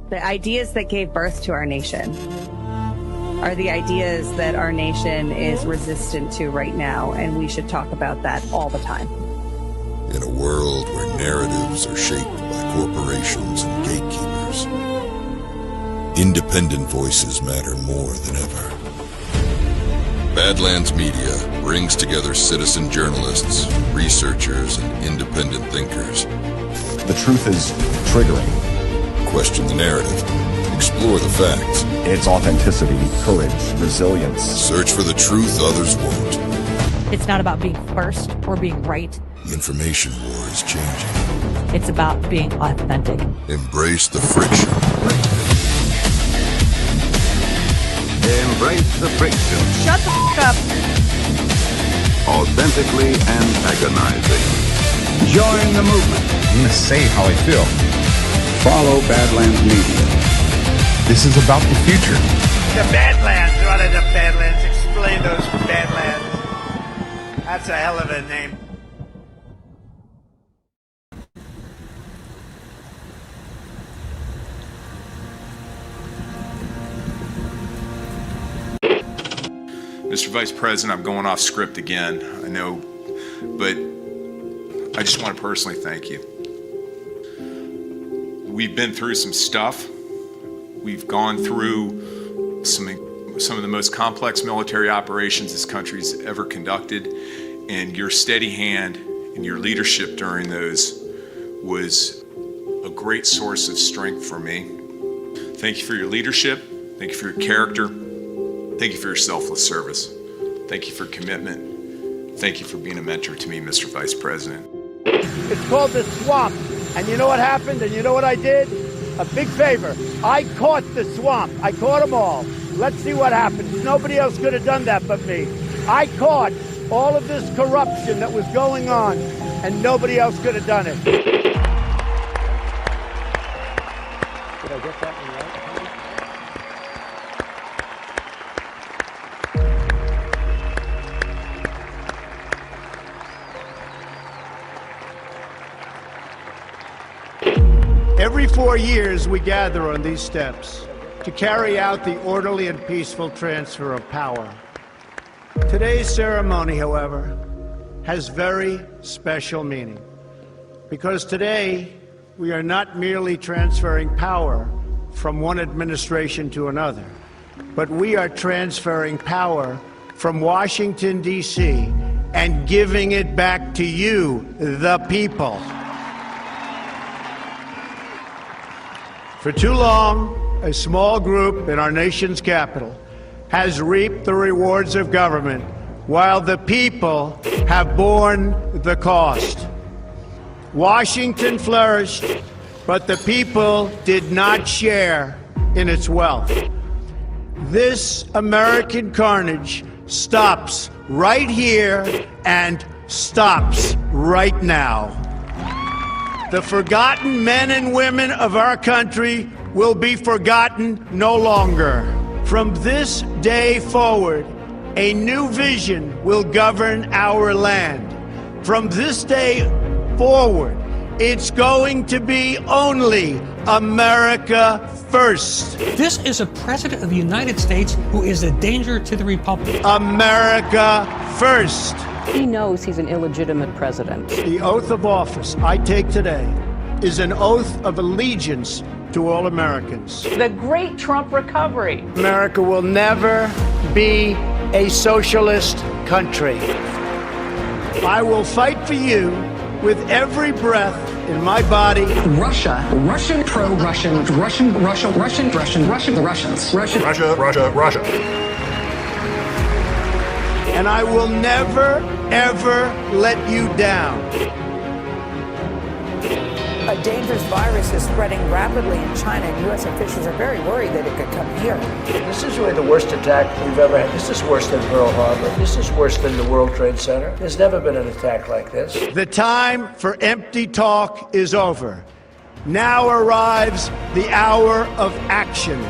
The ideas that gave birth to our nation are the ideas that our nation is resistant to right now, and we should talk about that all the time. In a world where narratives are shaped by corporations and gatekeepers, independent voices matter more than ever. Badlands Media brings together citizen journalists, researchers, and independent thinkers. The truth is triggering. Question the narrative. Explore the facts. It's authenticity, courage, resilience. Search for the truth others won't. It's not about being first or being right. The information war is changing. It's about being authentic. Embrace the friction. Embrace the friction. Shut the f*** up. Authentically antagonizing. Join the movement. I'm going to say how I feel. Follow Badlands Media. This is about the future. The Badlands. What are the Badlands? Explain those Badlands. That's a hell of a name. Mr. Vice President, I'm going off script again, I know, but I just want to personally thank you. We've been through some stuff. We've gone through some of the most complex military operations this country's ever conducted, and your steady hand and your leadership during those was a great source of strength for me. Thank you for your leadership. Thank you for your character. Thank you for your selfless service. Thank you for commitment. Thank you for being a mentor to me, Mr. Vice President. It's called the swamp. And you know what happened? And you know what I did? A big favor. I caught the swamp. I caught them all. Let's see what happens. Nobody else could have done that but me. I caught all of this corruption that was going on, and nobody else could have done it. Did I get that one right? Every 4 years, we gather on these steps to carry out the orderly and peaceful transfer of power. Today's ceremony, however, has very special meaning, because today we are not merely transferring power from one administration to another, but we are transferring power from Washington, D.C., and giving it back to you, the people. For too long, a small group in our nation's capital has reaped the rewards of government, while the people have borne the cost. Washington flourished, but the people did not share in its wealth. This American carnage stops right here and stops right now. The forgotten men and women of our country will be forgotten no longer. From this day forward, a new vision will govern our land. From this day forward, it's going to be only America first. This is a president of the United States who is a danger to the republic. America first. He knows he's an illegitimate president. The oath of office I take today is an oath of allegiance to all Americans. The great Trump recovery. America will never be a socialist country. I will fight for you with every breath in my body. Russia, Russian, pro-Russian, Russian, the Russians. Russia. And I will never, ever let you down. A dangerous virus is spreading rapidly in China, and U.S. officials are very worried that it could come here. This is really the worst attack we've ever had. This is worse than Pearl Harbor. This is worse than the World Trade Center. There's never been an attack like this. The time for empty talk is over. Now arrives the hour of action.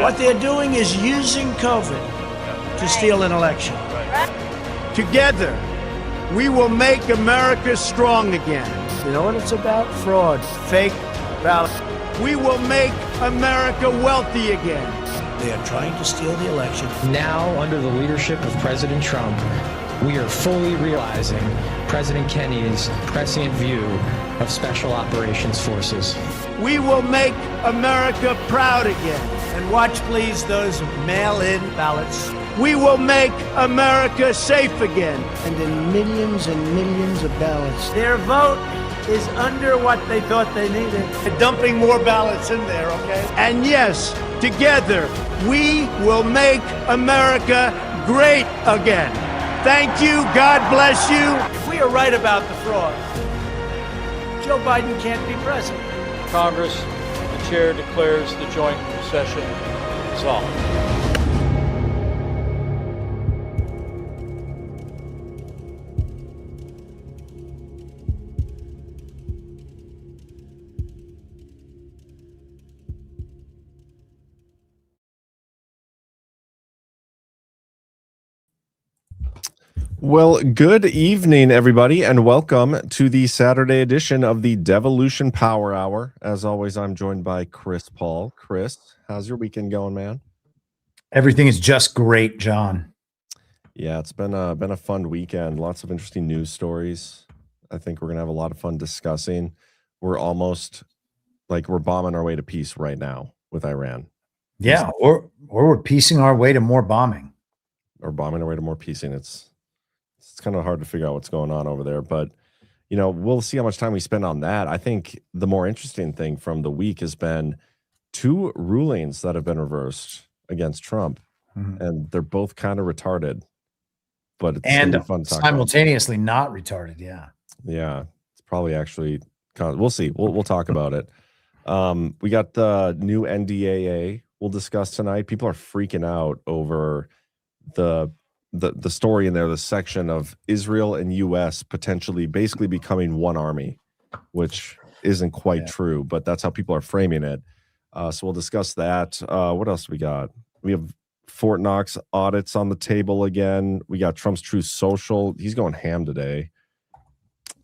What they're doing is using COVID to steal an election. Together, we will make America strong again. You know what it's about? Fraud, fake ballots. We will make America wealthy again. They are trying to steal the election. Now, under the leadership of President Trump, we are fully realizing President Kennedy's prescient view of special operations forces. We will make America proud again. And watch, please, those mail-in ballots. We will make America safe again. And in millions and millions of ballots, their vote is under what they thought they needed. They're dumping more ballots in there, okay? And yes, together, we will make America great again. Thank you. God bless you. If we are right about the fraud, Joe Biden can't be president. Congress, the chair declares the joint session dissolved. Well, good evening, everybody, and welcome to the Saturday edition of the Devolution Power Hour. As always, I'm joined by Chris Paul. Chris, how's your weekend going, man? Everything is just great, John. Yeah, it's been a fun weekend. Lots of interesting news stories. I think we're gonna have a lot of fun discussing. We're almost like we're bombing our way to peace right now with Iran. Yeah, or we're piecing our way to more bombing. Or bombing our way to more piecing. It's kind of hard to figure out what's going on over there, but you know, we'll see how much time we spend on that. I think the more interesting thing from the week has been two rulings that have been reversed against Trump, and they're both kind of retarded, but it's and fun to talk simultaneously about. Not retarded. Yeah, it's probably actually we'll see. We'll talk about it. We got the new NDAA we'll discuss tonight. People are freaking out over the story in there, the section of Israel and US potentially basically becoming one army, which isn't quite true, but that's how people are framing it. So we'll discuss that. What else we got? We have Fort Knox audits on the table again. We got Trump's Truth Social. He's going ham today.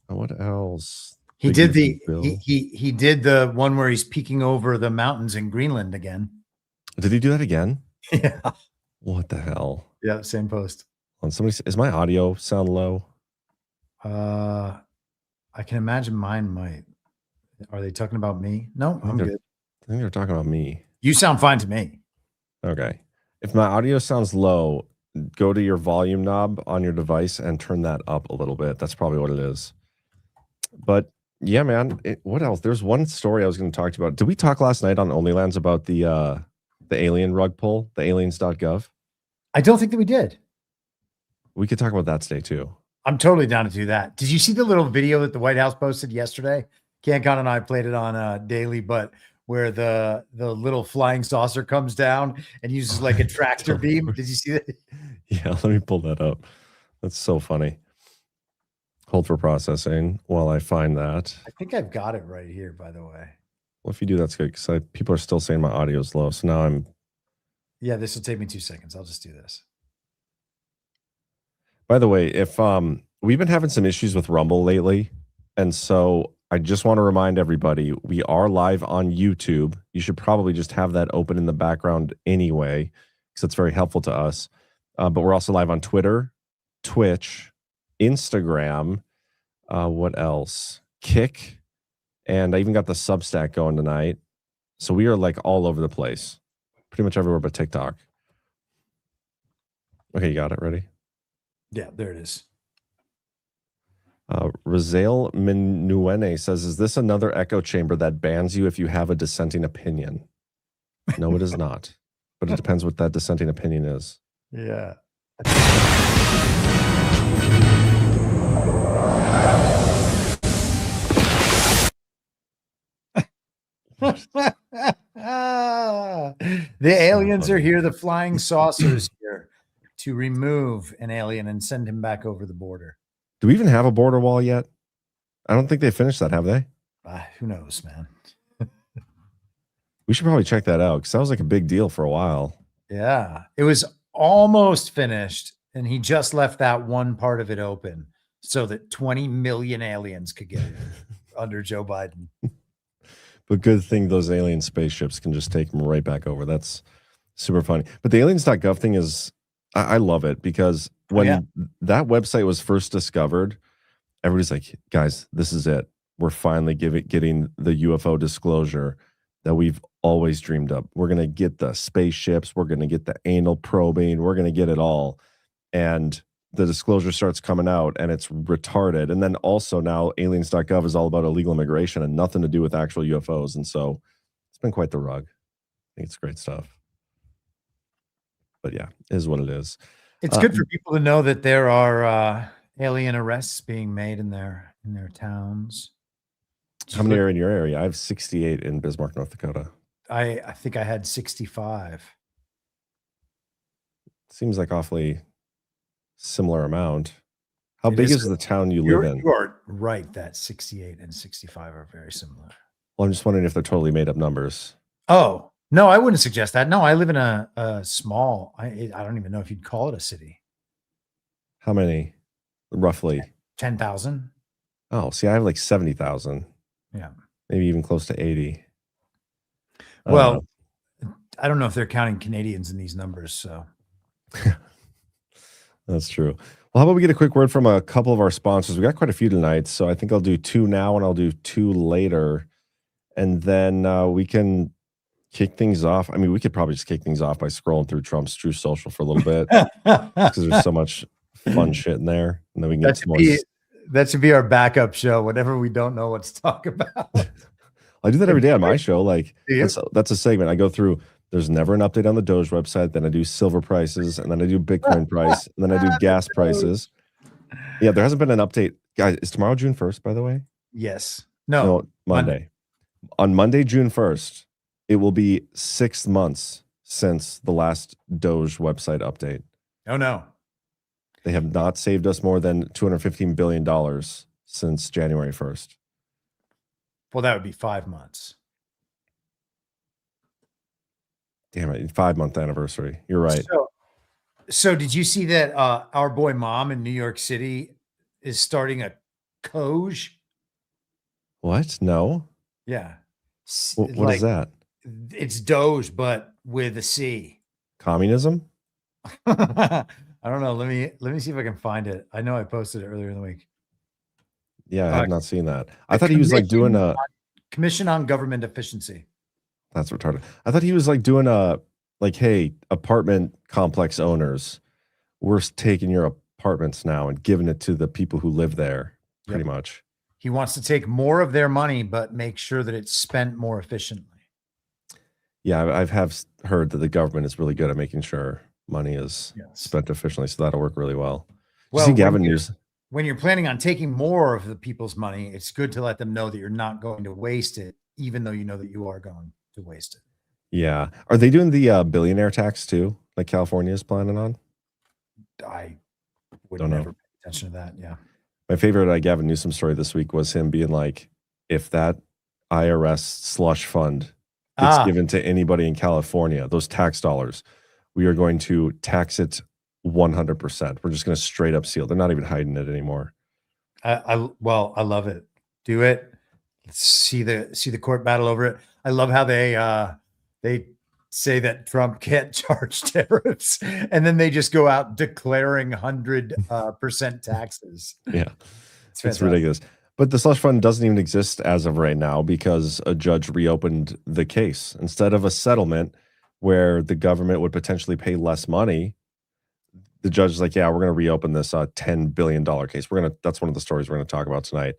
What else? He did he did the one where he's peeking over the mountains in Greenland again. Did he do that again? Yeah. What the hell? Yeah, same post. Is my audio sound low? I can imagine mine might. Are they talking about me? No, I'm good. I think they're talking about me. You sound fine to me. Okay. If my audio sounds low, go to your volume knob on your device and turn that up a little bit. That's probably what it is. But yeah, man. What else? There's one story I was going to talk to you about. Did we talk last night on OnlyLands about the alien rug pull, the aliens.gov? I don't think that we did. We could talk about that today too. I'm totally down to do that. Did you see the little video that the White House posted yesterday? CanCon and I played it on daily, but where the little flying saucer comes down and uses like a tractor beam. Did you see that? Yeah, let me pull that up. That's so funny. Hold for processing while I find that. I think I've got it right here, by the way. Well, if you do, that's good, because people are still saying my audio is low. So now I'm... Yeah, this will take me 2 seconds. I'll just do this. By the way, if we've been having some issues with Rumble lately, and so I just want to remind everybody, we are live on YouTube. You should probably just have that open in the background anyway, because it's very helpful to us. But we're also live on Twitter, Twitch, Instagram, what else? Kick, and I even got the Substack going tonight. So we are like all over the place. Pretty much everywhere but TikTok. Okay, you got it. Ready? Yeah, there it is. Razael Minuene says, is this another echo chamber that bans you if you have a dissenting opinion? No, it is not. But it depends what that dissenting opinion is. Yeah. The aliens are here. The flying saucers here to remove an alien and send him back over the border. Do we even have a border wall yet? I don't think they finished that, have they? Who knows, man? We should probably check that out, because that was like a big deal for a while. Yeah, it was almost finished, and he just left that one part of it open so that 20 million aliens could get it under Joe Biden. But good thing those alien spaceships can just take them right back over. That's super funny. But the aliens.gov thing is, I love it because when that website was first discovered, everybody's like, guys, this is it. We're finally getting the UFO disclosure that we've always dreamed of. We're going to get the spaceships. We're going to get the anal probing. We're going to get it all. And the disclosure starts coming out and it's retarded. And then also now aliens.gov is all about illegal immigration and nothing to do with actual UFOs. And so it's been quite the rug. I think it's great stuff. But yeah, it is what it is. It's good for people to know that there are alien arrests being made in their towns. How many are in your area? I have 68 in Bismarck, North Dakota. I think I had 65. Seems like awfully similar amount. How big is the town you live in? You are right that 68 and 65 are very similar. Well, I'm just wondering if they're totally made up numbers. Oh, no, I wouldn't suggest that. No, I live in a small, I don't even know if you'd call it a city. How many? Roughly? 10,000. Oh, see, I have like 70,000. Yeah. Maybe even close to 80. Well, I don't know if they're counting Canadians in these numbers, so. That's true. Well, how about we get a quick word from a couple of our sponsors? We got quite a few tonight, so I think I'll do 2 now and I'll do 2 later. And then we can kick things off. I mean, we could probably just kick things off by scrolling through Trump's True Social for a little bit because there's so much fun shit in there. And then we can get some more. That should be our backup show whenever we don't know what to talk about. I do that every day on my show. Like that's a segment. I go through, there's never an update on the Doge website. Then I do silver prices and then I do Bitcoin price and then I do gas prices. Yeah, there hasn't been an update. Guys, is tomorrow June 1st, by the way? Yes. No, Monday. On Monday, June 1st, it will be 6 months since the last Doge website update. Oh, no. They have not saved us more than $215 billion since January 1st. Well, that would be 5 months. Damn it, 5-month anniversary. You're right. So did you see that our boy Mom in New York City is starting a Doge? What? No. Yeah. What is that? It's Doge, but with a C. Communism? I don't know. Let me see if I can find it. I know I posted it earlier in the week. Yeah, I have not seen that. I thought he was like doing a Commission on Government Efficiency. That's retarded. I thought he was like doing a like, hey, apartment complex owners, we're taking your apartments now and giving it to the people who live there, pretty much. He wants to take more of their money, but make sure that it's spent more efficiently. Yeah, I have heard that the government is really good at making sure money is spent efficiently, so that'll work really well. Well, see Gavin News. When you're planning on taking more of the people's money, it's good to let them know that you're not going to waste it, even though you know that you are going to waste it. Yeah. Are they doing the billionaire tax too, like California is planning on? I would never pay attention to that. Yeah. My favorite Gavin Newsom story this week was him being like, if that IRS slush fund gets given to anybody in California, those tax dollars, we are going to tax it 100%. We're just going to straight up seal. They're not even hiding it anymore. I love it. Do it. Let's see the court battle over it. I love how they say that Trump can't charge tariffs, and then they just go out declaring 100% taxes. Yeah, it's ridiculous. But the slush fund doesn't even exist as of right now because a judge reopened the case. Instead of a settlement where the government would potentially pay less money, the judge is like, yeah, we're going to reopen this $10 billion case. That's one of the stories we're going to talk about tonight.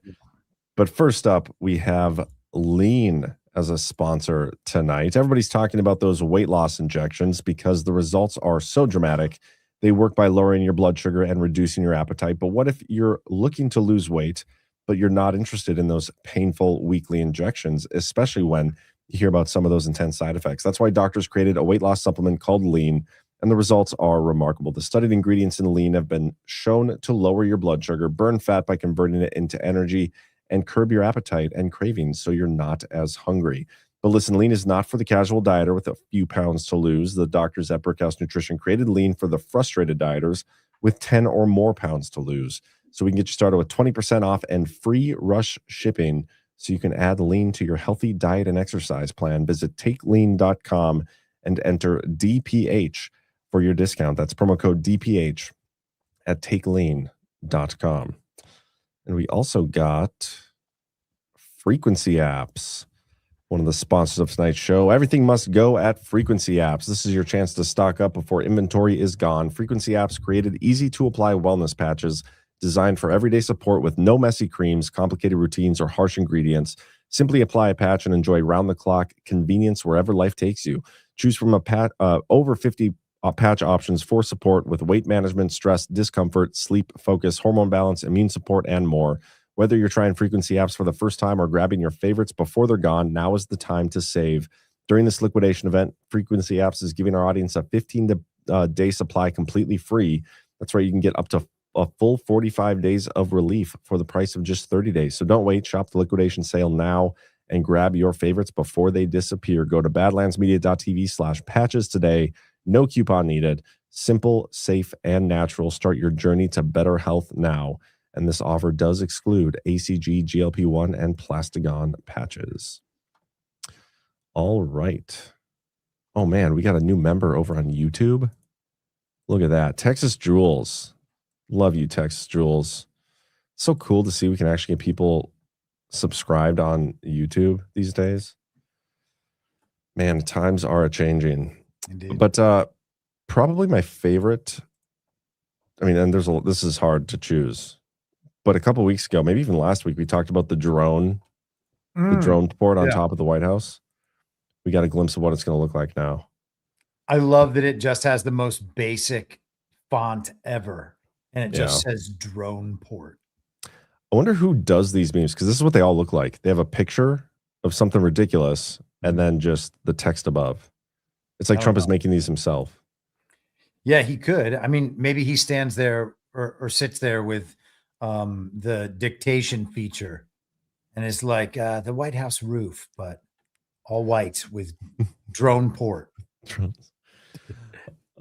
But first up, we have Lean as a sponsor tonight. Everybody's talking about those weight loss injections because the results are so dramatic. They work by lowering your blood sugar and reducing your appetite. But what if you're looking to lose weight, but you're not interested in those painful weekly injections, especially when you hear about some of those intense side effects? That's why doctors created a weight loss supplement called Lean, and the results are remarkable. The studied ingredients in Lean have been shown to lower your blood sugar, burn fat by converting it into energy, and curb your appetite and cravings so you're not as hungry. But listen, Lean is not for the casual dieter with a few pounds to lose. The doctors at Brickhouse Nutrition created Lean for the frustrated dieters with 10 or more pounds to lose. So we can get you started with 20% off and free rush shipping so you can add lean to your healthy diet and exercise plan. Visit takelean.com and enter DPH for your discount. That's promo code DPH at takelean.com. And we also got Frequency Apps, one of the sponsors of tonight's show. Everything must go at Frequency Apps. This is your chance to stock up before inventory is gone. Frequency Apps created easy-to-apply wellness patches designed for everyday support with no messy creams, complicated routines, or harsh ingredients. Simply apply a patch and enjoy round-the-clock convenience wherever life takes you. Choose from over 50 patch options for support with weight management, stress, discomfort, sleep, focus, hormone balance, immune support, and more. Whether you're trying Frequency Apps for the first time or grabbing your favorites before they're gone, now is the time to save. During this liquidation event, Frequency Apps is giving our audience a 15-day supply completely free. That's right, you can get up to a full 45 days of relief for the price of just 30 days. So don't wait. Shop the liquidation sale now and grab your favorites before they disappear. Go to badlandsmedia.tv/patches today. No coupon needed. Simple, safe, and natural. Start your journey to better health now. And this offer does exclude ACG, GLP-1, and Plastigon patches. All right. Oh, man, we got a new member over on YouTube. Look at that. Texas Jules. Love you, Texas Jules. So cool to see we can actually get people subscribed on YouTube these days. Man, times are a-changing. Indeed. But probably my favorite, I mean, and this is hard to choose, but a couple weeks ago, maybe even last week, we talked about the drone port on top of the White House. We got a glimpse of what it's going to look like now. I love that it just has the most basic font ever, and it just says drone port. I wonder who does these memes, because this is what they all look like. They have a picture of something ridiculous and then just the text above. It's like Trump is making these himself. Yeah, he could. I mean, maybe he stands there or sits there with the dictation feature and is like the White House roof, but all white with drone port.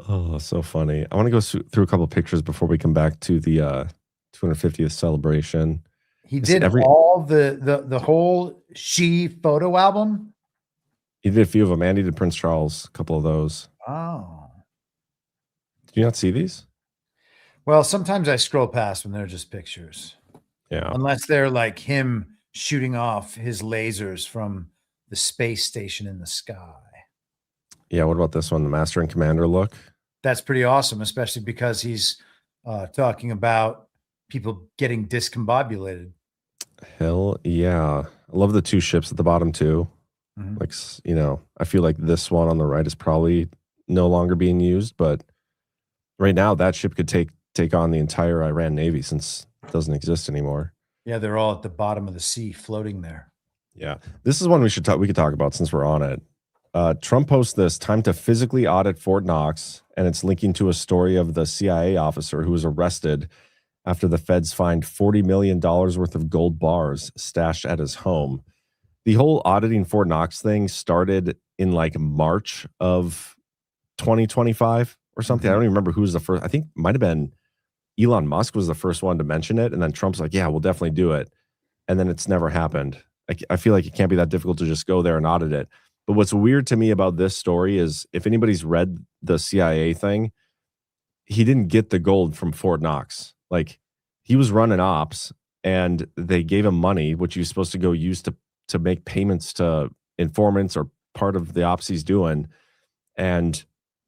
Oh, so funny. I want to go through a couple of pictures before we come back to the 250th celebration. He did all the whole She photo album. He did a few of them, and he did Prince Charles, a couple of those. Oh. Did you not see these? Well, sometimes I scroll past when they're just pictures. Yeah. Unless they're like him shooting off his lasers from the space station in the sky. Yeah, what about this one, the Master and Commander look? That's pretty awesome, especially because he's talking about people getting discombobulated. Hell yeah. I love the two ships at the bottom too. Like, you know, I feel like this one on the right is probably no longer being used, but right now that ship could take on the entire Iran Navy since it doesn't exist anymore. Yeah, they're all at the bottom of the sea floating there. Yeah. This is one we could talk about since we're on it. Trump posts this, time to physically audit Fort Knox, and it's linking to a story of the CIA officer who was arrested after the feds find $40 million worth of gold bars stashed at his home. The whole auditing Fort Knox thing started in like March of 2025 or something. I don't even remember who was the first. I think might have been Elon Musk was the first one to mention it. And then Trump's like, yeah, we'll definitely do it. And then it's never happened. I feel like it can't be that difficult to just go there and audit it. But what's weird to me about this story is if anybody's read the CIA thing, he didn't get the gold from Fort Knox. Like he was running ops and they gave him money, which he was supposed to go use to make payments to informants or part of the ops he's doing. And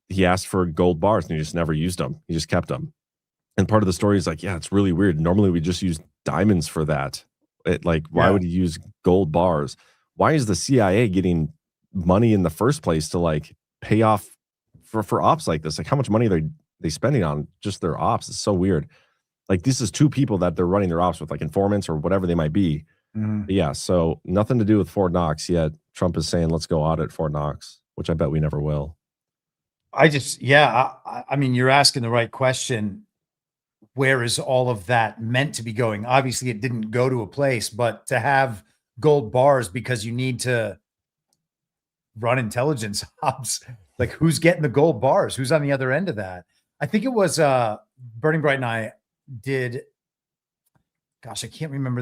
he asked for gold bars and he just never used them. He just kept them. And part of the story is like, yeah, it's really weird. Normally we just use diamonds for that. Why would he use gold bars? Why is the CIA getting money in the first place to like pay off for ops like this? Like how much money are they spending on just their ops? It's so weird. Like this is two people that they're running their ops with, like informants or whatever they might be. Yeah, so nothing to do with Fort Knox yet. Trump is saying, let's go audit Fort Knox, which I bet we never will. I mean, you're asking the right question. Where is all of that meant to be going? Obviously, it didn't go to a place, but to have gold bars because you need to run intelligence ops, like who's getting the gold bars? Who's on the other end of that? I think it was Burning Bright and I did, gosh, I can't remember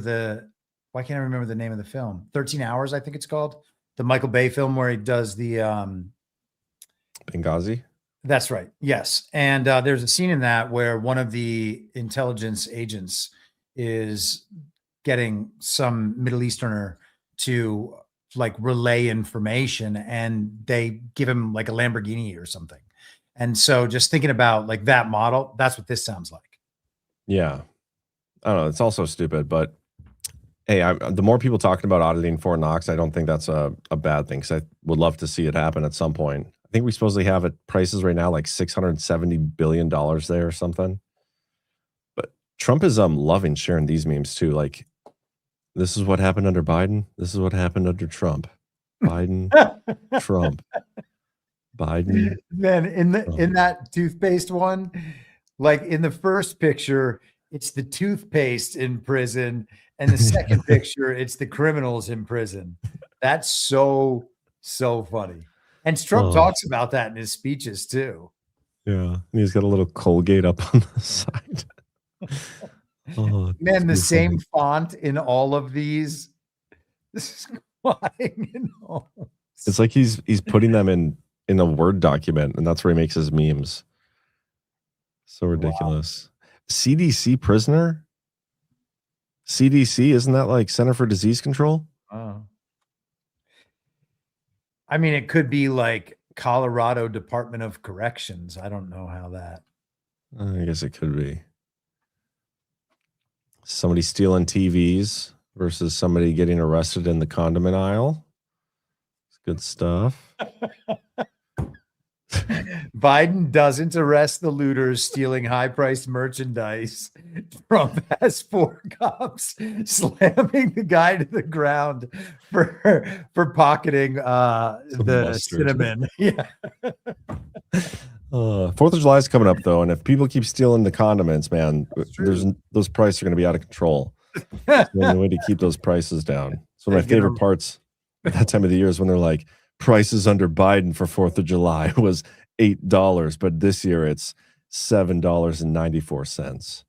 why can't I remember the name of the film? 13 Hours, I think it's called. The Michael Bay film where he does the Benghazi. That's right. Yes. And there's a scene in that where one of the intelligence agents is getting some Middle Easterner to like relay information, and they give him like a Lamborghini or something. And so just thinking about like that model, that's what this sounds like. Yeah. I don't know. It's also stupid, but hey, the more people talking about auditing Fort Knox, I don't think that's a bad thing, because I would love to see it happen at some point. I think we supposedly have at prices right now like $670 billion there or something. But Trump is loving sharing these memes too. Like, this is what happened under Biden. This is what happened under Trump. Biden, Trump, Biden. Then in that toothpaste one, like in the first picture, it's the toothpaste in prison, and the second picture, it's the criminals in prison. That's so funny. And Trump talks about that in his speeches too. Yeah, and he's got a little Colgate up on the side. Man, the same font in all of these. This is It's like he's putting them in a Word document, and that's where he makes his memes. So ridiculous. Wow. CDC prisoner? CDC, isn't that like Center for Disease Control? Oh. I mean, it could be like Colorado Department of Corrections. I don't know how that. I guess it could be. Somebody stealing TVs versus somebody getting arrested in the condiment aisle. It's good stuff. Biden doesn't arrest the looters stealing high-priced merchandise. Trump has 4 cops slamming the guy to the ground for pocketing the mustard. cinnamon. Yeah. 4th of July is coming up though, and if people keep stealing the condiments, man, those prices are going to be out of control. There's no way to keep those prices down. So my favorite parts at that time of the year is when they're like, prices under Biden for 4th of July was $8, but this year it's $7.94.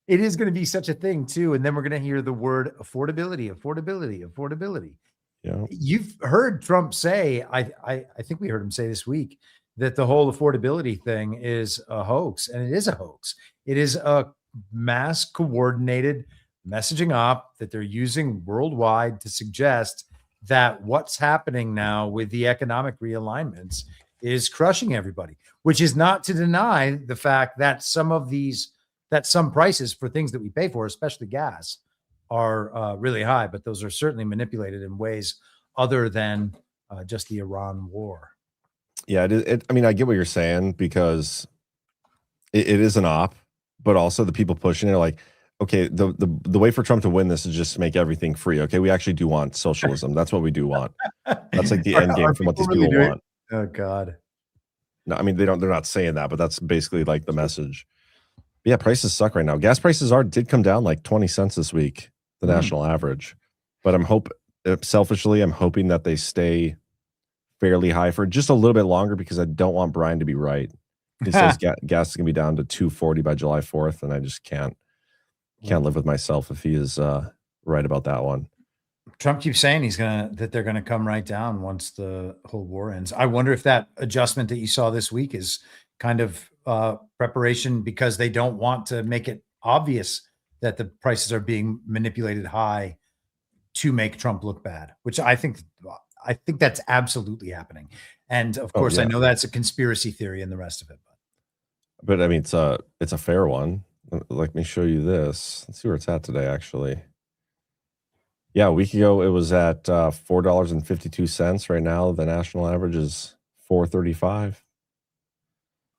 It is going to be such a thing too, and then we're going to hear the word affordability. Yeah, you've heard Trump say, I think we heard him say this week, that the whole affordability thing is a hoax, and it is a hoax. It is a mass coordinated messaging op that they're using worldwide to suggest that what's happening now with the economic realignments is crushing everybody, which is not to deny the fact that some prices for things that we pay for, especially gas, are really high, but those are certainly manipulated in ways other than just the Iran war. Yeah, I mean, I get what you're saying, because it is an op, but also the people pushing it are like, okay, the way for Trump to win this is just to make everything free. Okay, we actually do want socialism. That's what we do want. That's like the end game from what these people want. Oh God. No, I mean they're not saying that, but that's basically like the message. But yeah, prices suck right now. Gas prices did come down like 20 cents this week, the national average. But I'm hoping that they stay fairly high for just a little bit longer, because I don't want Brian to be right. He says gas is gonna be down to $2.40 by July 4th, and I just can't live with myself if he is right about that one. Trump keeps saying that they're gonna come right down once the whole war ends. I wonder if that adjustment that you saw this week is kind of preparation, because they don't want to make it obvious that the prices are being manipulated high to make Trump look bad, which I think that's absolutely happening. And of course, I know that's a conspiracy theory and the rest of it. But I mean, it's a fair one. Let me show you this. Let's see where it's at today, actually. Yeah, a week ago it was at $4.52. Right now, the national average is $4.35.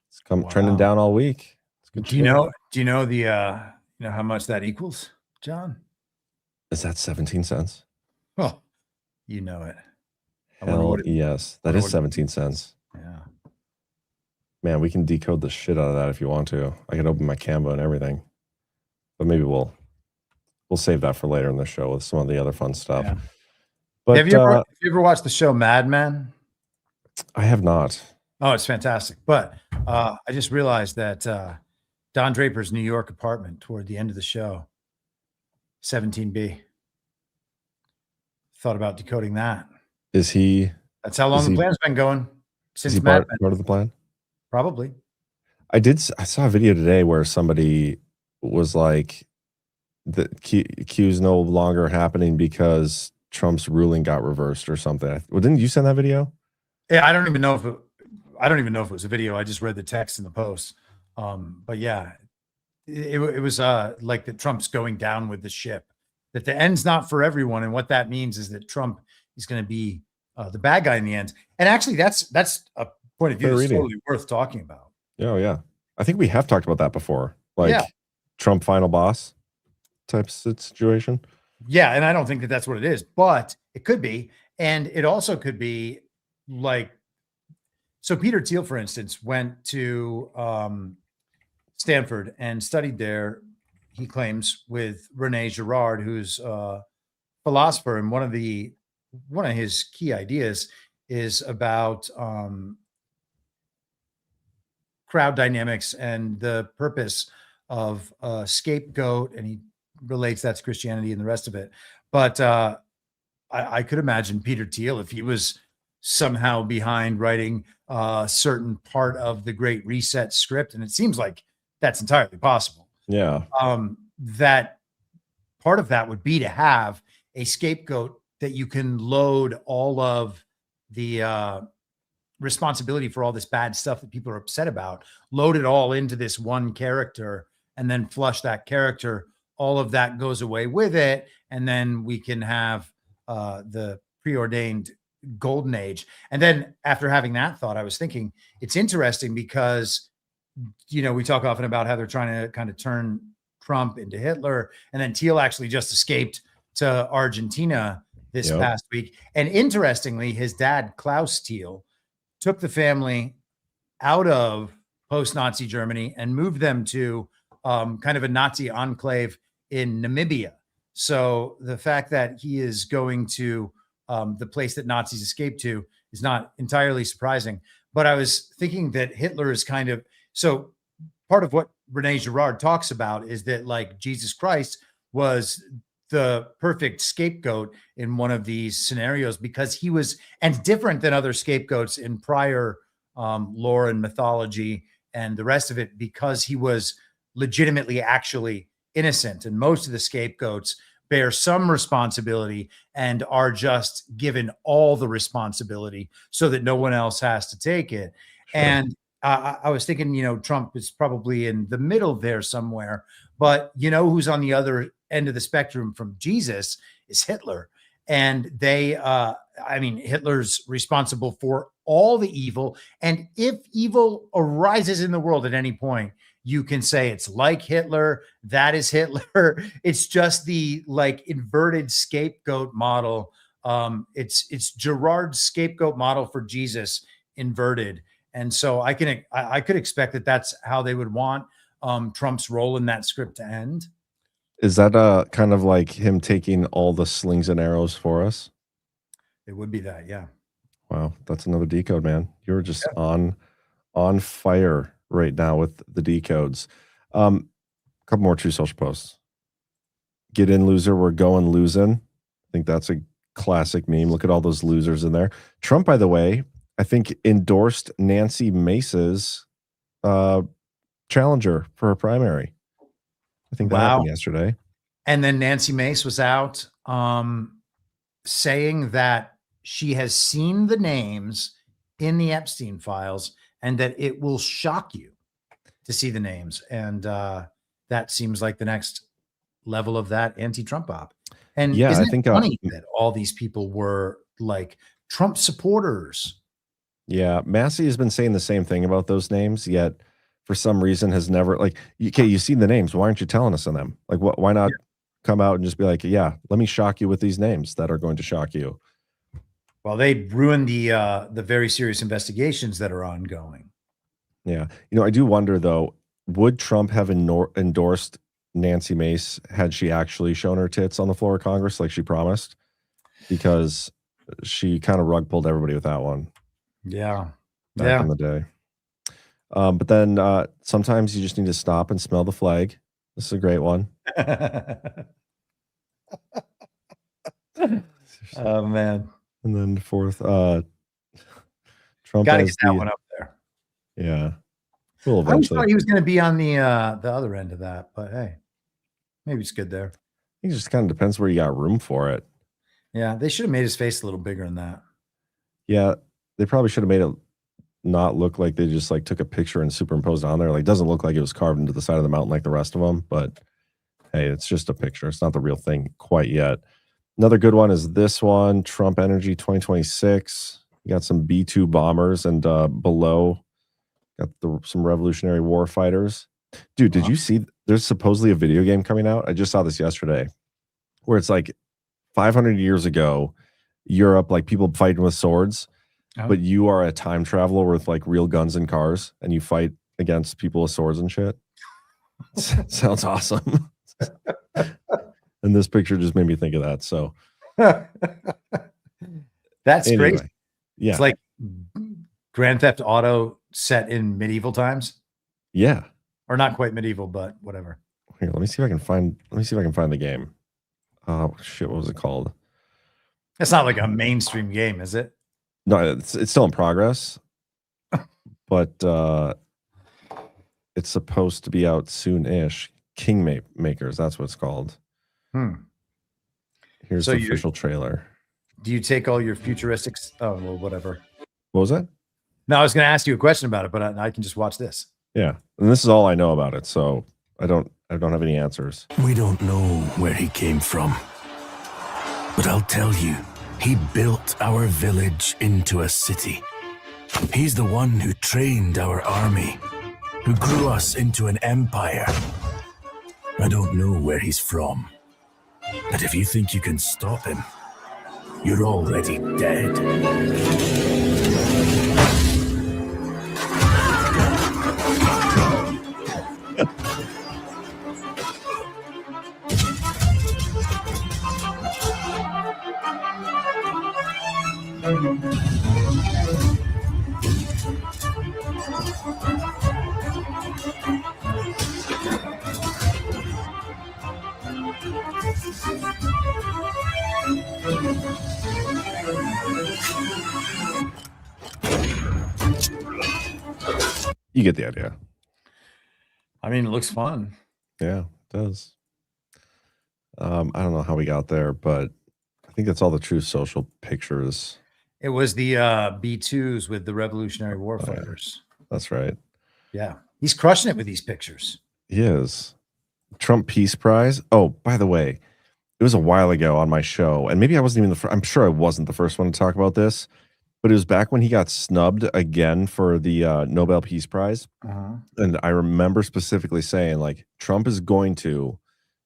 It's trending down all week. It's good. Do you know how much that equals, John? Is that 17 cents? Oh, you know it. Hell yes, that is 17 cents. Yeah. Man, we can decode the shit out of that if you want to. I can open my Canva and everything. But maybe we'll save that for later in the show with some of the other fun stuff. Yeah. But have you ever watched the show Mad Men? I have not. Oh, it's fantastic. But I just realized that Don Draper's New York apartment toward the end of the show 17B. Thought about decoding that. Is he? That's how long the plan's been going since Mad Men. Part of the plan? Probably. I saw a video today where somebody was like, the Q's no longer happening because Trump's ruling got reversed or something. Well, didn't you send that video? Yeah, I don't even know if it was a video. I just read the text in the post. But yeah, it was like that Trump's going down with the ship, that the end's not for everyone. And what that means is that Trump is going to be the bad guy in the end. And actually that's a point of view that's totally worth talking about. Oh yeah. I think we have talked about that before. Like Trump final boss type situation. Yeah. And I don't think that that's what it is, but it could be. And it also could be like, so Peter Thiel, for instance, went to Stanford and studied there, he claims, with Rene Girard, who's a philosopher. And one of his key ideas is about crowd dynamics and the purpose of a scapegoat. And he relates that to Christianity and the rest of it. But I could imagine Peter Thiel, if he was somehow behind writing a certain part of the Great Reset script, and it seems like that's entirely possible. Yeah. That part of that would be to have a scapegoat that you can load all of the responsibility for all this bad stuff that people are upset about, load it all into this one character, and then flush that character. All of that goes away with it. And then we can have the preordained golden age. And then after having that thought, I was thinking it's interesting because, you know, we talk often about how they're trying to kind of turn Trump into Hitler. And then Thiel actually just escaped to Argentina this past week. And interestingly, his dad, Klaus Thiel, took the family out of post-Nazi Germany and moved them to kind of a Nazi enclave in Namibia. So the fact that he is going to the place that Nazis escaped to is not entirely surprising. But I was thinking that Hitler is kind of, so part of what Rene Girard talks about is that like Jesus Christ was the perfect scapegoat in one of these scenarios because he was, and different than other scapegoats in prior lore and mythology and the rest of it, because he was legitimately actually innocent. And most of the scapegoats bear some responsibility and are just given all the responsibility so that no one else has to take it. Sure. And I was thinking, you know, Trump is probably in the middle there somewhere, but you know, who's on the other end of the spectrum from Jesus is Hitler. And they, I mean, Hitler's responsible for all the evil. And if evil arises in the world at any point, you can say it's like Hitler, that is Hitler. It's just the like inverted scapegoat model. It's Girard's scapegoat model for Jesus inverted. And so I could expect that that's how they would want Trump's role in that script to end. Is that kind of like him taking all the slings and arrows for us? It would be that, yeah. Wow, that's another decode, man. You're just on fire right now with the decodes. A couple more True Social posts. Get in, loser. We're going losing. I think that's a classic meme. Look at all those losers in there. Trump, by the way, I think endorsed Nancy Mace's challenger for her primary. I think that happened yesterday. And then Nancy Mace was out saying that she has seen the names in the Epstein files and that it will shock you to see the names. And that seems like the next level of that anti-Trump op. And yeah, isn't I think it funny that all these people were like Trump supporters? Yeah, Massey has been saying the same thing about those names, yet for some reason has never, like, okay, you've seen the names. Why aren't you telling us on them? Like, why not come out and just be like, yeah, let me shock you with these names that are going to shock you? Well, they ruined the very serious investigations that are ongoing. Yeah. You know, I do wonder, though, would Trump have endorsed Nancy Mace had she actually shown her tits on the floor of Congress like she promised? Because she kind of rug pulled everybody with that one. Yeah. Back in the day. But then sometimes you just need to stop and smell the flag. This is a great one. Oh man. And then fourth, Trump Gotta has get that one up there. Yeah. We'll I always eventually. thought he was going to be on the other end of that, but hey, maybe it's good there. It just kind of depends where you got room for it. Yeah, they should have made his face a little bigger than that. Yeah, they probably should have made it not look like they just like took a picture and superimposed on there. Like, it doesn't look like it was carved into the side of the mountain like the rest of them. But hey, it's just a picture. It's not the real thing quite yet. Another good one is this one, Trump Energy 2026. You got some B-2 bombers, and below got some Revolutionary War fighters. Dude, did you see? There's supposedly a video game coming out. I just saw this yesterday, where it's like 500 years ago, Europe, like people fighting with swords, but you are a time traveler with like real guns and cars, and you fight against people with swords and shit. Sounds awesome. And this picture just made me think of that. So that's anyway, great. Yeah, it's like Grand Theft Auto set in medieval times. Yeah, or not quite medieval, but whatever. Here, let me see if I can find. Let me see if I can find the game. Oh shit! What was it called? It's not like a mainstream game, is it? No, it's still in progress, but it's supposed to be out soon-ish. Kingmakers, that's what it's called. Here's the official trailer. Do you take all your futuristic? Oh well, whatever. What was that? No, I was going to ask you a question about it, but I can just watch this. Yeah, and this is all I know about it, so I don't have any answers. We don't know where he came from, but I'll tell you, he built our village into a city. He's the one who trained our army, who grew us into an empire. I don't know where he's from, but if you think you can stop him, you're already dead. You get the idea. I mean, it looks fun. Yeah, it does. I don't know how we got there, but I think that's all the true social pictures. It was the B-2s with the Revolutionary War fighters. Yeah, that's right. Yeah. He's crushing it with these pictures. He is. Trump Peace Prize. Oh, by the way, it was a while ago on my show, and maybe I wasn't even I'm sure I wasn't the first one to talk about this, but it was back when he got snubbed again for the Nobel Peace Prize. And I remember specifically saying, like, Trump is going to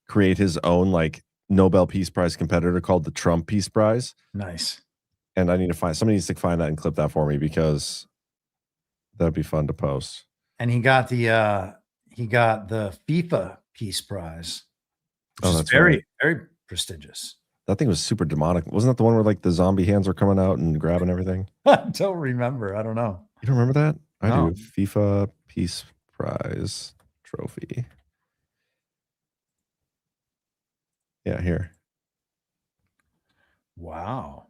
create his own, like, Nobel Peace Prize competitor called the Trump Peace Prize. Nice. And I need to find, somebody needs to find that and clip that for me, because that'd be fun to post. And he got the FIFA Peace Prize, which is very prestigious. That thing was super demonic. Wasn't that the one where like the zombie hands are coming out and grabbing everything? I don't remember. I don't know. You don't remember that? No. I do. FIFA Peace Prize trophy. Yeah, here. Wow.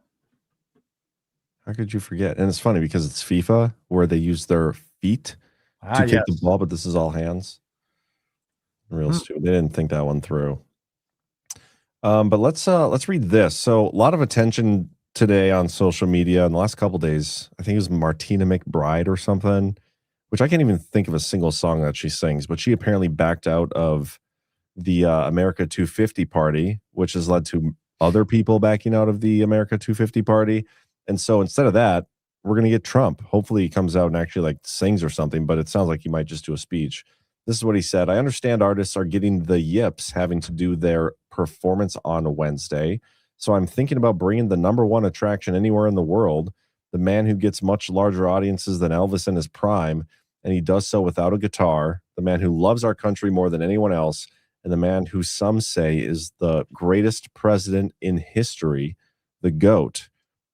How could you forget? And it's funny because it's FIFA where they use their feet to kick the ball, but this is all hands. Real stupid. They didn't think that one through. But let's read this. So a lot of attention today on social media in the last couple of days. I think it was Martina McBride or something, which I can't even think of a single song that she sings, but she apparently backed out of the America 250 party, which has led to other people backing out of the America 250 party. And so instead of that, we're going to get Trump. Hopefully he comes out and actually like sings or something, but it sounds like he might just do a speech. This is what he said. I understand artists are getting the yips having to do their performance on Wednesday. So I'm thinking about bringing the #1 attraction anywhere in the world, the man who gets much larger audiences than Elvis in his prime, and he does so without a guitar, the man who loves our country more than anyone else, and the man who some say is the greatest president in history, the GOAT,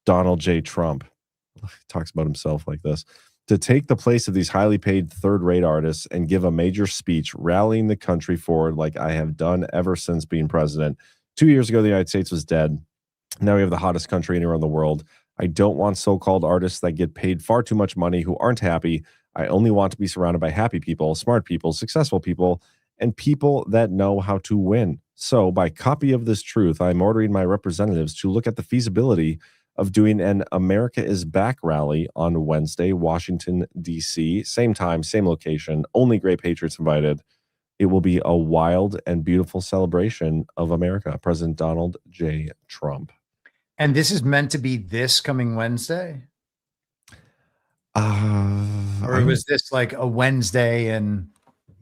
Donald J. Trump. He talks about himself like this. To take the place of these highly paid third-rate artists and give a major speech rallying the country forward like I have done ever since being president, 2 years ago, the United States was dead. Now we have the hottest country anywhere in the world. I don't want so-called artists that get paid far too much money who aren't happy. I only want to be surrounded by happy people, smart people, successful people, and people that know how to win. So by copy of this truth, I'm ordering my representatives to look at the feasibility of doing an America is Back rally on Wednesday, Washington, D.C. Same time, same location, only great patriots invited. It will be a wild and beautiful celebration of America. President Donald J. Trump. And this is meant to be this coming Wednesday? Or was this like a Wednesday and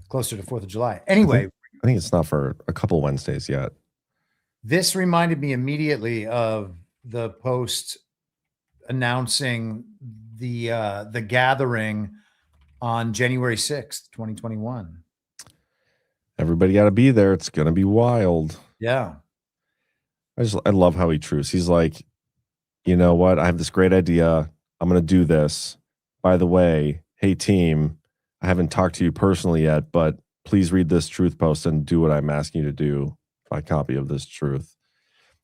closer to 4th of July? Anyway. I think it's not for a couple Wednesdays yet. This reminded me immediately of the post announcing the gathering on January 6th, 2021. Everybody got to be there. It's going to be wild. Yeah. I love how he truths. He's like, you know what? I have this great idea. I'm going to do this. By the way, hey team, I haven't talked to you personally yet, but please read this truth post and do what I'm asking you to do by copy of this truth.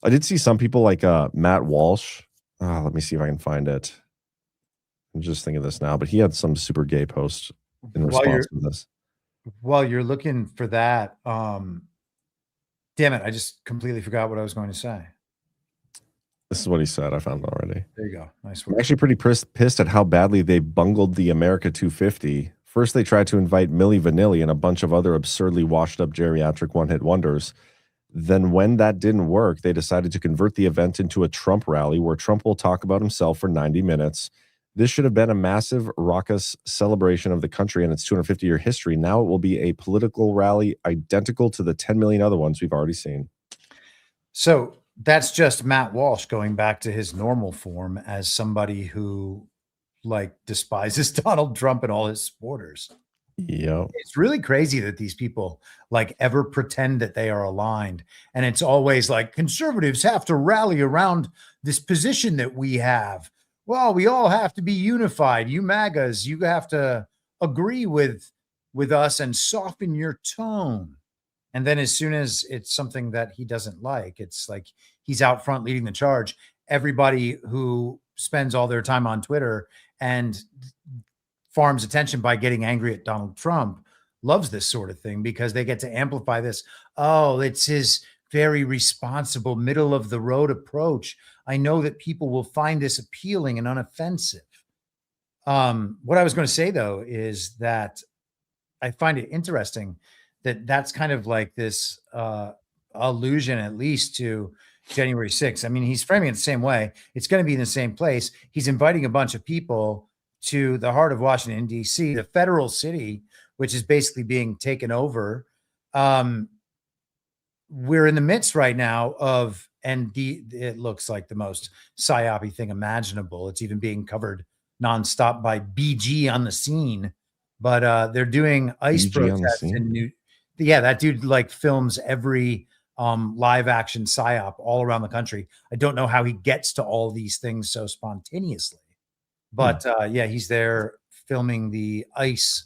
I did see some people like Matt Walsh. Let me see if I can find it. I'm just thinking of this now, but he had some super gay post in response to this. While you're looking for that, damn it, I just completely forgot what I was going to say. This is what he said. I found it already. There you go. Nice work. I'm actually pretty pissed at how badly they bungled the America 250. First, they tried to invite Milli Vanilli and a bunch of other absurdly washed-up geriatric one-hit wonders. Then when that didn't work, they decided to convert the event into a Trump rally where Trump will talk about himself for 90 minutes. This should have been a massive, raucous celebration of the country and its 250-year history. Now it will be a political rally identical to the 10 million other ones we've already seen. So that's just Matt Walsh going back to his normal form as somebody who like despises Donald Trump and all his supporters. Yeah. It's really crazy that these people like ever pretend that they are aligned. And it's always like conservatives have to rally around this position that we have. Well, we all have to be unified. You MAGAs, you have to agree with us and soften your tone. And then as soon as it's something that he doesn't like, it's like he's out front leading the charge. Everybody who spends all their time on Twitter and farms attention by getting angry at Donald Trump loves this sort of thing because they get to amplify this. Oh, it's his very responsible middle of the road approach. I know that people will find this appealing and unoffensive. What I was going to say though, is that I find it interesting that that's kind of like this allusion, at least to January 6th. I mean, he's framing it the same way. It's going to be in the same place. He's inviting a bunch of people to the heart of Washington, D.C., the federal city, which is basically being taken over. We're in the midst right now of, and it looks like the most psyop-y thing imaginable. It's even being covered nonstop by BG on the scene. But they're doing ICE protests in that dude like films every live action psyop all around the country. I don't know how he gets to all these things so spontaneously, but he's there filming the ICE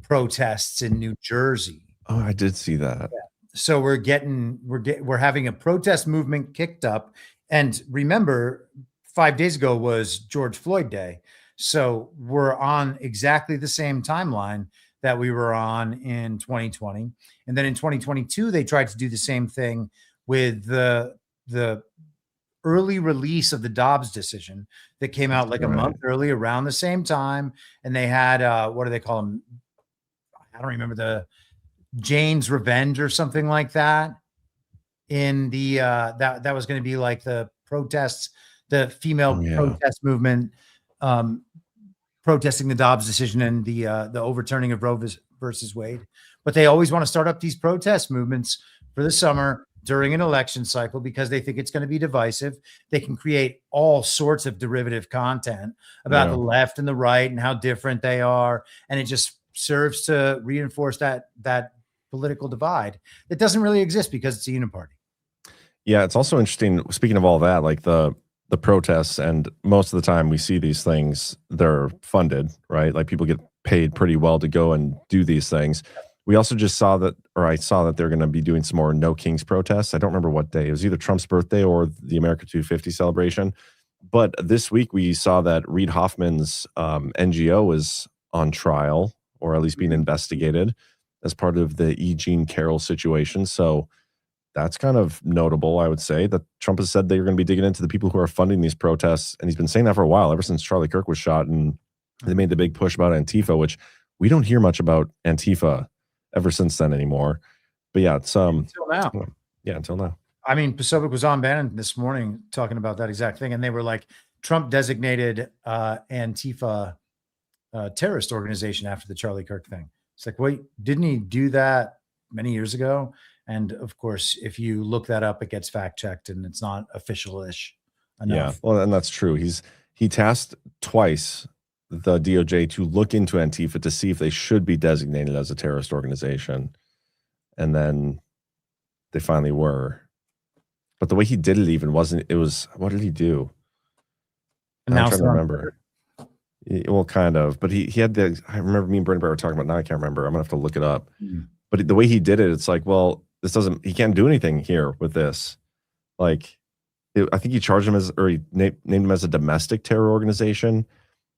protests in New Jersey. Oh, I did see that. Yeah. So we're having a protest movement kicked up, and remember, 5 days ago was George Floyd Day. So we're on exactly the same timeline that we were on in 2020. And then in 2022, they tried to do the same thing with the early release of the Dobbs decision that came out like a month early around the same time. And they had, what do they call them? I don't remember, the Jane's Revenge or something like that. In the, that was going to be like the protests, the female protest movement, protesting the Dobbs decision and the overturning of Roe versus Wade. But they always want to start up these protest movements for the summer during an election cycle because they think it's going to be divisive. They can create all sorts of derivative content about the left and the right and how different they are. And it just serves to reinforce that political divide that doesn't really exist because it's a uniparty. Yeah, it's also interesting, speaking of all that, like the protests, and most of the time we see these things, they're funded, right? Like people get paid pretty well to go and do these things. We also just saw that, or I saw that they're going to be doing some more No Kings protests. I don't remember what day. It was either Trump's birthday or the America 250 celebration. But this week we saw that Reid Hoffman's NGO is on trial, or at least being investigated as part of the E. Jean Carroll situation. So that's kind of notable, I would say, that Trump has said they're going to be digging into the people who are funding these protests. And he's been saying that for a while, ever since Charlie Kirk was shot. And they made the big push about Antifa, which we don't hear much about Antifa ever since then anymore. But yeah, it's until now. Yeah, until now. I mean, Pacific was on Bannon this morning talking about that exact thing. And they were like, Trump designated Antifa terrorist organization after the Charlie Kirk thing. It's like, wait, didn't he do that many years ago? And of course, if you look that up, it gets fact checked and it's not official-ish enough. Yeah, well, and that's true. He tasked twice the DOJ to look into Antifa to see if they should be designated as a terrorist organization. And then they finally were. But the way he did it even wasn't, it was, what did he do? I'm trying to remember. Well, kind of, but he had I remember me and Brent were talking about, now I can't remember. I'm gonna have to look it up. But the way he did it, it's like, well, he can't do anything here with this. Like, I think he charged him as, or he named him as a domestic terror organization,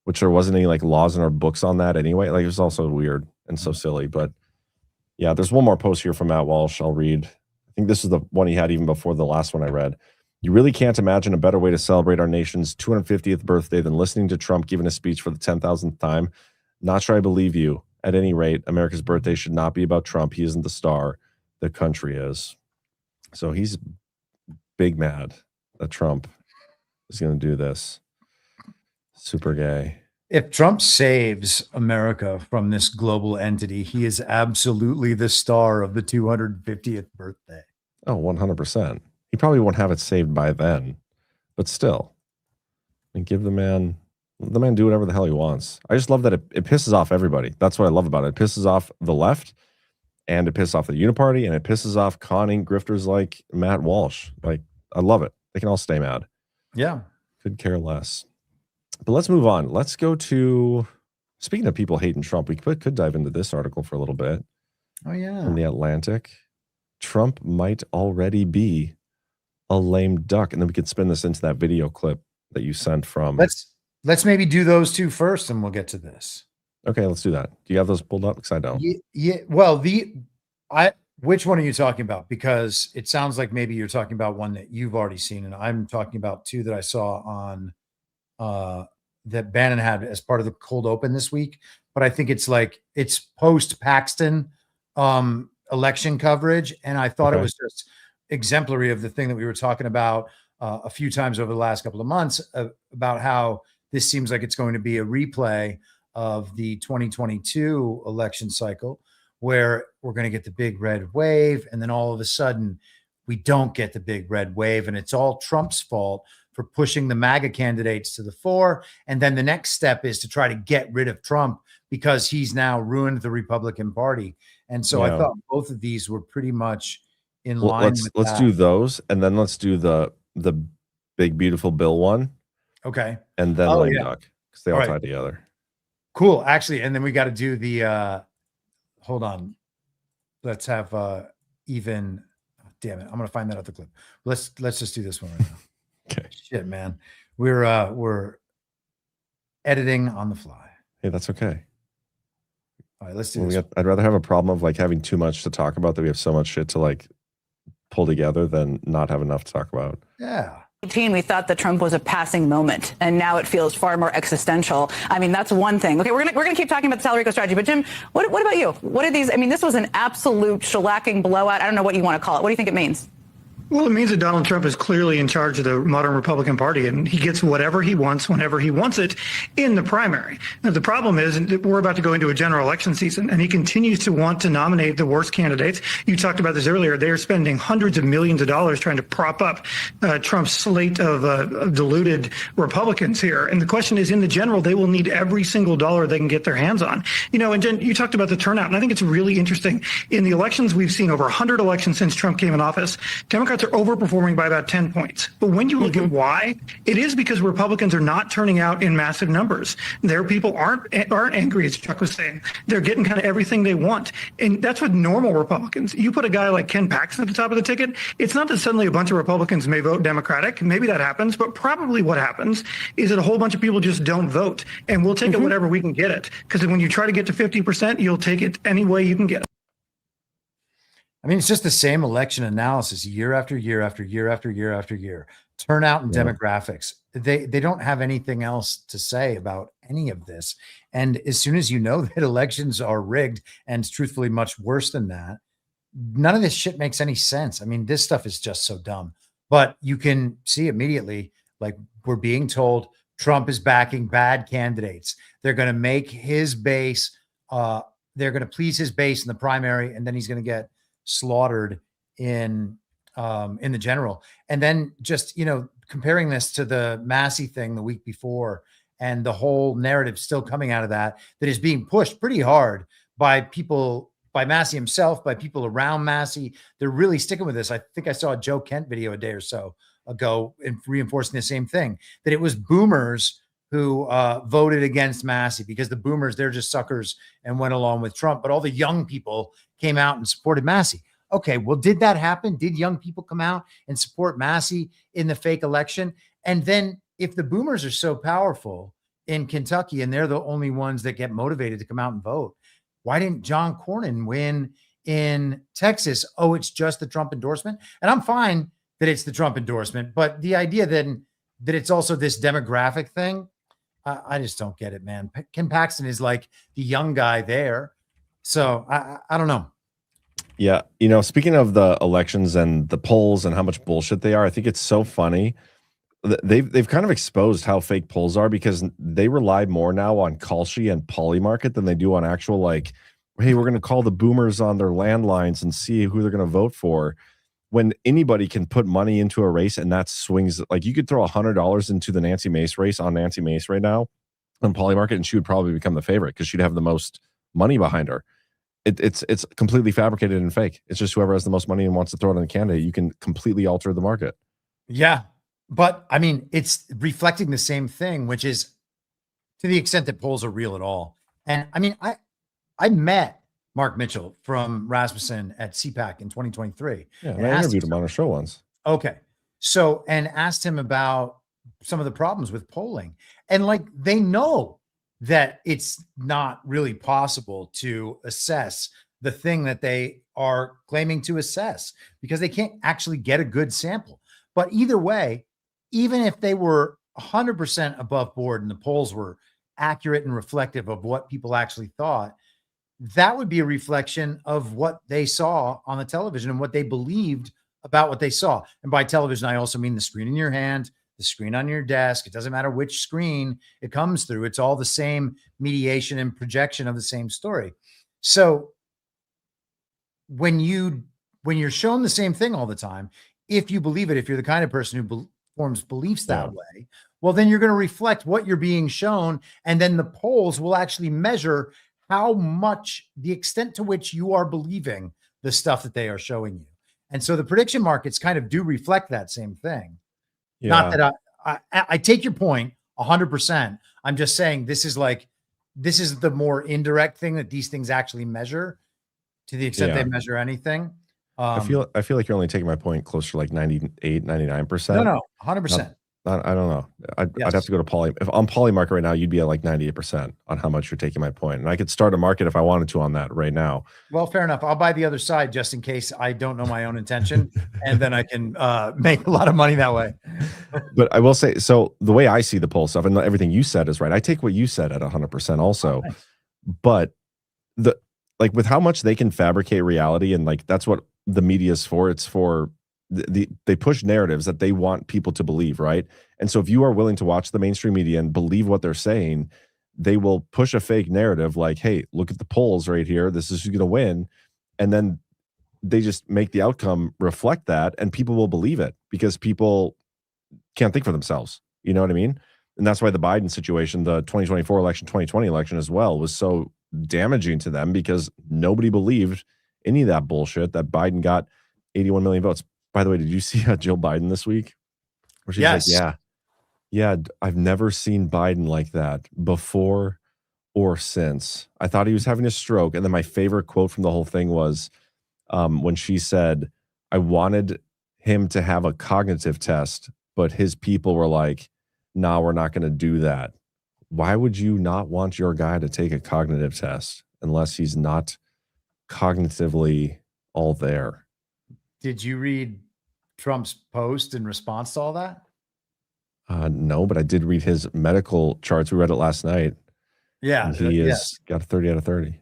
which there wasn't any like laws in our books on that anyway. Like, it was also weird and so silly. But yeah, there's one more post here from Matt Walsh I'll read. I think this is the one he had even before the last one I read. You really can't imagine a better way to celebrate our nation's 250th birthday than listening to Trump giving a speech for the 10,000th time. Not sure I believe you. At any rate, America's birthday should not be about Trump. He isn't the star. The country is. So he's big mad that Trump is going to do this. Super gay. If Trump saves America from this global entity, he is absolutely the star of the 250th birthday. Oh, 100%. He probably won't have it saved by then, but still, and give the man do whatever the hell he wants. I just love that it pisses off everybody. That's what I love about it. It pisses off the left, and it pisses off the Uniparty, and it pisses off conning grifters like Matt Walsh. Like, I love it. They can all stay mad. Yeah. Could care less. But let's move on. Let's go to, speaking of people hating Trump, we could dive into this article for a little bit. Oh, yeah. From The Atlantic. Trump might already be a lame duck. And then we could spin this into that video clip that you sent from. Let's maybe do those two first and we'll get to this. Okay, let's do that. Do you have those pulled up? Because I don't. Yeah. Well, which one are you talking about? Because it sounds like maybe you're talking about one that you've already seen, and I'm talking about two that I saw on that Bannon had as part of the cold open this week. But I think it's post Paxton election coverage, and I thought it was just exemplary of the thing that we were talking about a few times over the last couple of months about how this seems like it's going to be a replay of the 2022 election cycle, where we're going to get the big red wave, and then all of a sudden we don't get the big red wave, and it's all Trump's fault for pushing the MAGA candidates to the fore. And then the next step is to try to get rid of Trump because he's now ruined the Republican Party. And so I thought both of these were pretty much in line with let's do those, and then let's do the big beautiful bill one. Okay. And then lame duck, because they all tie together. Cool. Actually, and then we got to do the hold on. Let's have even. Damn it! I'm gonna find that other clip. Let's just do this one right now. Okay. Shit, man. We're editing on the fly. Hey, that's okay. All right, let's do this. I'd rather have a problem of like having too much to talk about, that we have so much shit to like pull together, than not have enough to talk about. Yeah. We thought that Trump was a passing moment, and now it feels far more existential. I mean, that's one thing. Okay, we're gonna keep talking about the Salarico strategy, but Jim, what about you? What are these? I mean, this was an absolute shellacking blowout. I don't know what you want to call it. What do you think it means? Well, it means that Donald Trump is clearly in charge of the modern Republican Party, and he gets whatever he wants whenever he wants it in the primary. Now, the problem is that we're about to go into a general election season, and he continues to want to nominate the worst candidates. You talked about this earlier. They are spending hundreds of millions of dollars trying to prop up Trump's slate of deluded Republicans here. And the question is, in the general, they will need every single dollar they can get their hands on. You know, and Jen, you talked about the turnout, and I think it's really interesting. In the elections, we've seen over 100 elections since Trump came in office. Democrats Democrats are overperforming by about 10 points. But when you look at why, it is because Republicans are not turning out in massive numbers. Their people aren't angry, as Chuck was saying. They're getting kind of everything they want. And that's with normal Republicans. You put a guy like Ken Paxton at the top of the ticket, it's not that suddenly a bunch of Republicans may vote Democratic. Maybe that happens, but probably what happens is that a whole bunch of people just don't vote. And we'll take it whatever we can get it. Because when you try to get to 50%, you'll take it any way you can get it. I mean, it's just the same election analysis year after year after year after year after year. Turnout and demographics. They don't have anything else to say about any of this. And as soon as you know that elections are rigged, and truthfully much worse than that, none of this shit makes any sense. I mean, this stuff is just so dumb. But you can see immediately, like, we're being told Trump is backing bad candidates. They're going to make his base, they're going to please his base in the primary, and then he's going to get slaughtered in the general. And then just, comparing this to the Massey thing the week before, and the whole narrative still coming out of that is being pushed pretty hard by people, by Massey himself, by people around Massey. They're really sticking with this. I think I saw a Joe Kent video a day or so ago and reinforcing the same thing, that it was boomers who voted against Massey because the boomers, they're just suckers and went along with Trump. But all the young people came out and supported Massey. Okay, well, did that happen? Did young people come out and support Massey in the fake election? And then if the boomers are so powerful in Kentucky and they're the only ones that get motivated to come out and vote, why didn't John Cornyn win in Texas? Oh, it's just the Trump endorsement? And I'm fine that it's the Trump endorsement, but the idea then that it's also this demographic thing, I just don't get it, man. Ken Paxton is like the young guy there. So I don't know. Yeah. Speaking of the elections and the polls and how much bullshit they are, I think it's so funny. They've kind of exposed how fake polls are, because they rely more now on Kalshi and Polymarket than they do on actual, like, hey, we're going to call the boomers on their landlines and see who they're going to vote for. When anybody can put money into a race and that swings, like, you could throw $100 into the Nancy Mace race on Nancy Mace right now on Polymarket, and she would probably become the favorite because she'd have the most money behind her. It's completely fabricated and fake. It's just whoever has the most money and wants to throw it on the candidate. You can completely alter the market. Yeah. But I mean, it's reflecting the same thing, which is to the extent that polls are real at all. And I mean, I met Mark Mitchell from Rasmussen at CPAC in 2023. Yeah, and I interviewed him on a show once. Okay. So, and asked him about some of the problems with polling. And like, they know that it's not really possible to assess the thing that they are claiming to assess, because they can't actually get a good sample. But either way, even if they were 100% above board and the polls were accurate and reflective of what people actually thought, that would be a reflection of what they saw on the television and what they believed about what they saw. And by television, I also mean the screen in your hand, the screen on your desk. It doesn't matter which screen it comes through. It's all the same mediation and projection of the same story. So when you're shown the same thing all the time, if you believe it, if you're the kind of person who forms beliefs that way, well, then you're going to reflect what you're being shown. And then the polls will actually measure how much, the extent to which you are believing the stuff that they are showing you. And so the prediction markets kind of do reflect that same thing. Yeah. Not that I take your point 100%. I'm just saying this is the more indirect thing that these things actually measure, to the extent they measure anything. I feel like you're only taking my point closer to like 98, 99%. No, 100%. I don't know. I'd have to go to Poly. If on Polymarket right now, you'd be at like 98% on how much you're taking my point. And I could start a market if I wanted to on that right now. Well, fair enough. I'll buy the other side just in case I don't know my own intention. And then I can make a lot of money that way. But I will say, so the way I see the poll stuff and everything you said is right. I take what you said at 100% also. Oh, nice. But with how much they can fabricate reality, and like that's what the media is for. It's for they push narratives that they want people to believe, right? And so if you are willing to watch the mainstream media and believe what they're saying, they will push a fake narrative like, hey, look at the polls right here. This is who's going to win. And then they just make the outcome reflect that, and people will believe it because people can't think for themselves. You know what I mean? And that's why the Biden situation, the 2024 election, 2020 election as well, was so damaging to them, because nobody believed any of that bullshit that Biden got 81 million votes. By the way, did you see Jill Biden this week? Where she's Yes. like, yeah, I've never seen Biden like that before or since. I thought he was having a stroke. And then my favorite quote from the whole thing was when she said, I wanted him to have a cognitive test, but his people were like, nah, we're not going to do that. Why would you not want your guy to take a cognitive test unless he's not cognitively all there? Did you read Trump's post in response to all that? No, but I did read his medical charts. We read it last night. Yeah. And he is got a 30 out of 30.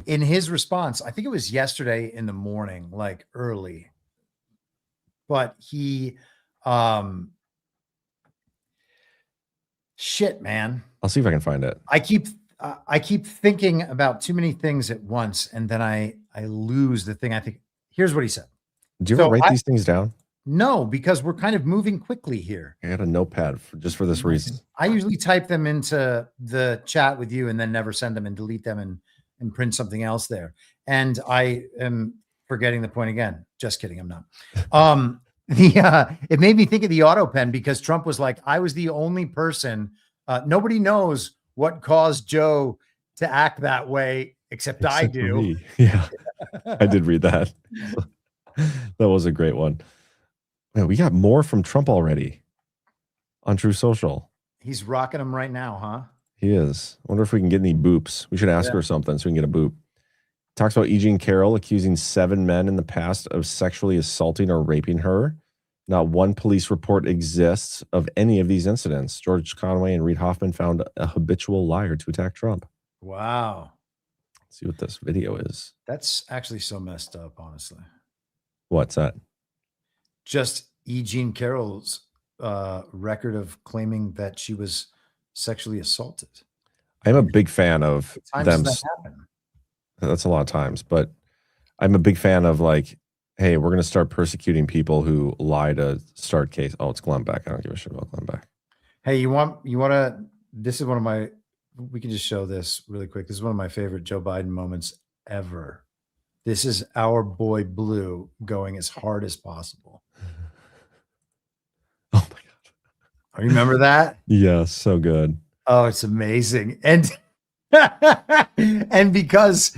In his response, I think it was yesterday in the morning, like early, but he, shit, man. I'll see if I can find it. I keep thinking about too many things at once, and then I lose the thing. I think here's what he said. Do you ever write these things down? No, because we're kind of moving quickly here. I got a notepad just for this reason. I usually type them into the chat with you and then never send them and delete them and print something else there. And I am forgetting the point again. Just kidding. I'm not. It made me think of the auto pen because Trump was like, I was the only person. Nobody knows what caused Joe to act that way except I do. Me. Yeah, I did read that. That was a great one. Man, we got more from Trump already on True Social. He's rocking them right now, huh? He is. I wonder if we can get any boops. We should ask her something so we can get a boop. Talks about E. Jean Carroll accusing 7 men in the past of sexually assaulting or raping her. Not one police report exists of any of these incidents. George Conway and Reid Hoffman found a habitual liar to attack Trump. Wow. Let's see what this video is. That's actually so messed up, honestly. What's that? Just E. Jean Carroll's record of claiming that she was sexually assaulted. I'm a big fan of them. Does that happen? That's a lot of times, but I'm a big fan of like, hey, we're going to start persecuting people who lie to start case. Oh, it's Glenn Beck. I don't give a shit about Glenn Beck. Hey, you want to, this is one of my, we can just show this really quick. This is one of my favorite Joe Biden moments ever. This is our boy Blue going as hard as possible. Oh my God. I remember that? Yeah, so good. Oh, it's amazing. And and because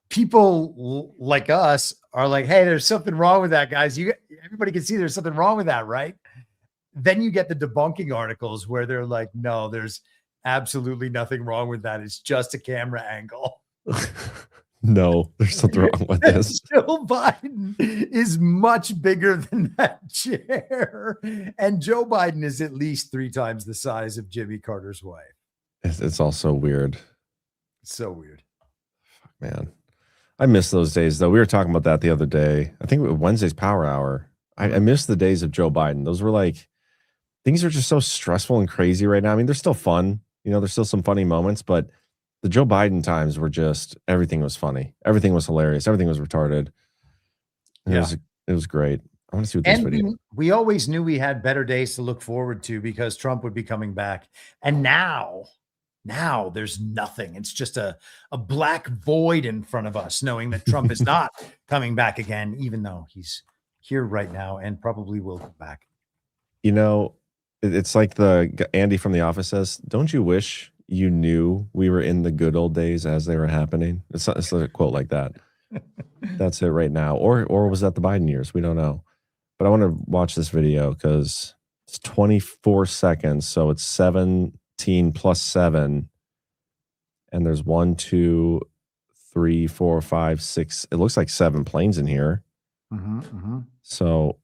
people like us are like, hey, there's something wrong with that, guys. Everybody can see there's something wrong with that, right? Then you get the debunking articles where they're like, no, there's absolutely nothing wrong with that. It's just a camera angle. No, there's something wrong with this. Joe Biden is much bigger than that chair. And Joe Biden is at least 3 times the size of Jimmy Carter's wife. It's also weird. It's so weird. Fuck, man. I miss those days, though. We were talking about that the other day. I think it was Wednesday's Power Hour. I miss the days of Joe Biden. Those were like, things are just so stressful and crazy right now. I mean, they're still fun. You know, there's still some funny moments, but the Joe Biden times were just, everything was funny. Everything was hilarious. Everything was retarded. It was great. I want to see what this video. We always knew we had better days to look forward to because Trump would be coming back. And now there's nothing. It's just a black void in front of us, knowing that Trump is not coming back again, even though he's here right now and probably will come back. You know, it's like the Andy from The Office says, don't you wish you knew we were in the good old days as they were happening? It's a quote like that. That's it right now. Or was that the Biden years? We don't know. But I want to watch this video because it's 24 seconds. So it's 17 plus 7. And there's 1, 2, 3, 4, 5, 6. It looks like 7 planes in here. So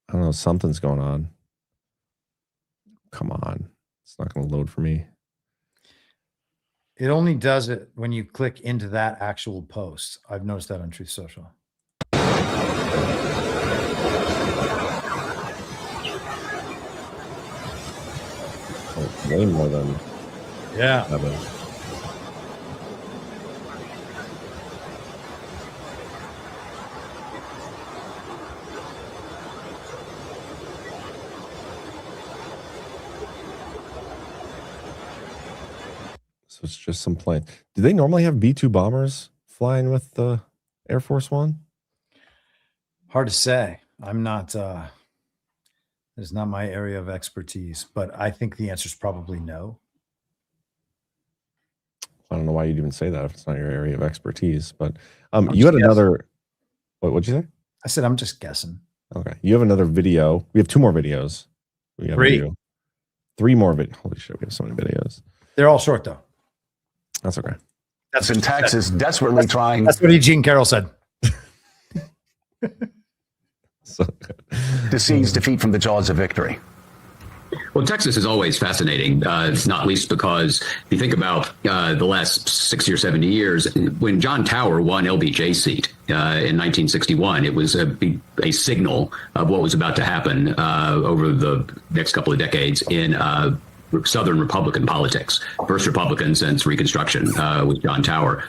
I don't know. Something's going on. Come on. It's not going to load for me. It only does it when you click into that actual post. I've noticed that on Truth Social. Oh, way more than 7. So it's just some plane. Do they normally have B-2 bombers flying with the Air Force One? Hard to say. I'm not, it's not my area of expertise, but I think the answer is probably no. I don't know why you'd even say that if it's not your area of expertise, but you had another, what'd you say? I said, I'm just guessing. Okay. You have another video. We have 2 more videos. We have 3 more videos. Holy shit. We have so many videos. They're all short though. That's okay. That's in Texas, desperately trying. That's what Eugene Carroll said. So to seize defeat from the jaws of victory. Well, Texas is always fascinating, not least because if you think about the last 60 or 70 years, when John Tower won LBJ's seat in 1961, it was a signal of what was about to happen over the next couple of decades in Southern Republican politics. First Republican since Reconstruction with John Tower,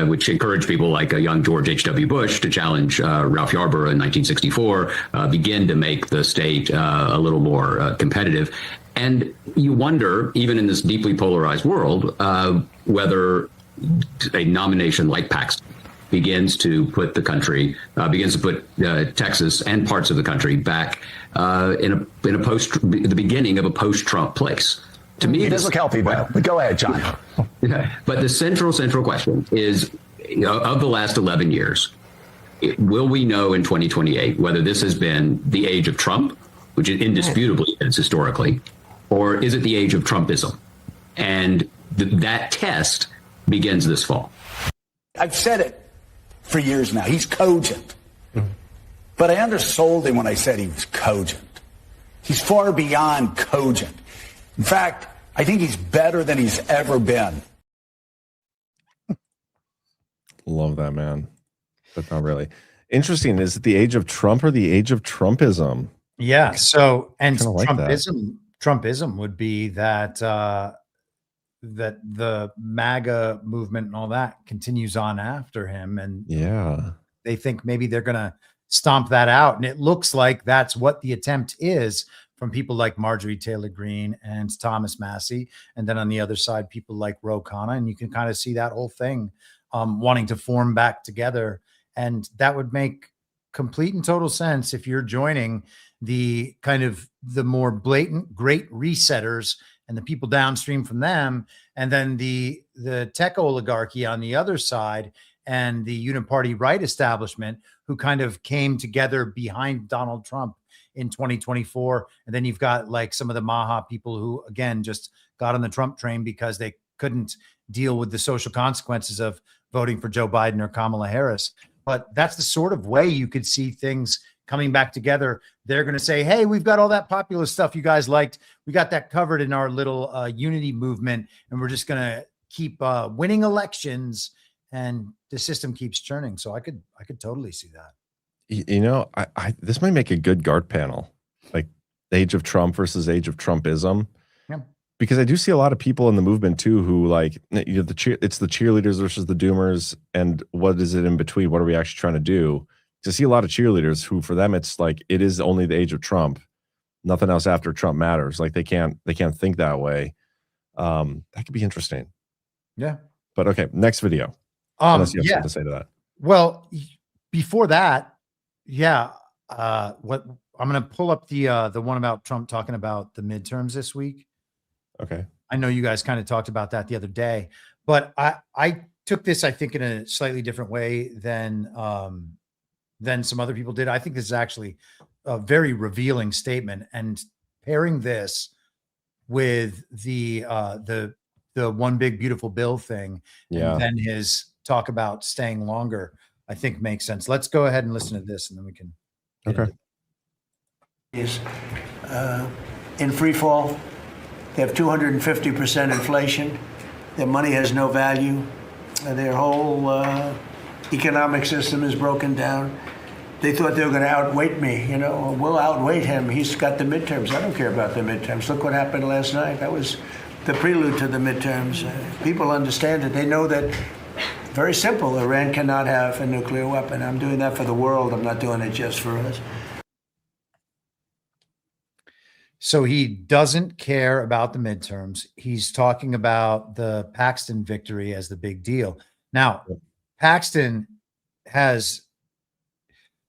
which encouraged people like a young George H.W. Bush to challenge Ralph Yarborough in 1964, begin to make the state a little more competitive. And you wonder, even in this deeply polarized world, whether a nomination like Paxton begins to put the country, Texas and parts of the country back in the beginning of a post-Trump place. To me, it does look healthy, though. But go ahead, John. But the central question is, of the last 11 years, will we know in 2028 whether this has been the age of Trump, which it indisputably is historically, or is it the age of Trumpism? And that test begins this fall. I've said it for years now. He's cogent. But I undersold him when I said he was cogent. He's far beyond cogent. In fact, I think he's better than he's ever been. Love that, man. But not really. Interesting. Is it the age of Trump or the age of Trumpism? Yeah. So, and like Trumpism would be that that the MAGA movement and all that continues on after him, and they think maybe they're gonna stomp that out, and it looks like that's what the attempt is from people like Marjorie Taylor Greene and Thomas Massey, and then on the other side, people like Ro Khanna, and you can kind of see that whole thing wanting to form back together, and that would make complete and total sense if you're joining the kind of the more blatant great resetters and the people downstream from them, and then the tech oligarchy on the other side, and the uniparty right establishment who kind of came together behind Donald Trump in 2024. And then you've got like some of the Maha people who, again, just got on the Trump train because they couldn't deal with the social consequences of voting for Joe Biden or Kamala Harris. But that's the sort of way you could see things coming back together. They're going to say, hey, we've got all that populist stuff you guys liked. We got that covered in our little unity movement, and we're just going to keep winning elections, and the system keeps churning. So I could totally see that. You know, I this might make a good guard panel, like the age of Trump versus age of Trumpism. Yeah. Because I do see a lot of people in the movement too who like, you know, it's the cheerleaders versus the doomers, and what is it in between? What are we actually trying to do? To see a lot of cheerleaders who, for them, it's like it is only the age of Trump. Nothing else after Trump matters. Like they can't think that way. That could be interesting. Yeah. But okay, next video. Unless you have something to say to that. Well, before that, what I'm going to pull up the one about Trump talking about the midterms this week. Okay. I know you guys kind of talked about that the other day, but I took this, I think, in a slightly different way than some other people did. I think this is actually a very revealing statement, and pairing this with the one big beautiful bill thing, and then his talk about staying longer, I think makes sense. Let's go ahead and listen to this, and then we can. Okay. Is in free fall. They have 250% inflation. Their money has no value. Their whole economic system is broken down. They thought they were going to outweight me. You know, we'll outweight him. He's got the midterms. I don't care about the midterms. Look what happened last night. That was the prelude to the midterms. People understand it. They know that. Very simple. Iran cannot have a nuclear weapon. I'm doing that for the world. I'm not doing it just for us. So he doesn't care about the midterms. He's talking about the Paxton victory as the big deal. Now, Paxton has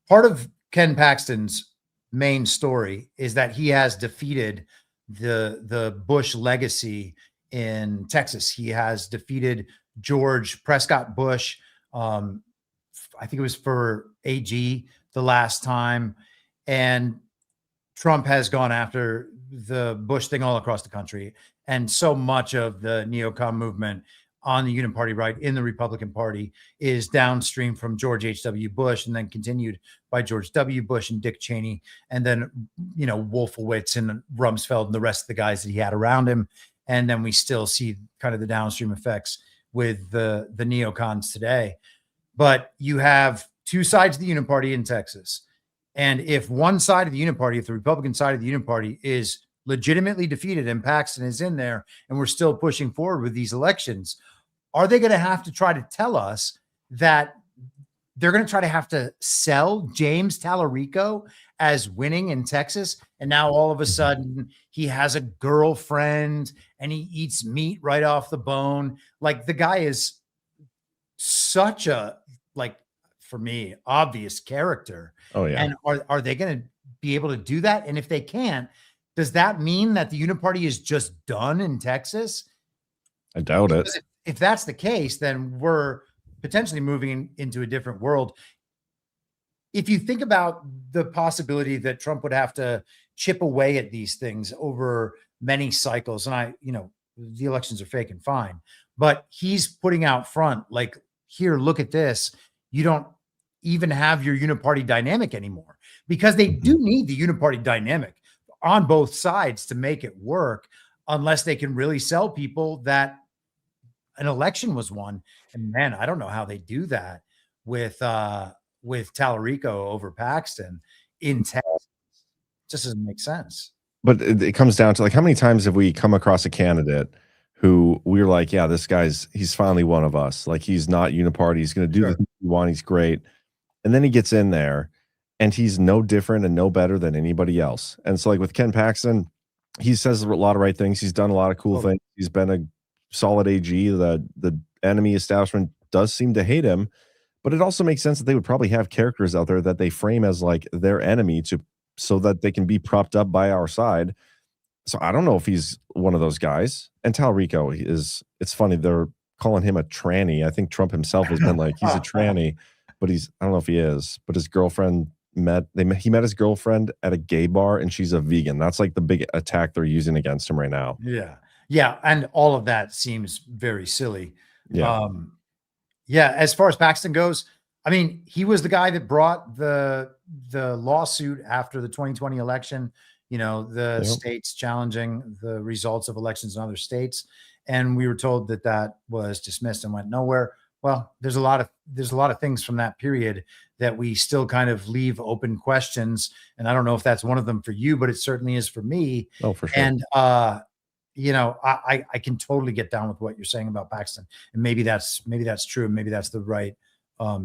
part of Ken Paxton's main story is that he has defeated the Bush legacy in Texas. He has defeated George Prescott Bush. I think it was for AG the last time. And Trump has gone after the Bush thing all across the country. And so much of the neocon movement on the Uniparty right in the Republican Party is downstream from George H.W. Bush and then continued by George W. Bush and Dick Cheney. And then, Wolfowitz and Rumsfeld and the rest of the guys that he had around him. And then we still see kind of the downstream effects with the neocons today. But you have two sides of the Uniparty in Texas. And if one side of the Uniparty, if the Republican side of the Uniparty is legitimately defeated and Paxton is in there and we're still pushing forward with these elections, are they going to have to try to tell us that they're going to try to have to sell James Tallarico as winning in Texas? And now all of a sudden he has a girlfriend and he eats meat right off the bone. Like, the guy is such a, for me, obvious character. Oh, yeah. And are they going to be able to do that? And if they can't, does that mean that the Uniparty is just done in Texas? I doubt it. If that's the case, then we're potentially moving into a different world. If you think about the possibility that Trump would have to chip away at these things over many cycles, and the elections are fake and fine, but he's putting out front, like, here, look at this. You don't even have your Uniparty dynamic anymore, because they do need the Uniparty dynamic on both sides to make it work, unless they can really sell people that an election was won. And man, I don't know how they do that with Tallarico over Paxton in Texas. It just doesn't make sense. But it comes down to, like, how many times have we come across a candidate who we're like, yeah, this he's finally one of us. Like, he's not Uniparty. He's going to do the thing we want. He's great. And then he gets in there and he's no different and no better than anybody else. And so, like, with Ken Paxton, he says a lot of right things. He's done a lot of cool things. He's been a solid AG. The enemy establishment does seem to hate him, but it also makes sense that they would probably have characters out there that they frame as like their enemy so that they can be propped up by our side. So I don't know if he's one of those guys. And Tallarico it's funny, they're calling him a tranny. I think Trump himself has been like, he's a tranny, but I don't know if he is, but his girlfriend he met his girlfriend at a gay bar and she's a vegan. That's like the big attack they're using against him right now. Yeah. Yeah. And all of that seems very silly. Yeah. As far as Paxton goes, I mean, he was the guy that brought the lawsuit after the 2020 election, states challenging the results of elections in other states. And we were told that was dismissed and went nowhere. Well, there's a lot of things from that period that we still kind of leave open questions. And I don't know if that's one of them for you, but it certainly is for me. Oh, for sure. And, I can totally get down with what you're saying about Paxton, and maybe that's true. And maybe that's the right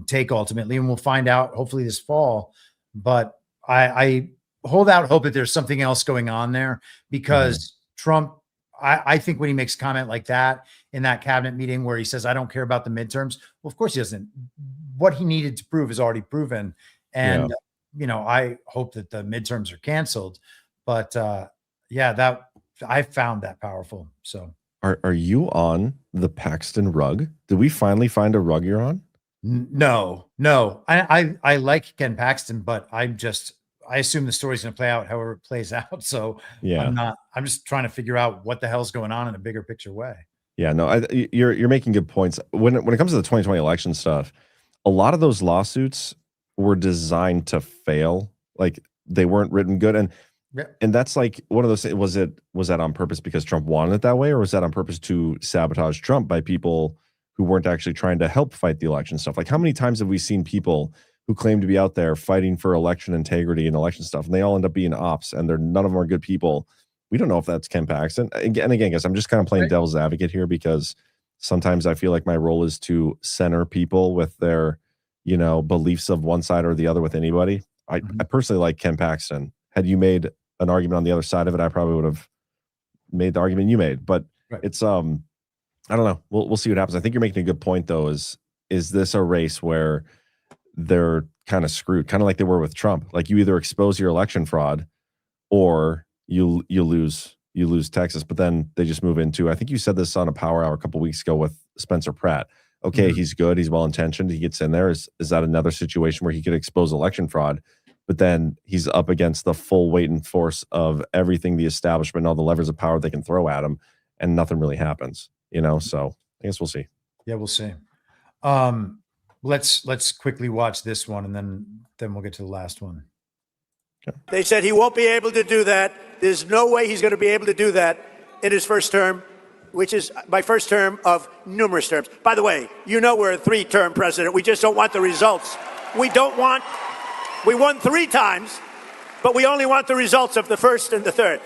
take ultimately. And we'll find out hopefully this fall, but I hold out hope that there's something else going on there, because Trump, I think when he makes a comment like that in that cabinet meeting where he says, I don't care about the midterms. Well, of course he doesn't. What he needed to prove is already proven. And, I hope that the midterms are canceled, but I found that powerful. So are you on the Paxton rug? Did we finally find a rug you're on? No. I like Ken Paxton, but I assume the story's going to play out however it plays out. So yeah, I'm just trying to figure out what the hell's going on in a bigger picture way. Yeah, no, you're making good points. When it comes to the 2020 election stuff, a lot of those lawsuits were designed to fail. Like, they weren't written good. And that's like one of those, was that on purpose because Trump wanted it that way, or was that on purpose to sabotage Trump by people who weren't actually trying to help fight the election stuff? Like, how many times have we seen people who claim to be out there fighting for election integrity and election stuff, and they all end up being ops, and none of them are good people? We don't know if that's Ken Paxton. And again, guys, I'm just kind of playing devil's advocate here, because sometimes I feel like my role is to center people with their, beliefs of one side or the other with anybody. I personally like Ken Paxton. Had you made an argument on the other side of it, I probably would have made the argument you made. But it's I don't know. We'll see what happens. I think you're making a good point though. Is this a race where they're kind of screwed, kind of like they were with Trump. Like you either expose your election fraud or you lose Texas. But then they just move into, I think you said this on a Power Hour a couple weeks ago with Spencer Pratt. Okay, he's good, he's well-intentioned, he gets in there. Is that another situation where he could expose election fraud, but then he's up against the full weight and force of everything, the establishment, all the levers of power they can throw at him, and nothing really happens, So I guess we'll see. Yeah, we'll see. Let's quickly watch this one, and then we'll get to the last one. Okay. They said he won't be able to do that. There's no way he's going to be able to do that in his first term, which is my first term of numerous terms. By the way, we're a 3-term president. We just don't want the results. We won 3 times, but we only want the results of the first and the third.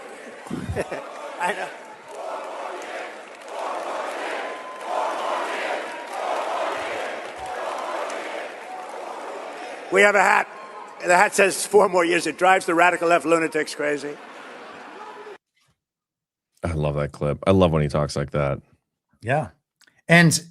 I know. We have a hat. The hat says 4 more years. It drives the radical left lunatics crazy. I love that clip. I love when he talks like that. Yeah. And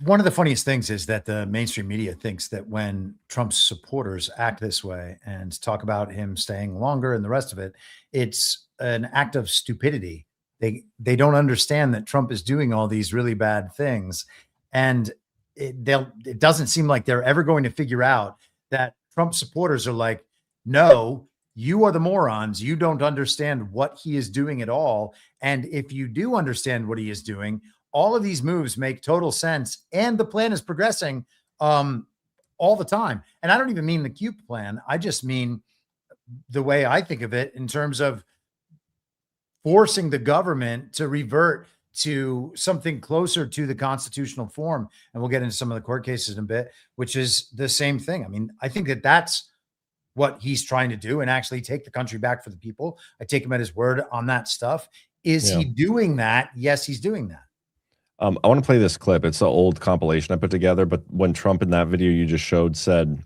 one of the funniest things is that the mainstream media thinks that when Trump's supporters act this way and talk about him staying longer and the rest of it, it's an act of stupidity. They don't understand that Trump is doing all these really bad things. And it doesn't seem like they're ever going to figure out that Trump supporters are like, no, you are the morons. You don't understand what he is doing at all. And if you do understand what he is doing, all of these moves make total sense. And the plan is progressing all the time. And I don't even mean the cube plan. I just mean the way I think of it in terms of forcing the government to revert to something closer to the constitutional form. And we'll get into some of the court cases in a bit, which is the same thing. I mean, I think that that's what he's trying to do and actually take the country back for the people. I take him at his word on that stuff. Is he doing that? Yes, he's doing that. I want to play this clip. It's an old compilation I put together, but when Trump in that video you just showed said,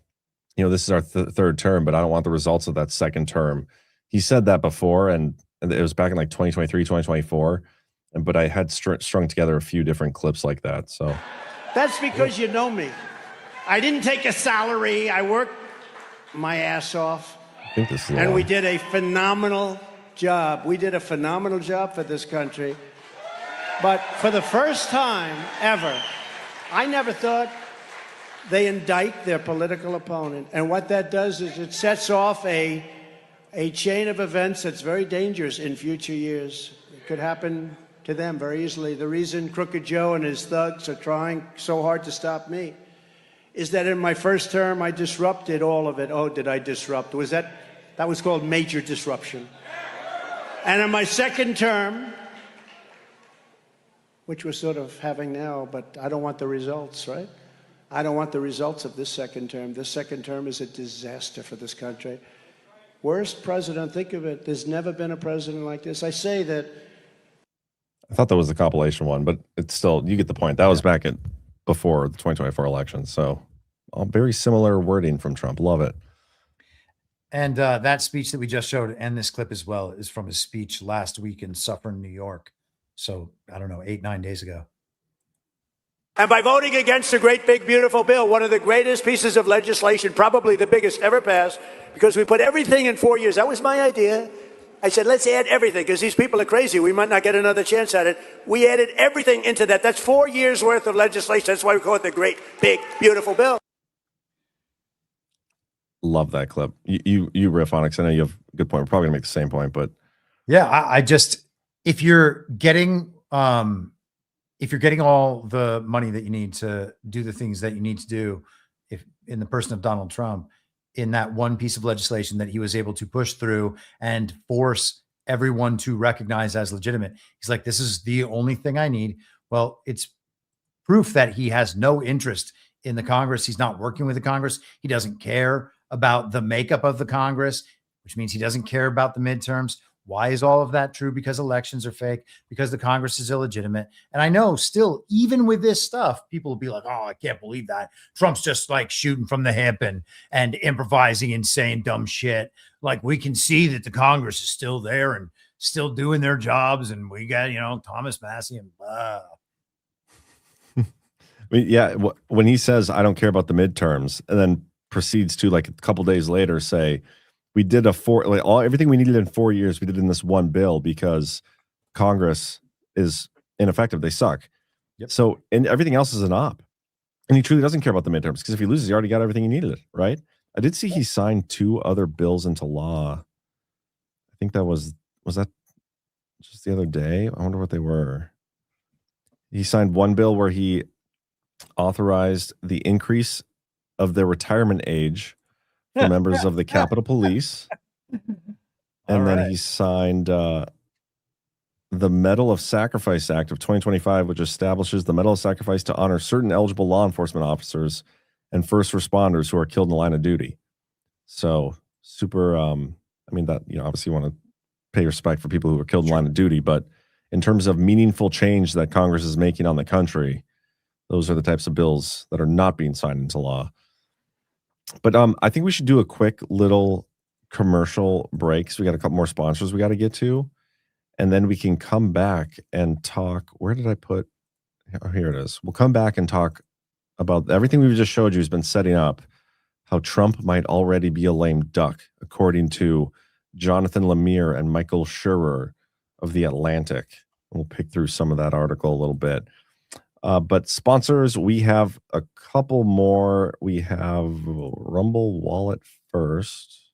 this is our third term, but I don't want the results of that second term. He said that before, and it was back in like 2023, 2024. But I had strung together a few different clips like that. So that's because you know me. I didn't take a salary. I worked my ass off. I think this is and we did a phenomenal job. We did a phenomenal job for this country. But for the first time ever, I never thought they indict their political opponent. And what that does is it sets off a chain of events that's very dangerous in future years. It could happen to them very easily. The reason Crooked Joe and his thugs are trying so hard to stop me is that in my first term, I disrupted all of it. Oh, did I disrupt? That was called major disruption. And in my second term, which we're sort of having now, but I don't want the results, right? I don't want the results of this second term. This second term is a disaster for this country. Worst president, think of it. There's never been a president like this. I say that. I thought that was the compilation one, but it's still, you get the point. That was back before the 2024 election. So very similar wording from Trump. Love it. And that speech that we just showed and this clip as well is from his speech last week in Suffern, New York. So I don't know, 8-9 days ago. And by voting against the great, big, beautiful bill, one of the greatest pieces of legislation, probably the biggest ever passed, because we put everything in 4 years. That was my idea. I said, let's add everything, because these people are crazy. We might not get another chance at it. We added everything into that. That's 4 years worth of legislation. That's why we call it the great, big, beautiful bill. Love that clip. You riff on it, 'cause I know you have a good point. We're probably gonna make the same point, but yeah, I just, if you're getting all the money that you need to do the things that you need to do, if in the person of Donald Trump, in that one piece of legislation that he was able to push through and force everyone to recognize as legitimate, he's like, this is the only thing I need. Well, it's proof that he has no interest in the Congress. He's not working with the Congress. He doesn't care about the makeup of the Congress, which means he doesn't care about the midterms. Why is all of that true? Because elections are fake, because the Congress is illegitimate. And I know still, even with this stuff, people will be like, oh, I can't believe that. Trump's just like shooting from the hip and improvising and saying dumb shit. Like, we can see that the Congress is still there and still doing their jobs. And we got, Thomas Massey and blah. mean, yeah, when he says, I don't care about the midterms, and then proceeds to like a couple days later say, we did everything we needed in 4 years, we did in this one bill because Congress is ineffective. They suck. Yep. So, and everything else is an op. And he truly doesn't care about the midterms because if he loses, he already got everything he needed, right? I did see he signed 2 other bills into law. I think that was that just the other day? I wonder what they were. He signed one bill where he authorized the increase of the retirement age for members of the Capitol Police. And then he signed the Medal of Sacrifice Act of 2025, which establishes the Medal of Sacrifice to honor certain eligible law enforcement officers and first responders who are killed in the line of duty. So super, I mean, that, obviously you want to pay respect for people who are killed in the line of duty, but in terms of meaningful change that Congress is making on the country, those are the types of bills that are not being signed into law. But I think we should do a quick little commercial break. So we got a couple more sponsors we got to get to, and then we can come back and talk. Where did I put? Oh, here it is. We'll come back and talk about everything we've just showed you has been setting up how Trump might already be a lame duck, according to Jonathan Lemire and Michael Schurer of The Atlantic. We'll pick through some of that article a little bit. But sponsors, we have a couple more. We have Rumble Wallet first.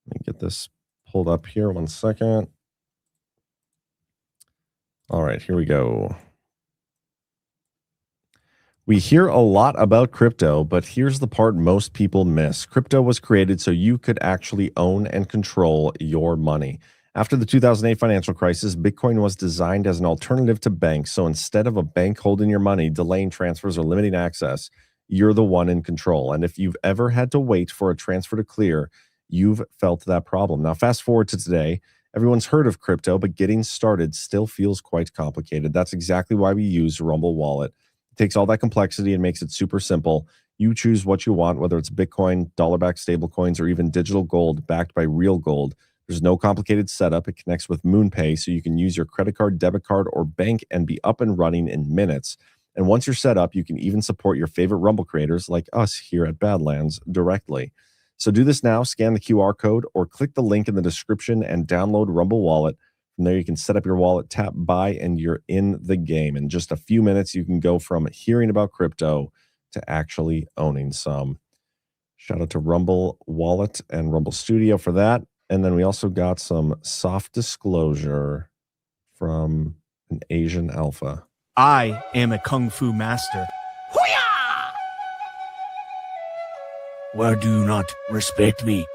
Let me get this pulled up here. 1 second. All right, here we go. We hear a lot about crypto, but here's the part most people miss. Crypto was created so you could actually own and control your money. After the 2008 financial crisis, Bitcoin was designed as an alternative to banks. So instead of a bank holding your money, delaying transfers, or limiting access, you're the one in control. And if you've ever had to wait for a transfer to clear, you've felt that problem. Now, fast forward to today. Everyone's heard of crypto, but getting started still feels quite complicated. That's exactly why we use Rumble Wallet. It takes all that complexity and makes it super simple. You choose what you want, whether it's Bitcoin, dollar-backed stablecoins, or even digital gold backed by real gold. There's no complicated setup. It connects with MoonPay, so you can use your credit card, debit card, or bank and be up and running in minutes. And once you're set up, you can even support your favorite Rumble creators like us here at Badlands directly. So do this now, scan the QR code, or click the link in the description and download Rumble Wallet. From there, you can set up your wallet, tap buy, and you're in the game. In just a few minutes, you can go from hearing about crypto to actually owning some. Shout out to Rumble Wallet and Rumble Studio for that. And then we also got some soft disclosure from an Asian alpha. I am a kung fu master. Why do you not respect me?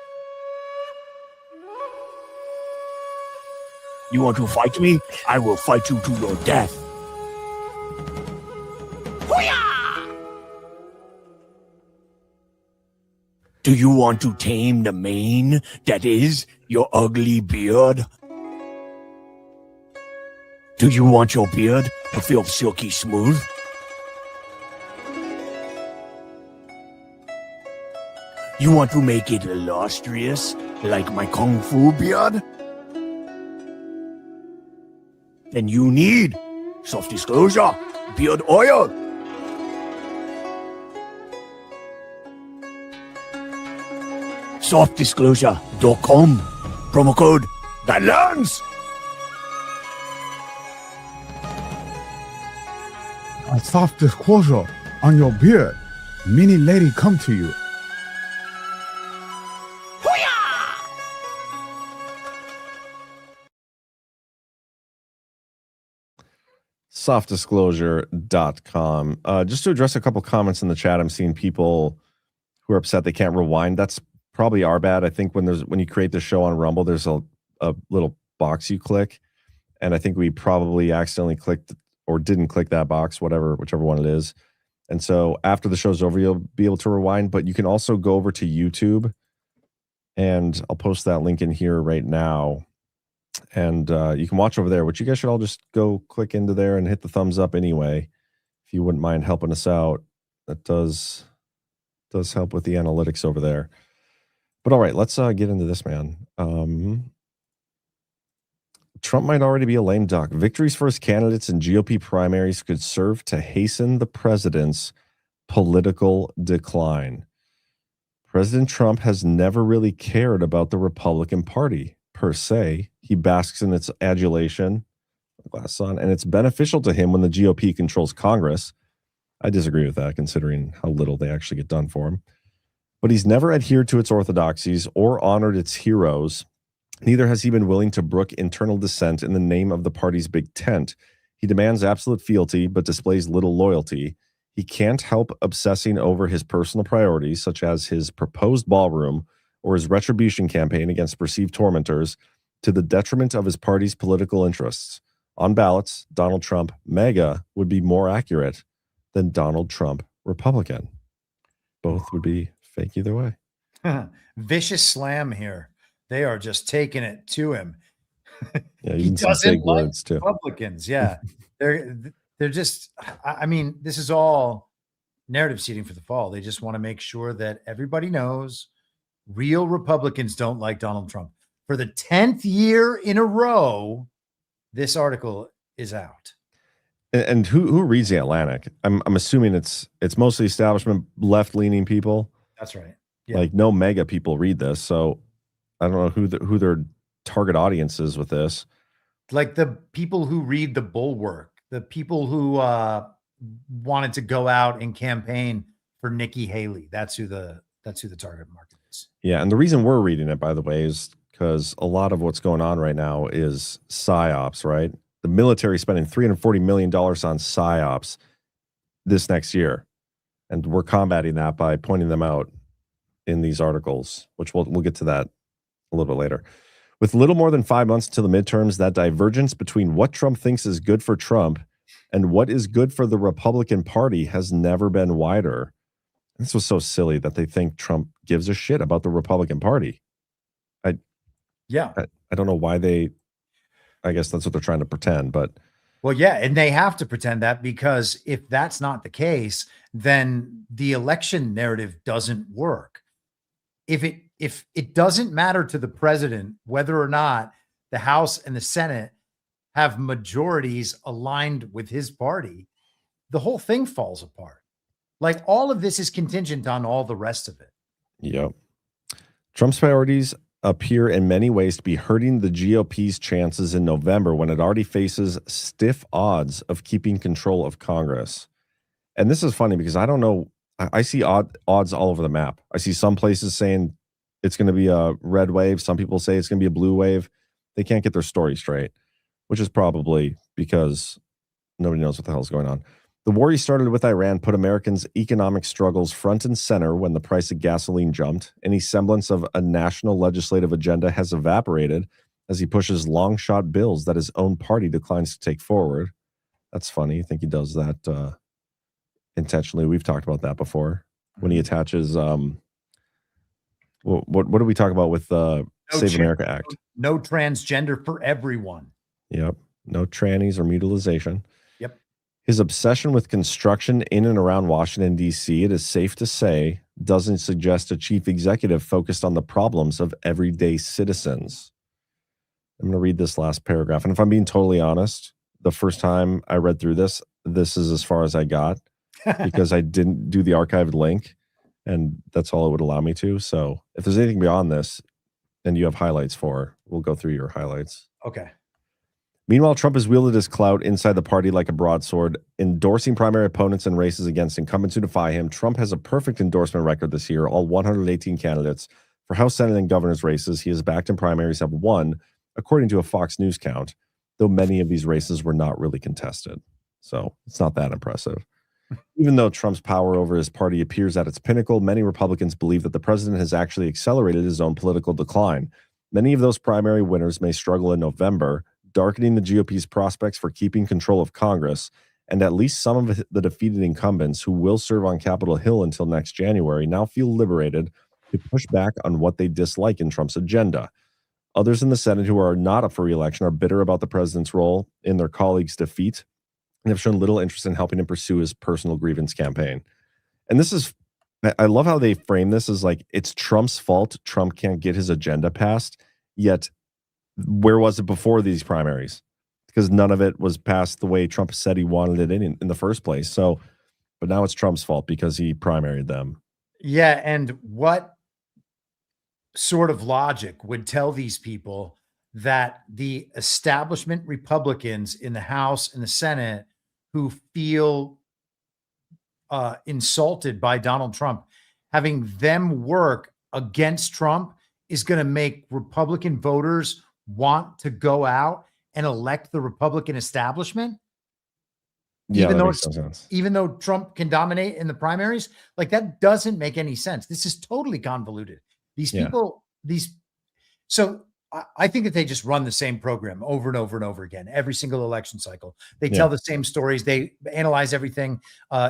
You want to fight me? I will fight you to your death. Do you want to tame the mane that is your ugly beard? Do you want your beard to feel silky smooth? You want to make it illustrious, like my kung fu beard? Then you need soft disclosure, beard oil. Softdisclosure.com. Promo code Badlands. A soft disclosure on your beard. Many lady come to you. Softdisclosure.com. Just to address a couple comments in the chat, I'm seeing people who are upset they can't rewind. That's probably our bad. I think when you create the show on Rumble, there's a little box you click, and I think we probably accidentally clicked or didn't click that box, whichever one it is. And so after the show's over, you'll be able to rewind, but you can also go over to YouTube, and I'll post that link in here right now. And you can watch over there, which you guys should all just go click into there and hit the thumbs up anyway. If you wouldn't mind helping us out, that does help with the analytics over there. But all right, let's get into this, man. Trump might already be a lame duck. Victories for his candidates in GOP primaries could serve to hasten the president's political decline. President Trump has never really cared about the Republican Party per se. He basks in its adulation, glass on, and it's beneficial to him when the GOP controls Congress. I disagree with that, considering how little they actually get done for him. But he's never adhered to its orthodoxies or honored its heroes. Neither has he been willing to brook internal dissent in the name of the party's big tent. He demands absolute fealty, but displays little loyalty. He can't help obsessing over his personal priorities, such as his proposed ballroom or his retribution campaign against perceived tormentors, to the detriment of his party's political interests. On ballots, Donald Trump MAGA would be more accurate than Donald Trump Republican. Both would be fake either way. Vicious slam here. They are just taking it to him. Yeah, He doesn't like words too. Republicans. Yeah. They're just, I mean, this is all narrative seeding for the fall. They just want to make sure that everybody knows real Republicans don't like Donald Trump. For the 10th year in a row, this article is out. And who reads the Atlantic? I'm assuming it's mostly establishment left-leaning people. That's right. Yeah. Like no mega people read this, so I don't know who their target audience is with this. Like the people who read the Bulwark, the people who wanted to go out and campaign for Nikki Haley. That's who the target market is. Yeah, and the reason we're reading it, by the way, is because a lot of what's going on right now is psyops, right? The military spending $340 million on psyops this next year. And we're combating that by pointing them out in these articles, which we'll get to that a little bit later. With little more than 5 months to the midterms, that divergence between what Trump thinks is good for Trump and what is good for the Republican Party has never been wider. This was so silly that they think Trump gives a shit about the Republican Party. I don't know why I guess that's what they're trying to pretend, but well, yeah, and they have to pretend that, because if that's not the case, then the election narrative doesn't work. If it doesn't matter to the president whether or not the House and the Senate have majorities aligned with his party, the whole thing falls apart. Like, all of this is contingent on all the rest of it. Yep. Trump's priorities appear in many ways to be hurting the GOP's chances in November, when it already faces stiff odds of keeping control of Congress. And this is funny because I don't know. I see odds all over the map. I see some places saying it's going to be a red wave. Some people say it's going to be a blue wave. They can't get their story straight, which is probably because nobody knows what the hell is going on. The war he started with Iran put Americans' economic struggles front and center when the price of gasoline jumped. Any semblance of a national legislative agenda has evaporated as he pushes long-shot bills that his own party declines to take forward. That's funny. I think he does that intentionally. We've talked about that before. When he attaches, what do we talk about with the Save America Act? No transgender for everyone. Yep. No trannies or mutilization. Yep. His obsession with construction in and around Washington, D.C., it is safe to say, doesn't suggest a chief executive focused on the problems of everyday citizens. I'm going to read this last paragraph. And if I'm being totally honest, the first time I read through this is as far as I got because I didn't do the archived link, and that's all it would allow me to. So if there's anything beyond this and you have highlights for, we'll go through your highlights. Okay. Meanwhile, Trump has wielded his clout inside the party like a broadsword, endorsing primary opponents in races against incumbents who defy him. Trump has a perfect endorsement record this year. All 118 candidates for House, Senate, and governor's races he has backed in primaries have won, according to a Fox News count, though many of these races were not really contested. So it's not that impressive. Even though Trump's power over his party appears at its pinnacle, many Republicans believe that the president has actually accelerated his own political decline. Many of those primary winners may struggle in November, darkening the GOP's prospects for keeping control of Congress, and at least some of the defeated incumbents who will serve on Capitol Hill until next January now feel liberated to push back on what they dislike in Trump's agenda. Others in the Senate who are not up for re-election are bitter about the president's role in their colleagues' defeat and have shown little interest in helping him pursue his personal grievance campaign. And this is, I love how they frame this as like it's Trump's fault Trump can't get his agenda passed, yet Where was it before these primaries? Because none of it was passed the way Trump said he wanted it in the first place. So, but now it's Trump's fault because he primaried them. Yeah, and what sort of logic would tell these people that the establishment Republicans in the House and the Senate who feel insulted by Donald Trump, having them work against Trump is going to make Republican voters want to go out and elect the Republican establishment? Yeah, even though Trump can dominate in the primaries, like that doesn't make any sense. This is totally convoluted. These people, so I think that they just run the same program over and over and over again, every single election cycle. They tell the same stories. They analyze everything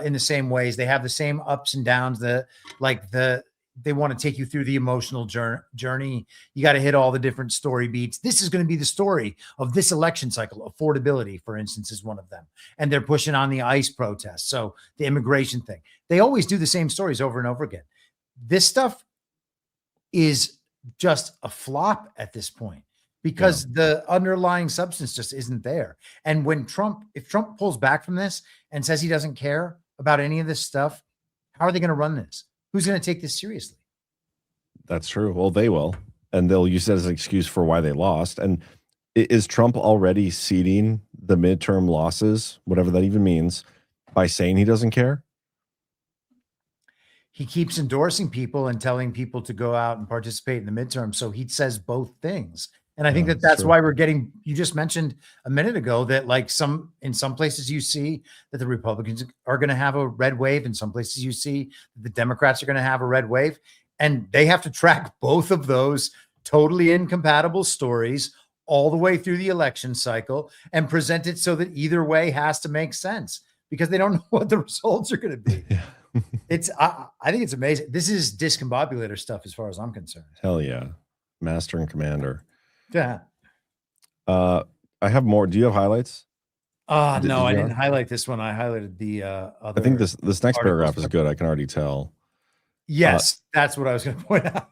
in the same ways. They have the same ups and downs. They want to take you through the emotional journey. You got to hit all the different story beats. This is going to be the story of this election cycle. Affordability, for instance, is one of them. And they're pushing on the ICE protests. So the immigration thing, they always do the same stories over and over again. This stuff is just a flop at this point because the underlying substance just isn't there. And when if Trump pulls back from this and says he doesn't care about any of this stuff, how are they going to run this? Who's going to take this seriously? That's true. Well, they will. And they'll use that as an excuse for why they lost. And is Trump already ceding the midterm losses, whatever that even means, by saying he doesn't care? He keeps endorsing people and telling people to go out and participate in the midterm. So he says both things. And I think that's why we're getting, you just mentioned a minute ago that like in some places you see that the Republicans are going to have a red wave. In some places you see the Democrats are going to have a red wave, and they have to track both of those totally incompatible stories all the way through the election cycle and present it so that either way has to make sense because they don't know what the results are going to be. I think it's amazing. This is discombobulator stuff as far as I'm concerned. Hell yeah. Master and commander. Yeah. I have more. Do you have highlights? No, I didn't highlight this one. I highlighted the other. I think this next paragraph is good. I can already tell. Yes, that's what I was going to point out.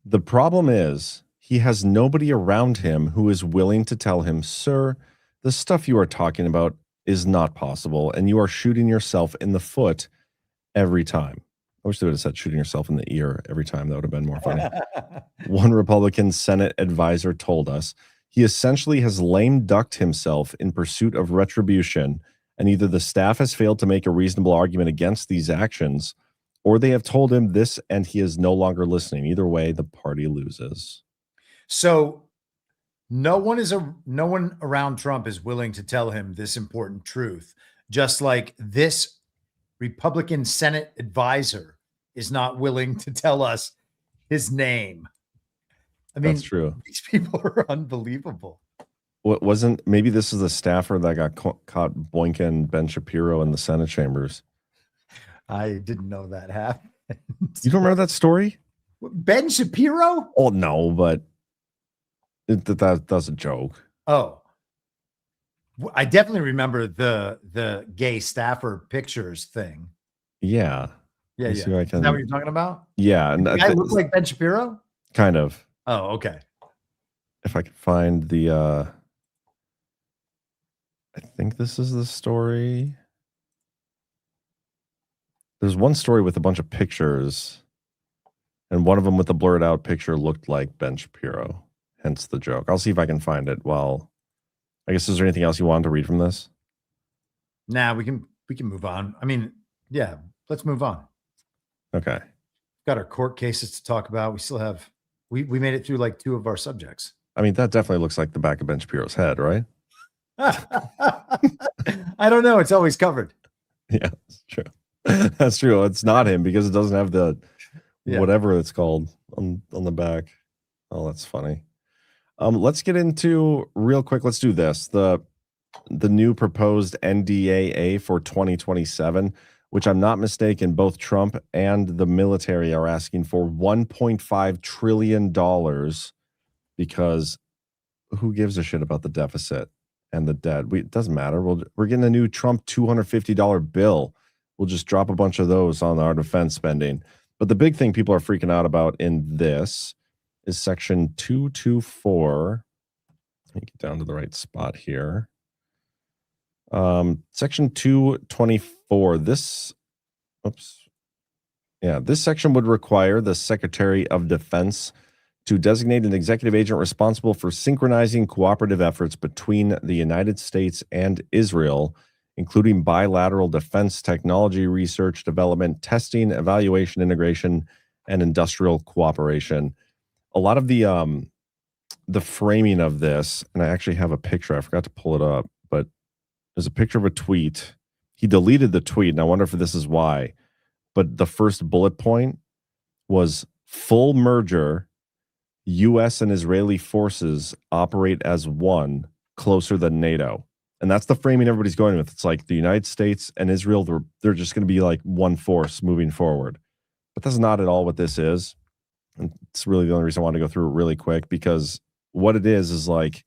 The problem is he has nobody around him who is willing to tell him, sir, the stuff you are talking about is not possible, and you are shooting yourself in the foot every time. I wish they would have said shooting yourself in the ear every time. That would have been more funny. One Republican Senate advisor told us he essentially has lame ducked himself in pursuit of retribution, and either the staff has failed to make a reasonable argument against these actions, or they have told him this and he is no longer listening. Either way, the party loses. So no one around Trump is willing to tell him this important truth, just like this Republican Senate advisor is not willing to tell us his name. I mean, that's true. These people are unbelievable. Maybe this is the staffer that got caught boinking Ben Shapiro in the Senate chambers. I didn't know that happened. You don't remember that story? Ben Shapiro? Oh, no, but that's a joke. Oh, I definitely remember the gay staffer pictures thing. Yeah. Yeah. Is that what you're talking about? Yeah. And I look like Ben Shapiro? Kind of. Oh, okay. If I can find the I think this is the story. There's one story with a bunch of pictures, and one of them with a blurred out picture looked like Ben Shapiro, hence the joke. I'll see if I can find it. Well, I guess, is there anything else you wanted to read from this? Nah, we can move on. I mean, yeah, let's move on. Okay. Got our court cases to talk about. We still have, we made it through like 2 of our subjects. I mean, that definitely looks like the back of Ben Shapiro's head, right? I don't know. It's always covered. Yeah, that's true. That's true. It's not him because it doesn't have the whatever it's called on the back. Oh, that's funny. Let's get into real quick. Let's do this. The new proposed NDAA for 2027, which I'm not mistaken, both Trump and the military are asking for $1.5 trillion because who gives a shit about the deficit and the debt? It doesn't matter. We're getting a new Trump $250 bill. We'll just drop a bunch of those on our defense spending. But the big thing people are freaking out about in this is Section 224. Let me get down to the right spot here. Section 224. This section would require the Secretary of Defense to designate an executive agent responsible for synchronizing cooperative efforts between the United States and Israel, including bilateral defense technology research, development, testing, evaluation, integration, and industrial cooperation. A lot of the framing of this, and I actually have a picture. I forgot to pull it up, but there's a picture of a tweet. He deleted the tweet, and I wonder if this is why. But the first bullet point was full merger. U.S. and Israeli forces operate as one, closer than NATO. And that's the framing everybody's going with. It's like the United States and Israel, they're just going to be like one force moving forward. But that's not at all what this is. And it's really the only reason I want to go through it really quick, because what it is like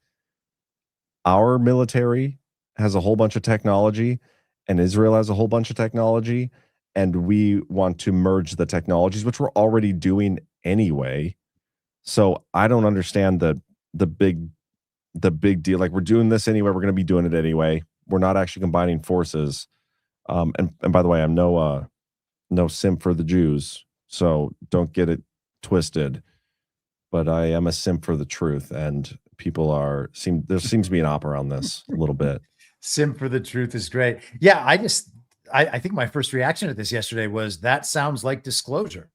our military has a whole bunch of technology and Israel has a whole bunch of technology, and we want to merge the technologies, which we're already doing anyway. So I don't understand the big deal. Like, we're doing this anyway. We're going to be doing it anyway. We're not actually combining forces. And by the way, I'm no simp for the Jews, so don't get it twisted. But I am a simp for the truth, and there seems to be an op around this a little bit. Simp for the truth is great. Yeah, I think my first reaction to this yesterday was that sounds like disclosure.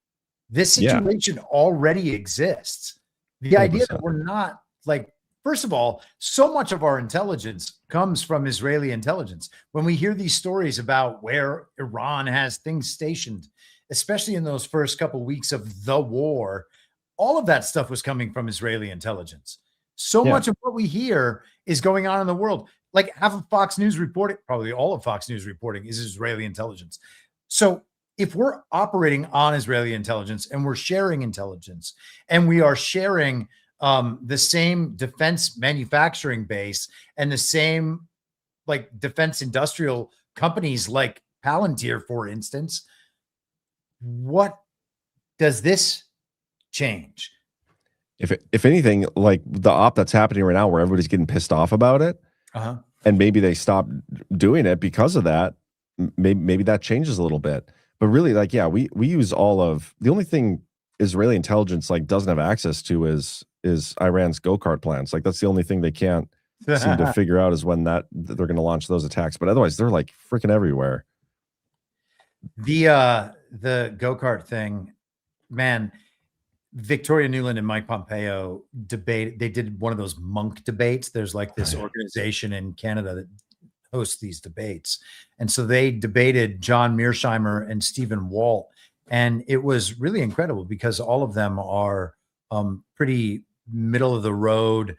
This situation already exists. The 100%. Idea that we're not, like, first of all, so much of our intelligence comes from Israeli intelligence. When we hear these stories about where Iran has things stationed, especially in those first couple of weeks of the war, all of that stuff was coming from Israeli intelligence. So much of what we hear is going on in the world. Like half of Fox News reporting, probably all of Fox News reporting, is Israeli intelligence. So if we're operating on Israeli intelligence and we're sharing intelligence and we are sharing the same defense manufacturing base and the same like defense industrial companies like Palantir, for instance, what does this change? If anything, like the op that's happening right now where everybody's getting pissed off about it, and maybe they stop doing it because of that, maybe that changes a little bit. But really, like, we use all of the only thing Israeli intelligence like doesn't have access to is Iran's go-kart plans. Like, that's the only thing they can't seem to figure out is when they're going to launch those attacks. But otherwise, they're like freaking everywhere. The go-kart thing, man. Victoria Nuland and Mike Pompeo debate. They did one of those monk debates. There's like this organization in Canada that hosts these debates. And so they debated John Mearsheimer and Stephen Walt. And it was really incredible because all of them are pretty middle of the road,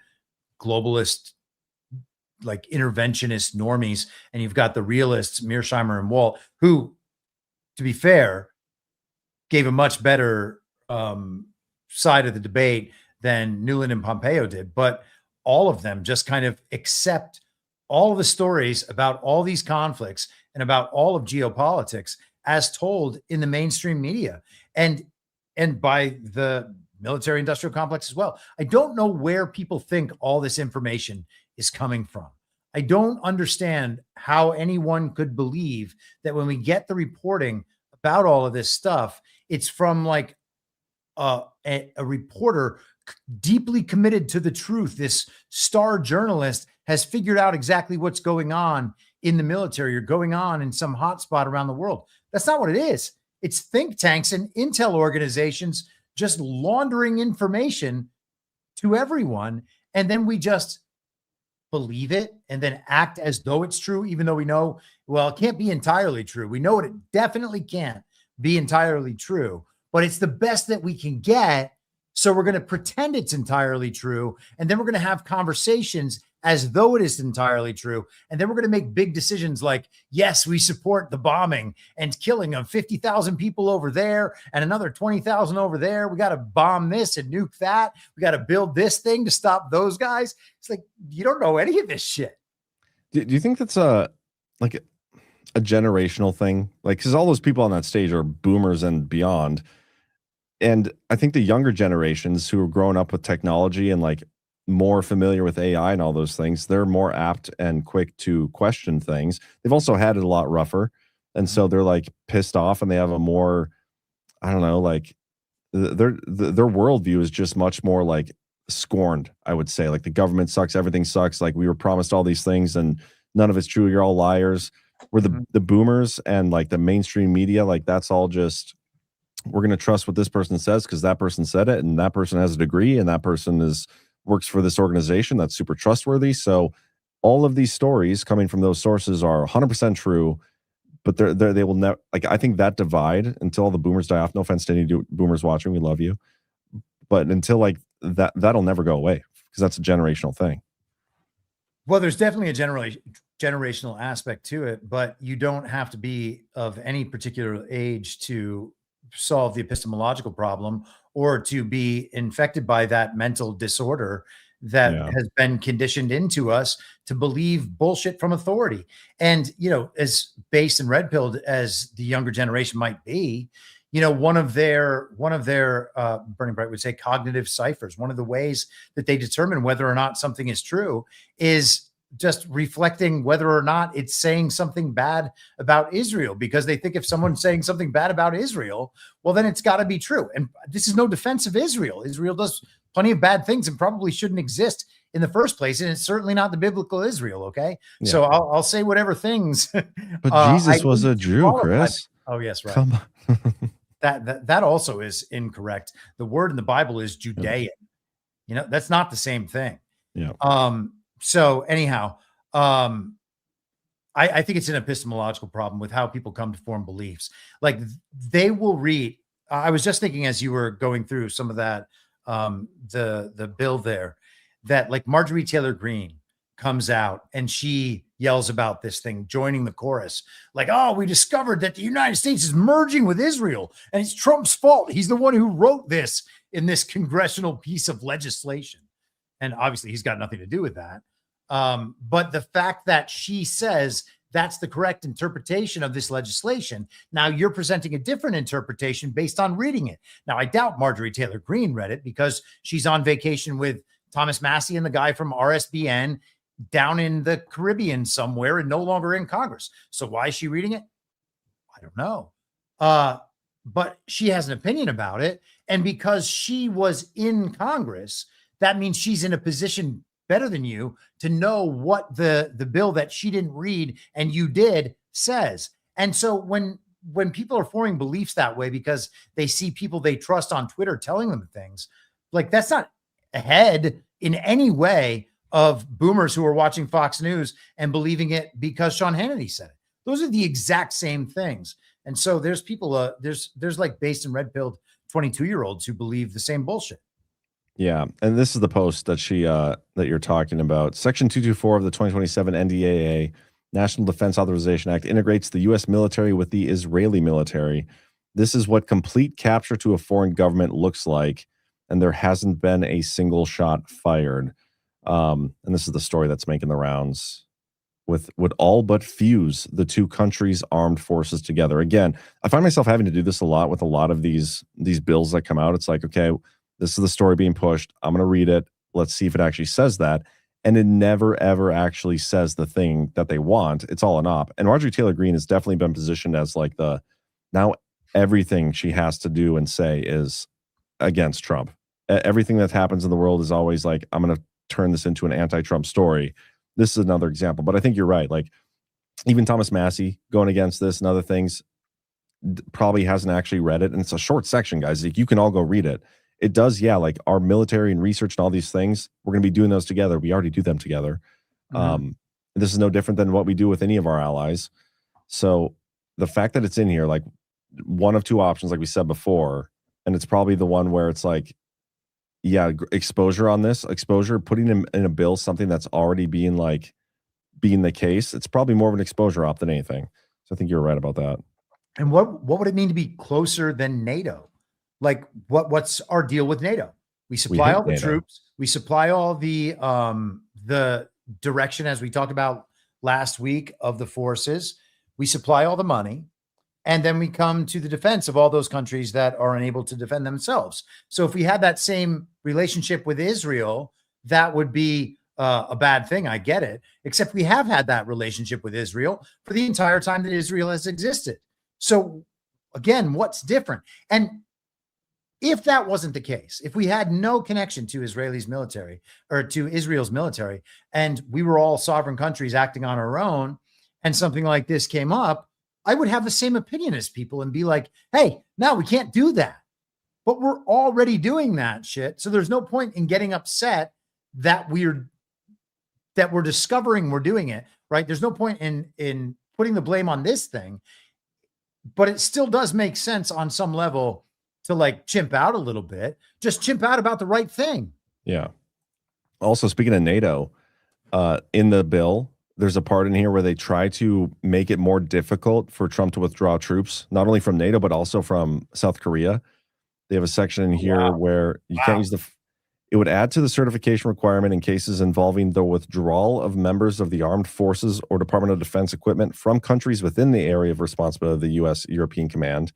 globalist, like interventionist normies. And you've got the realists, Mearsheimer and Walt, who, to be fair, gave a much better side of the debate than Nuland and Pompeo did. But all of them just kind of accept all of the stories about all these conflicts and about all of geopolitics as told in the mainstream media and by the military industrial complex as well. I don't know where people think all this information is coming from. I don't understand how anyone could believe that when we get the reporting about all of this stuff, it's from like a reporter deeply committed to the truth. This star journalist has figured out exactly what's going on in the military or going on in some hotspot around the world. That's not what it is. It's think tanks and intel organizations just laundering information to everyone. And then we just believe it and then act as though it's true, even though we know, well, it can't be entirely true. We know it definitely can't be entirely true, but it's the best that we can get. So we're going to pretend it's entirely true. And then we're going to have conversations as though it is entirely true. And then we're going to make big decisions like, yes, we support the bombing and killing of 50,000 people over there and another 20,000 over there. We got to bomb this and nuke that. We got to build this thing to stop those guys. It's like, you don't know any of this shit. Do you think that's a generational thing? Like, because all those people on that stage are boomers and beyond. And I think the younger generations who are growing up with technology and like more familiar with AI and all those things, they're more apt and quick to question things. They've also had it a lot rougher. And so they're like pissed off, and they have a more, I don't know, like their worldview is just much more like scorned, I would say. Like the government sucks, everything sucks. Like we were promised all these things and none of it's true. You're all liars. We're the boomers and like the mainstream media, like that's all just, we're going to trust what this person says because that person said it and that person has a degree and that person works for this organization that's super trustworthy. So all of these stories coming from those sources are 100% true, but they will never, like, I think that divide until all the boomers die off, no offense to any boomers watching, we love you, but until like that'll never go away because that's a generational thing. Well, there's definitely a generational aspect to it, but you don't have to be of any particular age to solve the epistemological problem or to be infected by that mental disorder that has been conditioned into us to believe bullshit from authority. And, you know, as based and red-pilled as the younger generation might be, you know, one of their Burning Bright would say cognitive ciphers, one of the ways that they determine whether or not something is true is just reflecting whether or not it's saying something bad about Israel, because they think if someone's saying something bad about Israel, well, then it's got to be true. And this is no defense of Israel. Israel does plenty of bad things and probably shouldn't exist in the first place. And it's certainly not the biblical Israel. Okay. Yeah. So I'll say whatever things. But Jesus was a Jew, Chris. Oh, yes. Right. Come on. that also is incorrect. The word in the Bible is Judean. You know, that's not the same thing. Yeah. So anyhow, I think it's an epistemological problem with how people come to form beliefs. Like they will read. I was just thinking as you were going through some of that, the bill there, that like Marjorie Taylor Greene comes out and she yells about this thing, joining the chorus, like, oh, we discovered that the United States is merging with Israel and it's Trump's fault. He's the one who wrote this in this congressional piece of legislation. And obviously he's got nothing to do with that. But the fact that she says that's the correct interpretation of this legislation, now you're presenting a different interpretation based on reading it. Now, I doubt Marjorie Taylor Greene read it because she's on vacation with Thomas Massey and the guy from RSBN down in the Caribbean somewhere and no longer in Congress. So why is she reading it? I don't know. But she has an opinion about it. And because she was in Congress, that means she's in a position better than you to know what the bill that she didn't read and you did says. And so when people are forming beliefs that way because they see people they trust on Twitter telling them things, like that's not ahead in any way of boomers who are watching Fox News and believing it because Sean Hannity said it. Those are the exact same things. And so there's people, there's like based and red-pilled 22-year-olds who believe the same bullshit. Yeah, and this is the post that that you're talking about. Section 224 of the 2027 NDAA, National Defense Authorization Act, integrates the U.S. military with the Israeli military. This is what complete capture to a foreign government looks like, and there hasn't been a single shot fired. And this is the story that's making the rounds. Would all but fuse the two countries' armed forces together. Again, I find myself having to do this a lot with a lot of these bills that come out. It's like, okay, this is the story being pushed. I'm going to read it. Let's see if it actually says that. And it never, ever actually says the thing that they want. It's all an op. And Marjorie Taylor Greene has definitely been positioned as like now everything she has to do and say is against Trump. Everything that happens in the world is always like, I'm going to turn this into an anti-Trump story. This is another example. But I think you're right. Like even Thomas Massey going against this and other things probably hasn't actually read it. And it's a short section, guys. Like, you can all go read it. It does, yeah, like our military and research and all these things, we're going to be doing those together. We already do them together. This is no different than what we do with any of our allies. So the fact that it's in here, like one of two options, like we said before, and it's probably the one where it's like, yeah, exposure on this, putting in a bill, something that's already being the case. It's probably more of an exposure op than anything. So I think you're right about that. And what would it mean to be closer than NATO? Like what's our deal with NATO? We supply all the troops. We supply all the direction, as we talked about last week, of the forces. We supply all the money. And then we come to the defense of all those countries that are unable to defend themselves. So if we had that same relationship with Israel, that would be a bad thing. I get it. Except we have had that relationship with Israel for the entire time that Israel has existed. So again, what's different? And if that wasn't the case, if we had no connection to Israel's military or to Israel's military, and we were all sovereign countries acting on our own, and something like this came up, I would have the same opinion as people and be like, hey, no, we can't do that. But we're already doing that shit. So there's no point in getting upset that we're discovering we're doing it, right? There's no point in putting the blame on this thing, but it still does make sense on some level to like chimp out a little bit, just chimp out about the right thing. Yeah. Also, speaking of NATO, in the bill, there's a part in here where they try to make it more difficult for Trump to withdraw troops, not only from NATO, but also from South Korea. They have a section in here where you can't use it would add to the certification requirement in cases involving the withdrawal of members of the armed forces or Department of Defense equipment from countries within the area of responsibility of the U.S. European Command,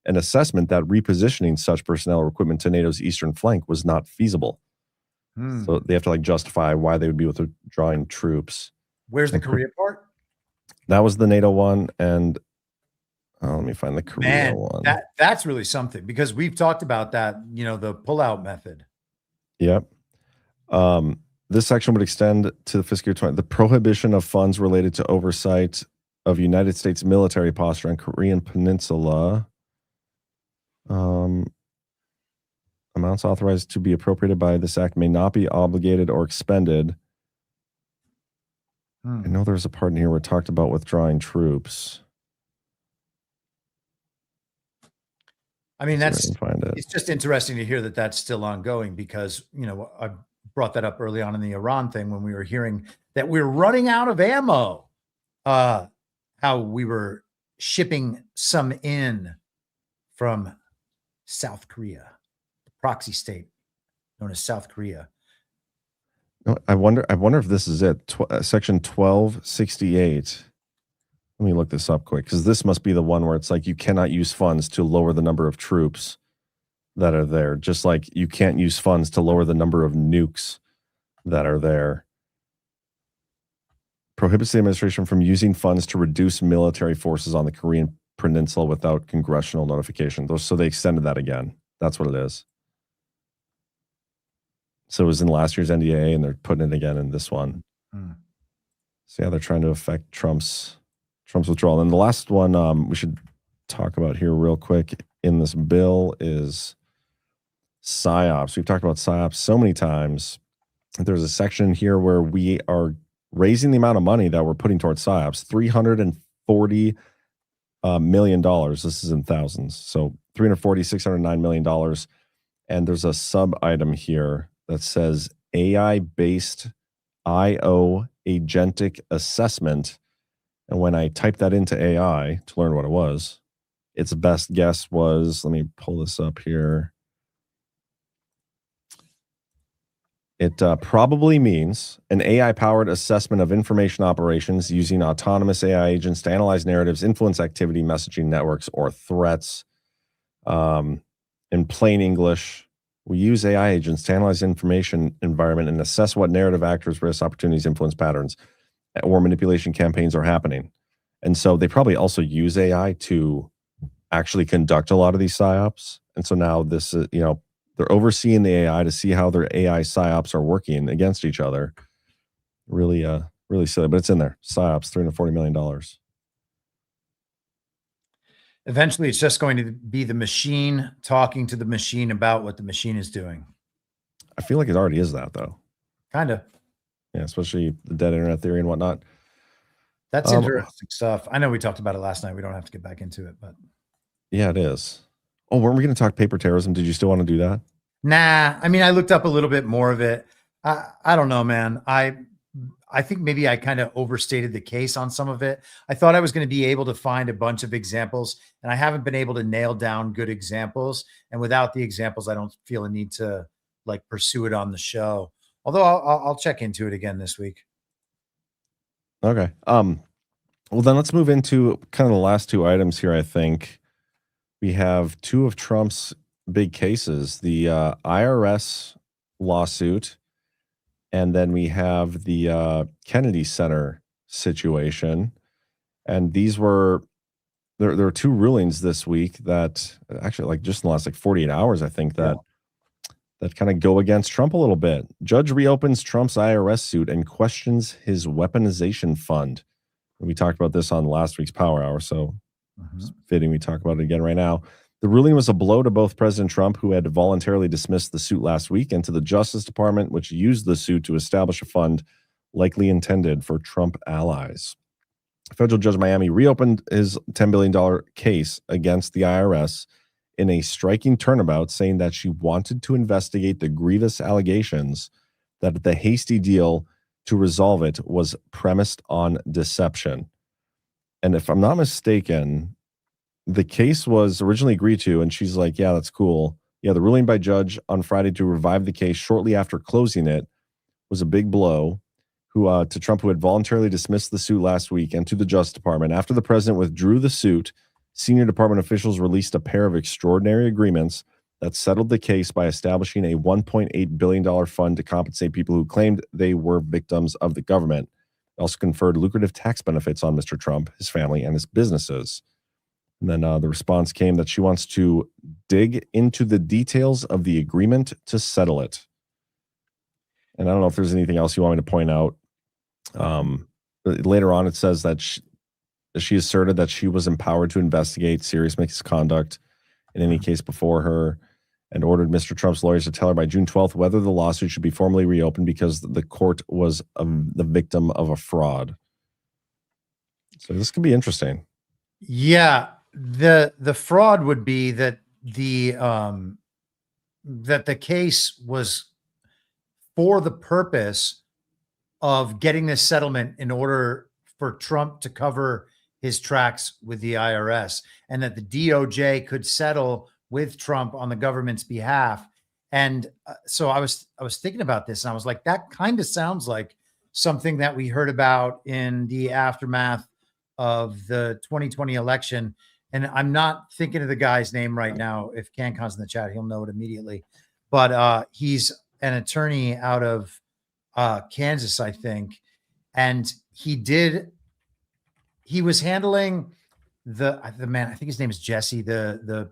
an assessment that repositioning such personnel or equipment to NATO's eastern flank was not feasible. So they have to like justify why they would be withdrawing troops. Where's the Korea part? That was the NATO one, and let me find the Korea one. That's really something, because we've talked about that, the pullout method. Yep. This section would extend to the fiscal year 20, the prohibition of funds related to oversight of United States military posture on Korean Peninsula. Amounts authorized to be appropriated by this act may not be obligated or expended. I know there's a part in here where it talked about withdrawing troops. I mean, it's just interesting to hear that that's still ongoing, because, I brought that up early on in the Iran thing when we were hearing that we're running out of ammo, how we were shipping some in from South Korea, the proxy state known as South Korea. I wonder if this is it. Section 1268. Let me look this up quick, because this must be the one where it's like you cannot use funds to lower the number of troops that are there. Just like you can't use funds to lower the number of nukes that are there. Prohibits the administration from using funds to reduce military forces on the Korean Peninsula without congressional notification. So they extended that again. That's what it is. So it was in last year's NDAA, and they're putting it again in this one. So yeah, they're trying to affect Trump's withdrawal. And the last one we should talk about here real quick in this bill is PSYOPs. We've talked about PSYOPs so many times. There's a section here where we are raising the amount of money that we're putting towards PSYOPs, $340 million. This is in thousands. So $609 million. And there's a sub item here that says AI-based IO agentic assessment. And when I typed that into AI to learn what it was, its best guess was, let me pull this up here. It probably means an AI-powered assessment of information operations using autonomous AI agents to analyze narratives, influence activity, messaging networks, or threats. In plain English, we use AI agents to analyze information environment and assess what narrative actors, risks, opportunities, influence patterns, or manipulation campaigns are happening. And so they probably also use AI to actually conduct a lot of these PSYOPs. And so now this is, they're overseeing the AI to see how their AI PSYOPs are working against each other. Really, really silly, but it's in there. PSYOPs, $340 million. Eventually, it's just going to be the machine talking to the machine about what the machine is doing. I feel like it already is that, though. Kind of. Yeah, especially the dead internet theory and whatnot. That's interesting stuff. I know we talked about it last night. We don't have to get back into it, but yeah, it is. Oh, weren't we going to talk paper terrorism? Did you still want to do that? Nah. I mean, I looked up a little bit more of it. I don't know, man. I think maybe I kind of overstated the case on some of it. I thought I was going to be able to find a bunch of examples, and I haven't been able to nail down good examples. And without the examples, I don't feel a need to like pursue it on the show. Although I'll check into it again this week. Okay. Well, then let's move into kind of the last two items here. I think we have two of Trump's big cases: the IRS lawsuit And then we have the Kennedy Center situation. And these were, there were two rulings this week that actually, like just in the last 48 hours, I think that kind of go against Trump a little bit. Judge reopens Trump's IRS suit and questions his weaponization fund. We talked about this on last week's Power Hour, so it's fitting we talk about it again right now. The ruling was a blow to both President Trump, who had voluntarily dismissed the suit last week, and to the Justice Department, which used the suit to establish a fund likely intended for Trump allies. Federal Judge Miami reopened his $10 billion case against the IRS in a striking turnabout, saying that she wanted to investigate the grievous allegations that the hasty deal to resolve it was premised on deception. And if I'm not mistaken, the case was originally agreed to, and she's like, yeah, that's cool. Yeah, the ruling by judge on Friday to revive the case shortly after closing it was a big blow to Trump, who had voluntarily dismissed the suit last week, and to the Justice Department. After the president withdrew the suit, senior department officials released a pair of extraordinary agreements that settled the case by establishing a $1.8 billion fund to compensate people who claimed they were victims of the government. It also conferred lucrative tax benefits on Mr. Trump, his family, and his businesses. And then the response came that she wants to dig into the details of the agreement to settle it. And I don't know if there's anything else you want me to point out. Later on, it says that she asserted that she was empowered to investigate serious misconduct in any case before her, and ordered Mr. Trump's lawyers to tell her by June 12th whether the lawsuit should be formally reopened because the court was the victim of a fraud. So this could be interesting. Yeah, the fraud would be that the case was for the purpose of getting this settlement in order for Trump to cover his tracks with the IRS, and that the DOJ could settle with Trump on the government's behalf. And so I was thinking about this, and I was like, that kind of sounds like something that we heard about in the aftermath of the 2020 election. And I'm not thinking of the guy's name right now. If CanCon's in the chat, he'll know it immediately. But he's an attorney out of Kansas, I think. And he was handling the man, I think his name is Jesse, the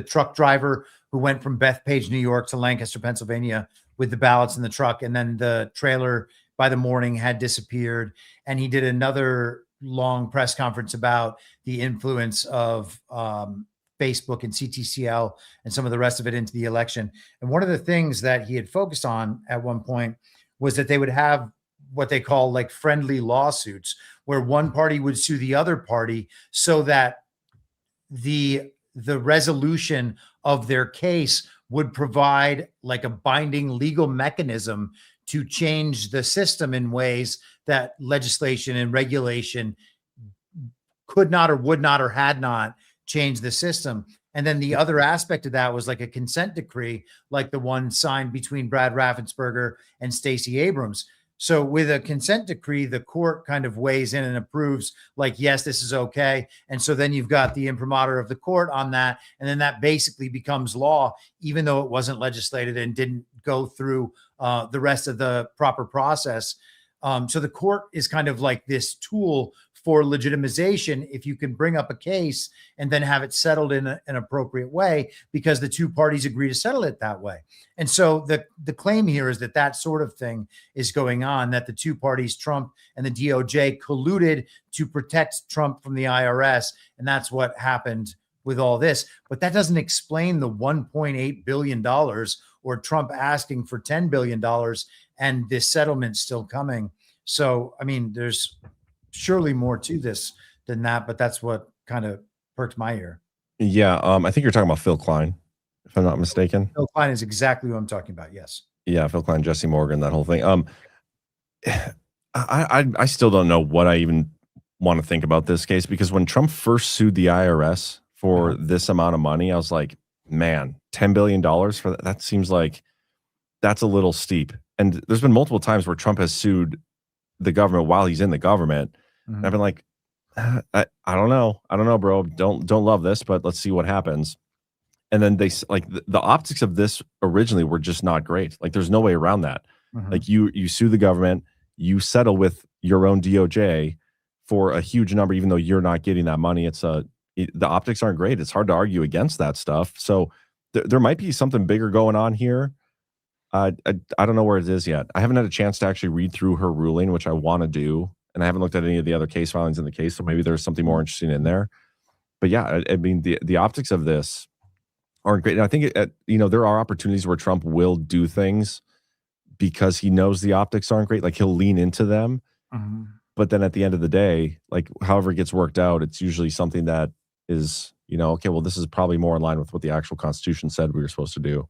truck driver who went from Bethpage, New York to Lancaster, Pennsylvania with the ballots in the truck. And then the trailer by the morning had disappeared. And he did another long press conference about the influence of Facebook and CTCL and some of the rest of it into the election. And one of the things that he had focused on at one point was that they would have what they call like friendly lawsuits, where one party would sue the other party so that the resolution of their case would provide like a binding legal mechanism to change the system in ways that legislation and regulation could not or would not or had not changed the system. And then the other aspect of that was like a consent decree, like the one signed between Brad Raffensperger and Stacey Abrams. So with a consent decree, the court kind of weighs in and approves like, yes, this is okay. And so then you've got the imprimatur of the court on that. And then that basically becomes law, even though it wasn't legislated and didn't go through the rest of the proper process. So the court is kind of like this tool for legitimization if you can bring up a case and then have it settled in an appropriate way because the two parties agree to settle it that way. And so the claim here is that that sort of thing is going on, that the two parties, Trump and the DOJ, colluded to protect Trump from the IRS. And that's what happened with all this. But that doesn't explain the $1.8 billion or Trump asking for $10 billion and this settlement still coming. So, I mean, there's surely more to this than that, but that's what kind of perked my ear. Yeah, I think you're talking about Phil Klein, if I'm not mistaken. Phil Klein is exactly what I'm talking about. Yes. Yeah, Phil Klein, Jesse Morgan, that whole thing. I still don't know what I even want to think about this case, because when Trump first sued the IRS for this amount of money, I was like, man, $10 billion for that? That seems like that's a little steep. And there's been multiple times where Trump has sued the government while he's in the government. And I've been like, I don't know. I don't know, bro. Don't love this, but let's see what happens. And then they like the optics of this originally were just not great. Like there's no way around that. Like you sue the government, you settle with your own DOJ for a huge number, even though you're not getting that money. The optics aren't great. It's hard to argue against that stuff. So there might be something bigger going on here. I don't know where it is yet. I haven't had a chance to actually read through her ruling, which I want to do. And I haven't looked at any of the other case filings in the case. So maybe there's something more interesting in there. But yeah, I mean, the optics of this aren't great. And I think, there are opportunities where Trump will do things because he knows the optics aren't great. Like he'll lean into them. But then at the end of the day, like however it gets worked out, it's usually something that is, okay, well, this is probably more in line with what the actual Constitution said we were supposed to do.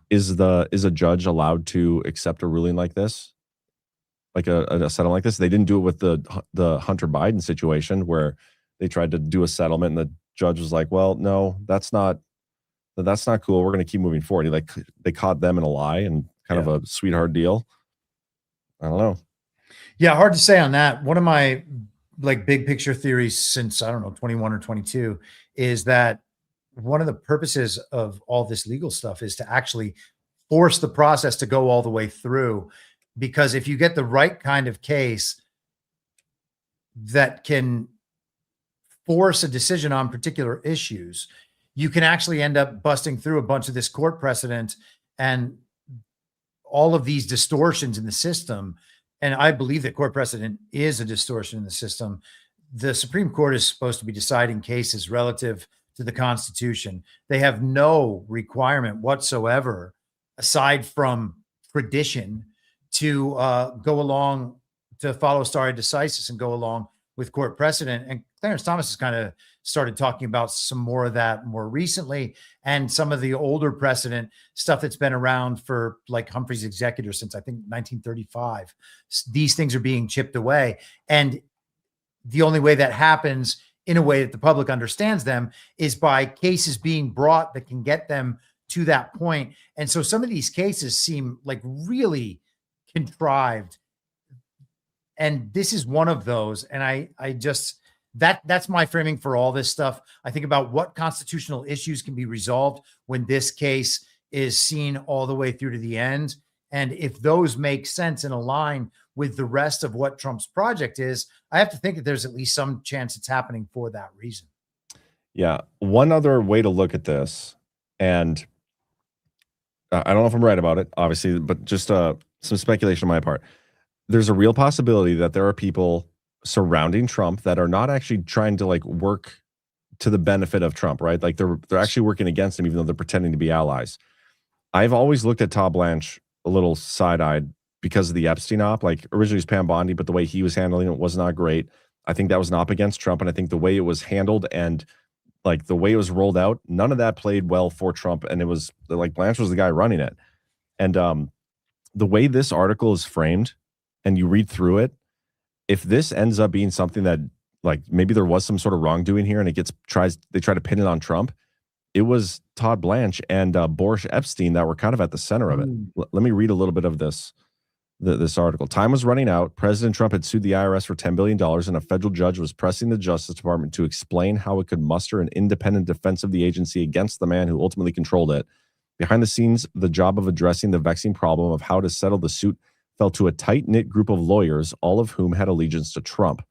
Is a judge allowed to accept a ruling like this? Like a settlement like this? They didn't do it with the Hunter Biden situation where they tried to do a settlement and the judge was like, well, no, that's not cool. We're going to keep moving forward. They caught them in a lie and kind of a sweetheart deal. I don't know. Yeah, hard to say on that. One of my big picture theories since, I don't know, 21 or 22 is that one of the purposes of all this legal stuff is to actually force the process to go all the way through. Because if you get the right kind of case that can force a decision on particular issues, you can actually end up busting through a bunch of this court precedent and all of these distortions in the system. And I believe that court precedent is a distortion in the system. The Supreme Court is supposed to be deciding cases relative to the Constitution. They have no requirement whatsoever, aside from tradition, to go along to follow stare decisis and go along with court precedent. And Clarence Thomas has kind of started talking about some more of that more recently, and some of the older precedent stuff that's been around for like Humphrey's executor since I think 1935. These things are being chipped away. And the only way that happens in a way that the public understands them is by cases being brought that can get them to that point. And so some of these cases seem like really contrived. And this is one of those. And I just, that's my framing for all this stuff. I think about what constitutional issues can be resolved when this case is seen all the way through to the end. And if those make sense and align with the rest of what Trump's project is, I have to think that there's at least some chance it's happening for that reason. Yeah. One other way to look at this, and I don't know if I'm right about it, obviously, but just some speculation on my part. There's a real possibility that there are people surrounding Trump that are not actually trying to work to the benefit of Trump, right? Like they're actually working against him, even though they're pretending to be allies. I've always looked at Todd Blanche a little side-eyed because of the Epstein op. Like originally it was Pam Bondi, but the way he was handling it was not great. I think that was an op against Trump, and I think the way it was handled and the way it was rolled out, none of that played well for Trump. And it was Blanche was the guy running it. And the way this article is framed, and you read through it, if this ends up being something that maybe there was some sort of wrongdoing here and they try to pin it on Trump, it was Todd Blanche and Boris Epstein that were kind of at the center of it. Let me read a little bit of this article. Time was running out. President Trump had sued the IRS for $10 billion, and a federal judge was pressing the Justice Department to explain how it could muster an independent defense of the agency against the man who ultimately controlled it. Behind the scenes, the job of addressing the vexing problem of how to settle the suit fell to a tight-knit group of lawyers, all of whom had allegiance to Trump.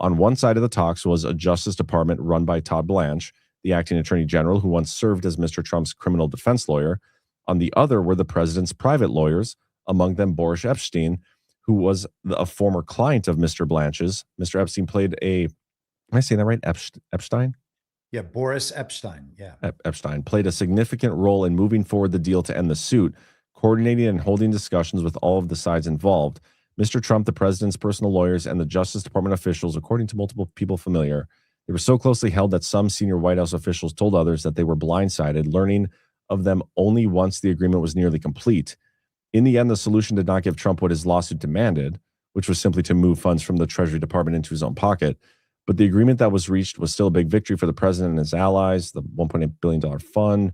On one side of the talks was a Justice Department run by Todd Blanche, the acting attorney general who once served as Mr. Trump's criminal defense lawyer. On the other were the president's private lawyers, among them Boris Epstein, who was a former client of Mr. Blanche's. Mr. Epstein played am I saying that right? Epstein? Yeah, Boris Epstein. Yeah. Epstein played a significant role in moving forward the deal to end the suit, coordinating and holding discussions with all of the sides involved. Mr. Trump, the president's personal lawyers, and the Justice Department officials, according to multiple people familiar, they were so closely held that some senior White House officials told others that they were blindsided, learning of them only once the agreement was nearly complete. In the end, the solution did not give Trump what his lawsuit demanded, which was simply to move funds from the Treasury Department into his own pocket. But the agreement that was reached was still a big victory for the president and his allies, the $1.8 billion fund.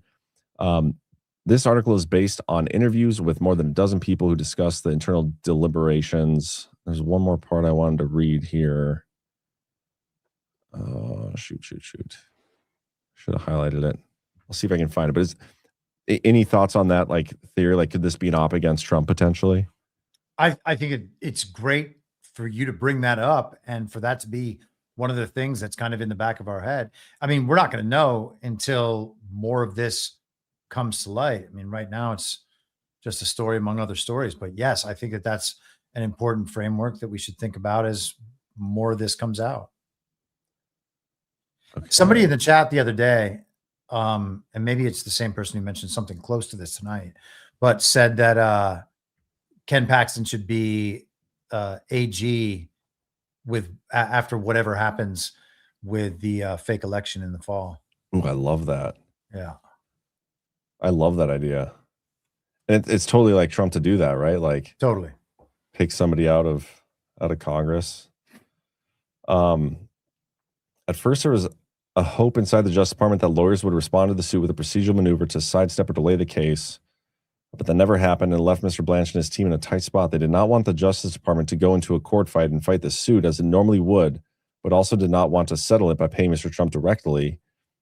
This article is based on interviews with more than a dozen people who discussed the internal deliberations. There's one more part I wanted to read here. Shoot. Should have highlighted it. I'll see if I can find it. But any thoughts on that theory? Could this be an op against Trump potentially? I think it's great for you to bring that up and for that to be one of the things that's kind of in the back of our head. I mean, we're not going to know until more of this comes to light. I mean, right now it's just a story among other stories. But yes, I think that that's an important framework that we should think about as more of this comes out. Okay. Somebody in the chat the other day, and maybe it's the same person who mentioned something close to this tonight, but said that Ken Paxton should be AG with after whatever happens with the fake election in the fall. Ooh, I love that. Yeah. I love that idea. And it's totally like Trump to do that, right? Like totally pick somebody out of Congress. At first there was a hope inside the Justice Department that lawyers would respond to the suit with a procedural maneuver to sidestep or delay the case. But that never happened and left Mr. Blanche and his team in a tight spot. They did not want the Justice Department to go into a court fight and fight the suit as it normally would, but also did not want to settle it by paying Mr. Trump directly.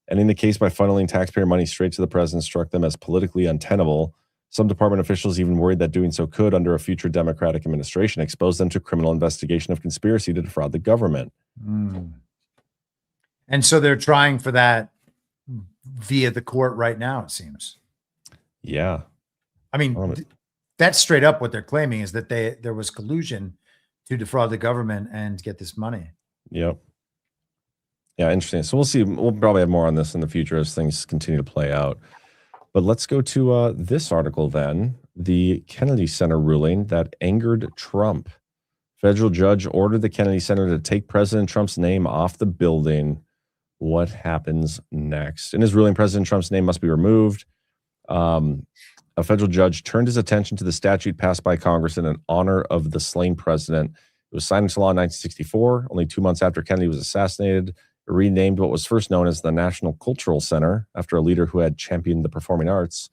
Ending the case by funneling taxpayer money straight to the president struck them as politically untenable. Some department officials even worried that doing so could, under a future Democratic administration, expose them to criminal investigation of conspiracy to defraud the government. Mm. And so they're trying for that via the court right now, it seems. Yeah. I mean, that's straight up what they're claiming is that there was collusion to defraud the government and get this money. Yep. Yeah, interesting. So we'll see. We'll probably have more on this in the future as things continue to play out. But let's go to this article then. The Kennedy Center ruling that angered Trump. Federal judge ordered the Kennedy Center to take President Trump's name off the building. What happens next? In his ruling, President Trump's name must be removed. A federal judge turned his attention to the statute passed by Congress in honor of the slain president. It was signed into law in 1964, only 2 months after Kennedy was assassinated. It renamed what was first known as the National Cultural Center after a leader who had championed the performing arts.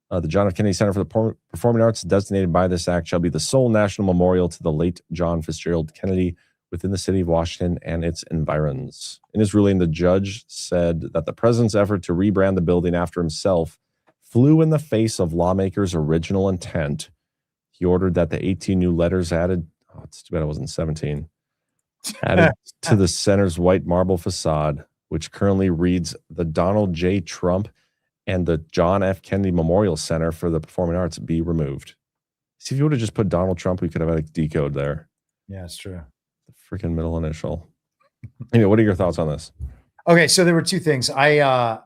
The John F. Kennedy Center for the Performing Arts, designated by this act, shall be the sole national memorial to the late John Fitzgerald Kennedy within the city of Washington and its environs. In his ruling, the judge said that the president's effort to rebrand the building after himself flew in the face of lawmakers' original intent. He ordered that the 18 new letters added, it's too bad I wasn't 17, added to the center's white marble facade, which currently reads the Donald J. Trump and the John F. Kennedy Memorial Center for the Performing Arts, be removed. See, if you would have just put Donald Trump, we could have had a decode there. Yeah, it's true. The freaking middle initial. Anyway, what are your thoughts on this? Okay, so there were two things. I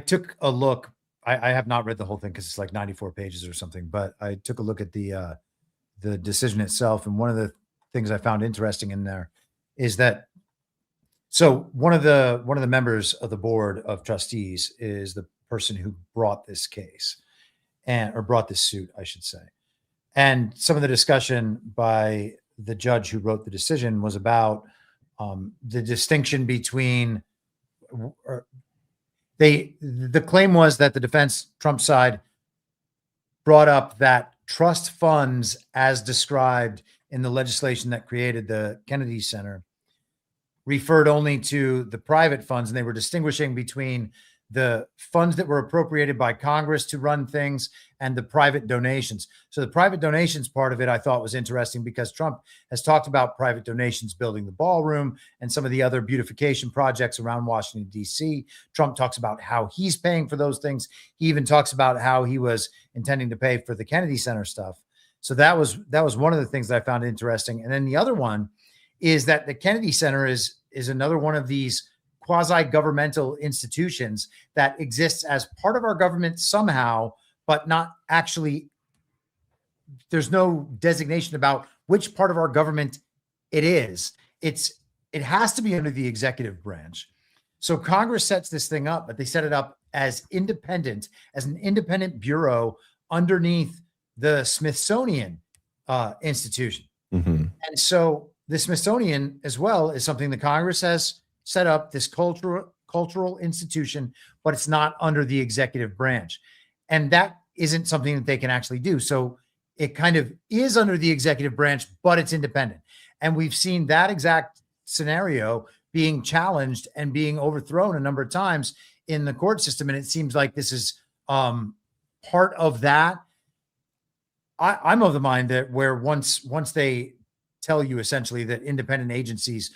took a look. I have not read the whole thing because it's like 94 pages or something, but I took a look at the decision itself. And one of the things I found interesting in there is that, so one of the members of the board of trustees is the person who brought this case or brought this suit, I should say. And some of the discussion by the judge who wrote the decision was about the distinction between the claim was that the defense Trump side brought up that trust funds as described in the legislation that created the Kennedy Center referred only to the private funds, and they were distinguishing between the funds that were appropriated by Congress to run things and the private donations. So the private donations part of it I thought was interesting because Trump has talked about private donations building the ballroom and some of the other beautification projects around Washington, D.C. Trump talks about how he's paying for those things. He even talks about how he was intending to pay for the Kennedy Center stuff. So that was one of the things that I found interesting. And then the other one is that the Kennedy Center is another one of these quasi-governmental institutions that exists as part of our government somehow, but not actually, there's no designation about which part of our government it is. It has to be under the executive branch. So Congress sets this thing up, but they set it up as independent, as an independent bureau underneath the Smithsonian institution. Mm-hmm. And so the Smithsonian as well is something that Congress has set up, this cultural institution, but it's not under the executive branch. And that isn't something that they can actually do. So it kind of is under the executive branch, but it's independent. And we've seen that exact scenario being challenged and being overthrown a number of times in the court system. And it seems like this is part of that. I'm of the mind that where once they tell you essentially that independent agencies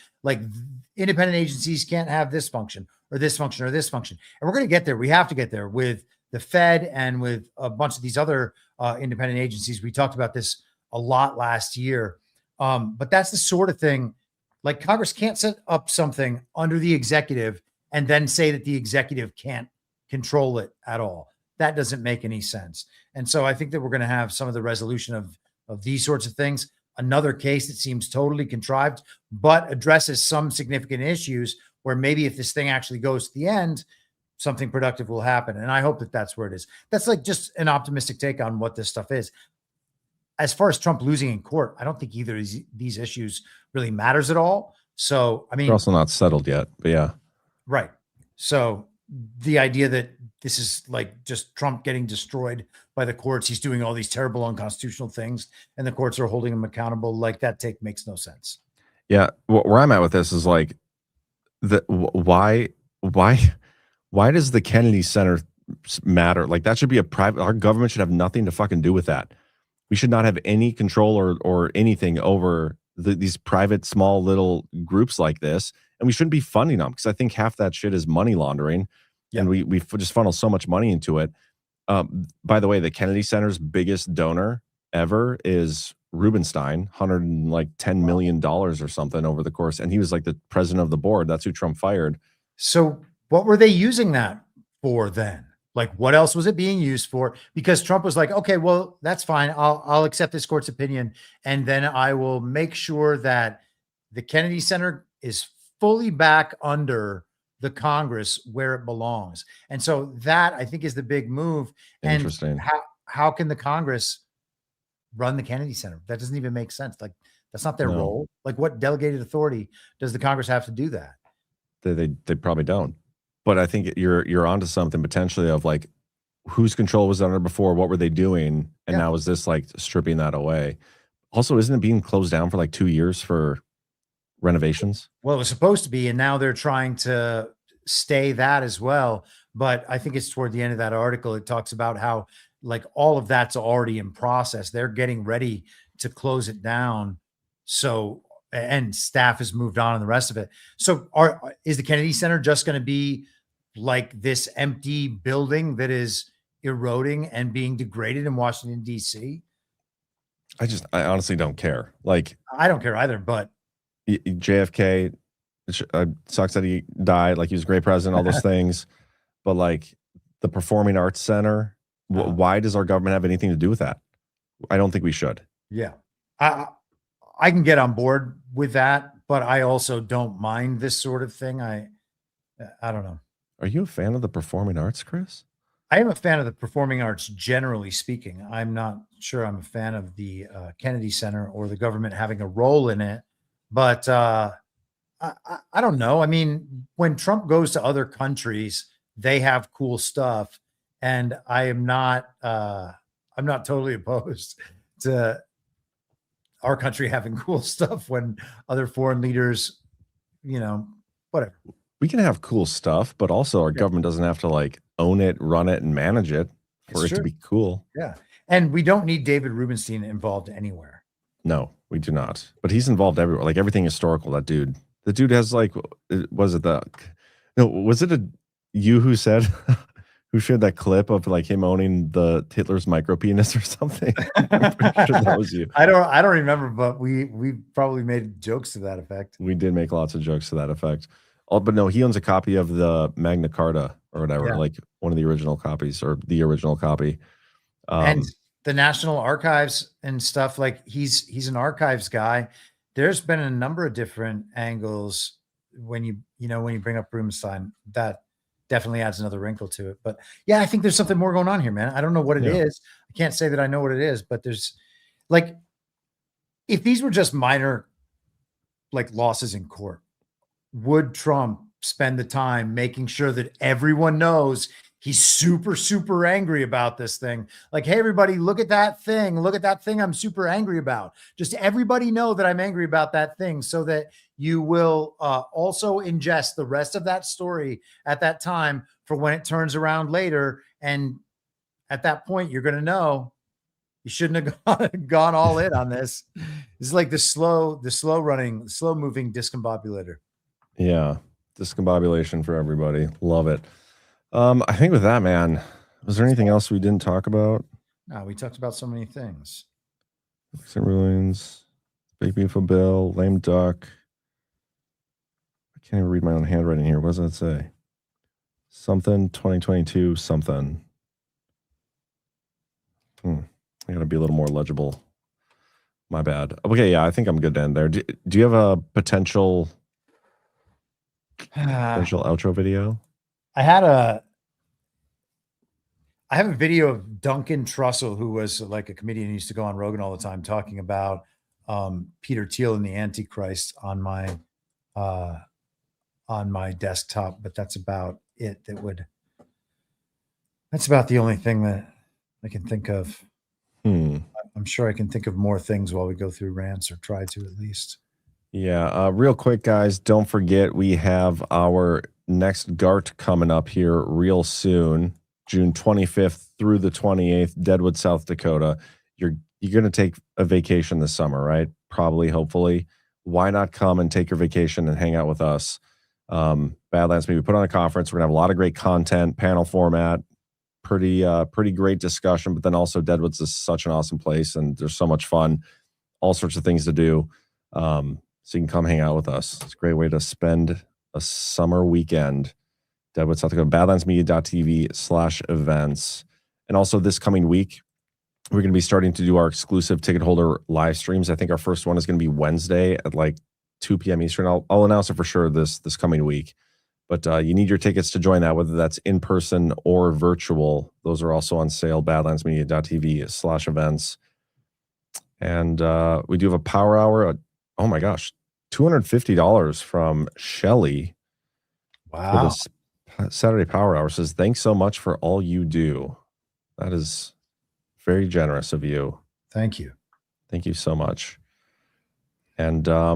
can't have this function or this function or this function, and we're going to get there. We have to get there with the Fed and with a bunch of these other independent agencies. We talked about this a lot last year, but that's the sort of thing. Like Congress can't set up something under the executive and then say that the executive can't control it at all. That doesn't make any sense. And so I think that we're going to have some of the resolution of these sorts of things. Another case that seems totally contrived, but addresses some significant issues where maybe if this thing actually goes to the end, something productive will happen. And I hope that that's where it is. That's like just an optimistic take on what this stuff is. As far as Trump losing in court, I don't think either of these issues really matters at all. So, I mean, they're also not settled yet, but yeah. Right. So the idea that this is like just Trump getting destroyed by the courts, he's doing all these terrible unconstitutional things and the courts are holding him accountable, like that take makes no sense. Yeah. Where I'm at with this is like, why does the Kennedy Center matter? Like that should be a private, our government should have nothing to fucking do with that. We should not have any control or anything over these private, small little groups like this. And we shouldn't be funding them because I think half that shit is money laundering. Yeah. And we just funnel so much money into it. By the way, the Kennedy Center's biggest donor ever is Rubenstein, $110 million or something over the course. And he was like the president of the board. That's who Trump fired. So what were they using that for then? Like, what else was it being used for? Because Trump was like, okay, well, that's fine. I'll accept this court's opinion. And then I will make sure that the Kennedy Center is fully back under the Congress where it belongs. And so that I think is the big move. Interesting. And how can the Congress run the Kennedy Center? That doesn't even make sense. Like, that's not their role. Like, what delegated authority does the Congress have to do that? They probably don't. But I think you're onto something potentially of like whose control was under before, what were they doing, and now is this like stripping that away? Also, isn't it being closed down for like 2 years for renovations? Well, it was supposed to be, and now they're trying to stay that as well. But I think it's toward the end of that article. It talks about how like all of that's already in process. They're getting ready to close it down. So, and staff has moved on and the rest of it. So is the Kennedy Center just going to be like this empty building that is eroding and being degraded in Washington, D.C.? I honestly don't care. Like, I don't care either, but JFK, sucks that he died. Like, he was a great president, all those things. But like the Performing Arts Center, why does our government have anything to do with that? I don't think we should. Yeah. I can get on board with that, but I also don't mind this sort of thing. I don't know. Are you a fan of the performing arts, Chris? I am a fan of the performing arts, generally speaking. I'm not sure I'm a fan of the Kennedy Center or the government having a role in it, but I don't know. I mean, when Trump goes to other countries, they have cool stuff, and I'm not totally opposed to our country having cool stuff when other foreign leaders, whatever. We can have cool stuff, but also our government doesn't have to like own it, run it, and manage it for it to be cool. Yeah. And we don't need David Rubenstein involved anywhere. No, we do not. But he's involved everywhere. Like everything historical, the dude has like, was it you who said, who shared that clip of like him owning the Hitler's micro penis or something? I'm pretty sure that was you. I don't remember, but we probably made jokes to that effect. We did make lots of jokes to that effect. But no, he owns a copy of the Magna Carta or whatever, like one of the original copies or the original copy. And the National Archives and stuff, like he's an archives guy. There's been a number of different angles when you bring up Rubenstein, that definitely adds another wrinkle to it. But yeah, I think there's something more going on here, man. I don't know what it is. I can't say that I know what it is, but there's like, if these were just minor like losses in court, would Trump spend the time making sure that everyone knows he's super, super angry about this thing? Like, hey, everybody, look at that thing. Look at that thing I'm super angry about. Just everybody know that I'm angry about that thing, so that you will also ingest the rest of that story at that time for when it turns around later. And at that point, you're going to know, You shouldn't have gone all in on this. This is like the slow moving discombobulator. Yeah. Discombobulation for everybody. Love it. I think with that, man, was there anything else we didn't talk about? No, we talked about so many things. Ruins, Big Beautiful Bill, Lame Duck. I can't even read my own handwriting here. What does that say? Something 2022 something. I gotta be a little more legible. My bad. Okay, yeah, I think I'm good to end there. Do you have a potential outro video? I have a video of Duncan Trussell, who was like a comedian who used to go on Rogan all the time, talking about Peter Thiel and the Antichrist on my desktop, but that's about it. That's about the only thing that I can think of. I'm sure I can think of more things while we go through rants, or try to at least. Yeah, real quick, guys, don't forget we have our next GART coming up here real soon, June 25th through the 28th, Deadwood, South Dakota. You're going to take a vacation this summer, right? Probably, hopefully. Why not come and take your vacation and hang out with us? Badlands, maybe put on a conference. We're going to have a lot of great content, panel format, pretty great discussion, but then also Deadwood's is such an awesome place, and there's so much fun, all sorts of things to do. So you can come hang out with us. It's a great way to spend a summer weekend. Deadwood, South Dakota, badlandsmedia.tv/events. And also this coming week, we're going to be starting to do our exclusive ticket holder live streams. I think our first one is going to be Wednesday at like 2 p.m. Eastern. I'll announce it for sure this coming week. But you need your tickets to join that, whether that's in person or virtual. Those are also on sale, badlandsmedia.tv/events. And we do have a power hour. Oh my gosh, $250 from Shelly. Wow. For this Saturday power hour. Says, thanks so much for all you do. That is very generous of you. Thank you. Thank you so much. And I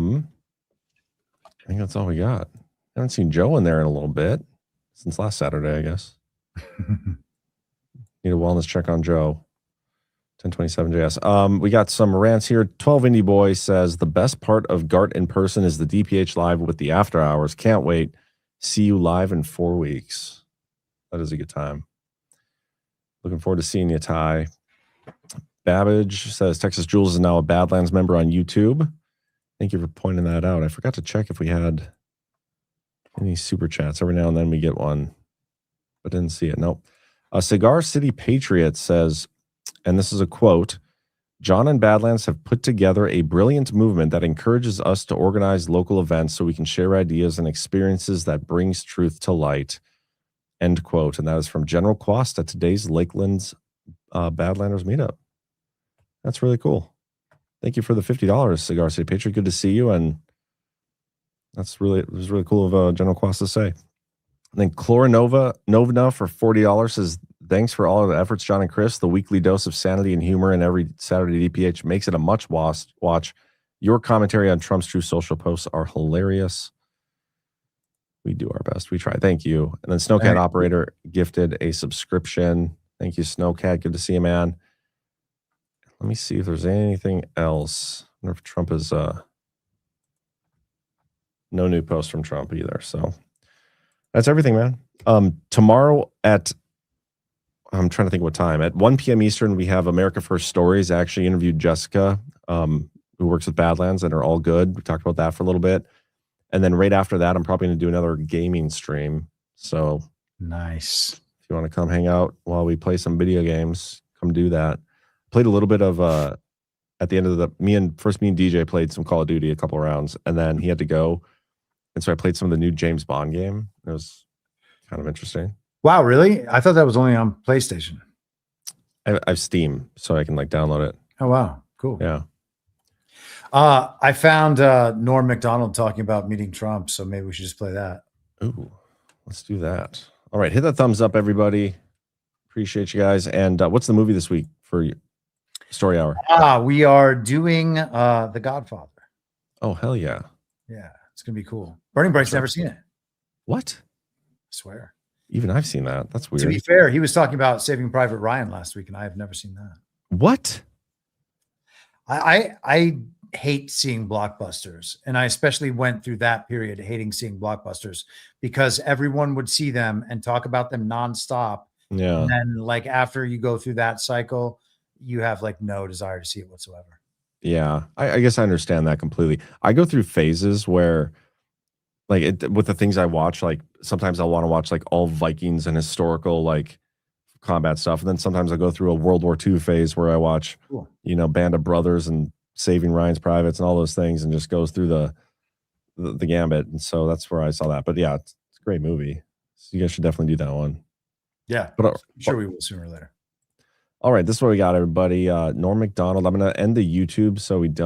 think that's all we got. I haven't seen Joe in there in a little bit since last Saturday, I guess. Need a wellness check on Joe. 1027 JS. We got some rants here. 12 Indie Boy says the best part of GART in person is the DPH live with the after hours. Can't wait. See you live in 4 weeks. That is a good time. Looking forward to seeing you, Ty. Babbage says Texas Jules is now a Badlands member on YouTube. Thank you for pointing that out. I forgot to check if we had any super chats. Every now and then we get one, but didn't see it. Nope. Cigar City Patriot says, and this is a quote, John and Badlands have put together a brilliant movement that encourages us to organize local events so we can share ideas and experiences that brings truth to light. End quote. And that is from General Quast at today's Lakeland's Badlanders meetup. That's really cool. Thank you for the $50, Cigar City Patriot. Good to see you. And it was really cool of General Quast to say. And then Clorinova for $40 says, thanks for all of the efforts, John and Chris. The weekly dose of sanity and humor in every Saturday DPH makes it a much watch. Your commentary on Trump's True Social posts are hilarious. We do our best. We try. Thank you. And then Snowcat Operator gifted a subscription. Thank you, Snowcat. Good to see you, man. Let me see if there's anything else. I wonder if Trump is... No new post from Trump either. So that's everything, man. Tomorrow at, I'm trying to think what time, at 1 p.m. Eastern, we have America First Stories. I actually interviewed Jessica, who works with Badlands, and are all good. We talked about that for a little bit. And then right after that, I'm probably going to do another gaming stream. So nice. If you want to come hang out while we play some video games, come do that. Played a little bit of, at the end of me and DJ played some Call of Duty, a couple of rounds, and then he had to go. And so I played some of the new James Bond game. It was kind of interesting. Wow, really? I thought that was only on PlayStation. I have Steam, so I can like download it. Oh, wow. Cool. Yeah. I found Norm Macdonald talking about meeting Trump, so maybe we should just play that. Ooh, let's do that. All right, hit that thumbs up, everybody. Appreciate you guys. And what's the movie this week for you? Story Hour? We are doing The Godfather. Oh, hell yeah. Yeah. It's going to be cool. Burning Bright's never seen it. What? I swear. Even I've seen that. That's weird. To be fair, he was talking about Saving Private Ryan last week, and I have never seen that. What? I hate seeing blockbusters, and I especially went through that period hating seeing blockbusters because everyone would see them and talk about them nonstop. Yeah. And then like after you go through that cycle, you have like no desire to see it whatsoever. Yeah, I guess I understand that completely. I go through phases where, like, with the things I watch, like sometimes I'll want to watch like all Vikings and historical like combat stuff, and then sometimes I go through a World War II phase where I watch, Band of Brothers and Saving Ryan's Privates and all those things, and just goes through the gambit. And so that's where I saw that. But yeah, it's a great movie. So you guys should definitely do that one. Yeah, but I'm sure we will sooner or later. All right, this is what we got, everybody. Norm Macdonald. I'm going to end the YouTube so we don't.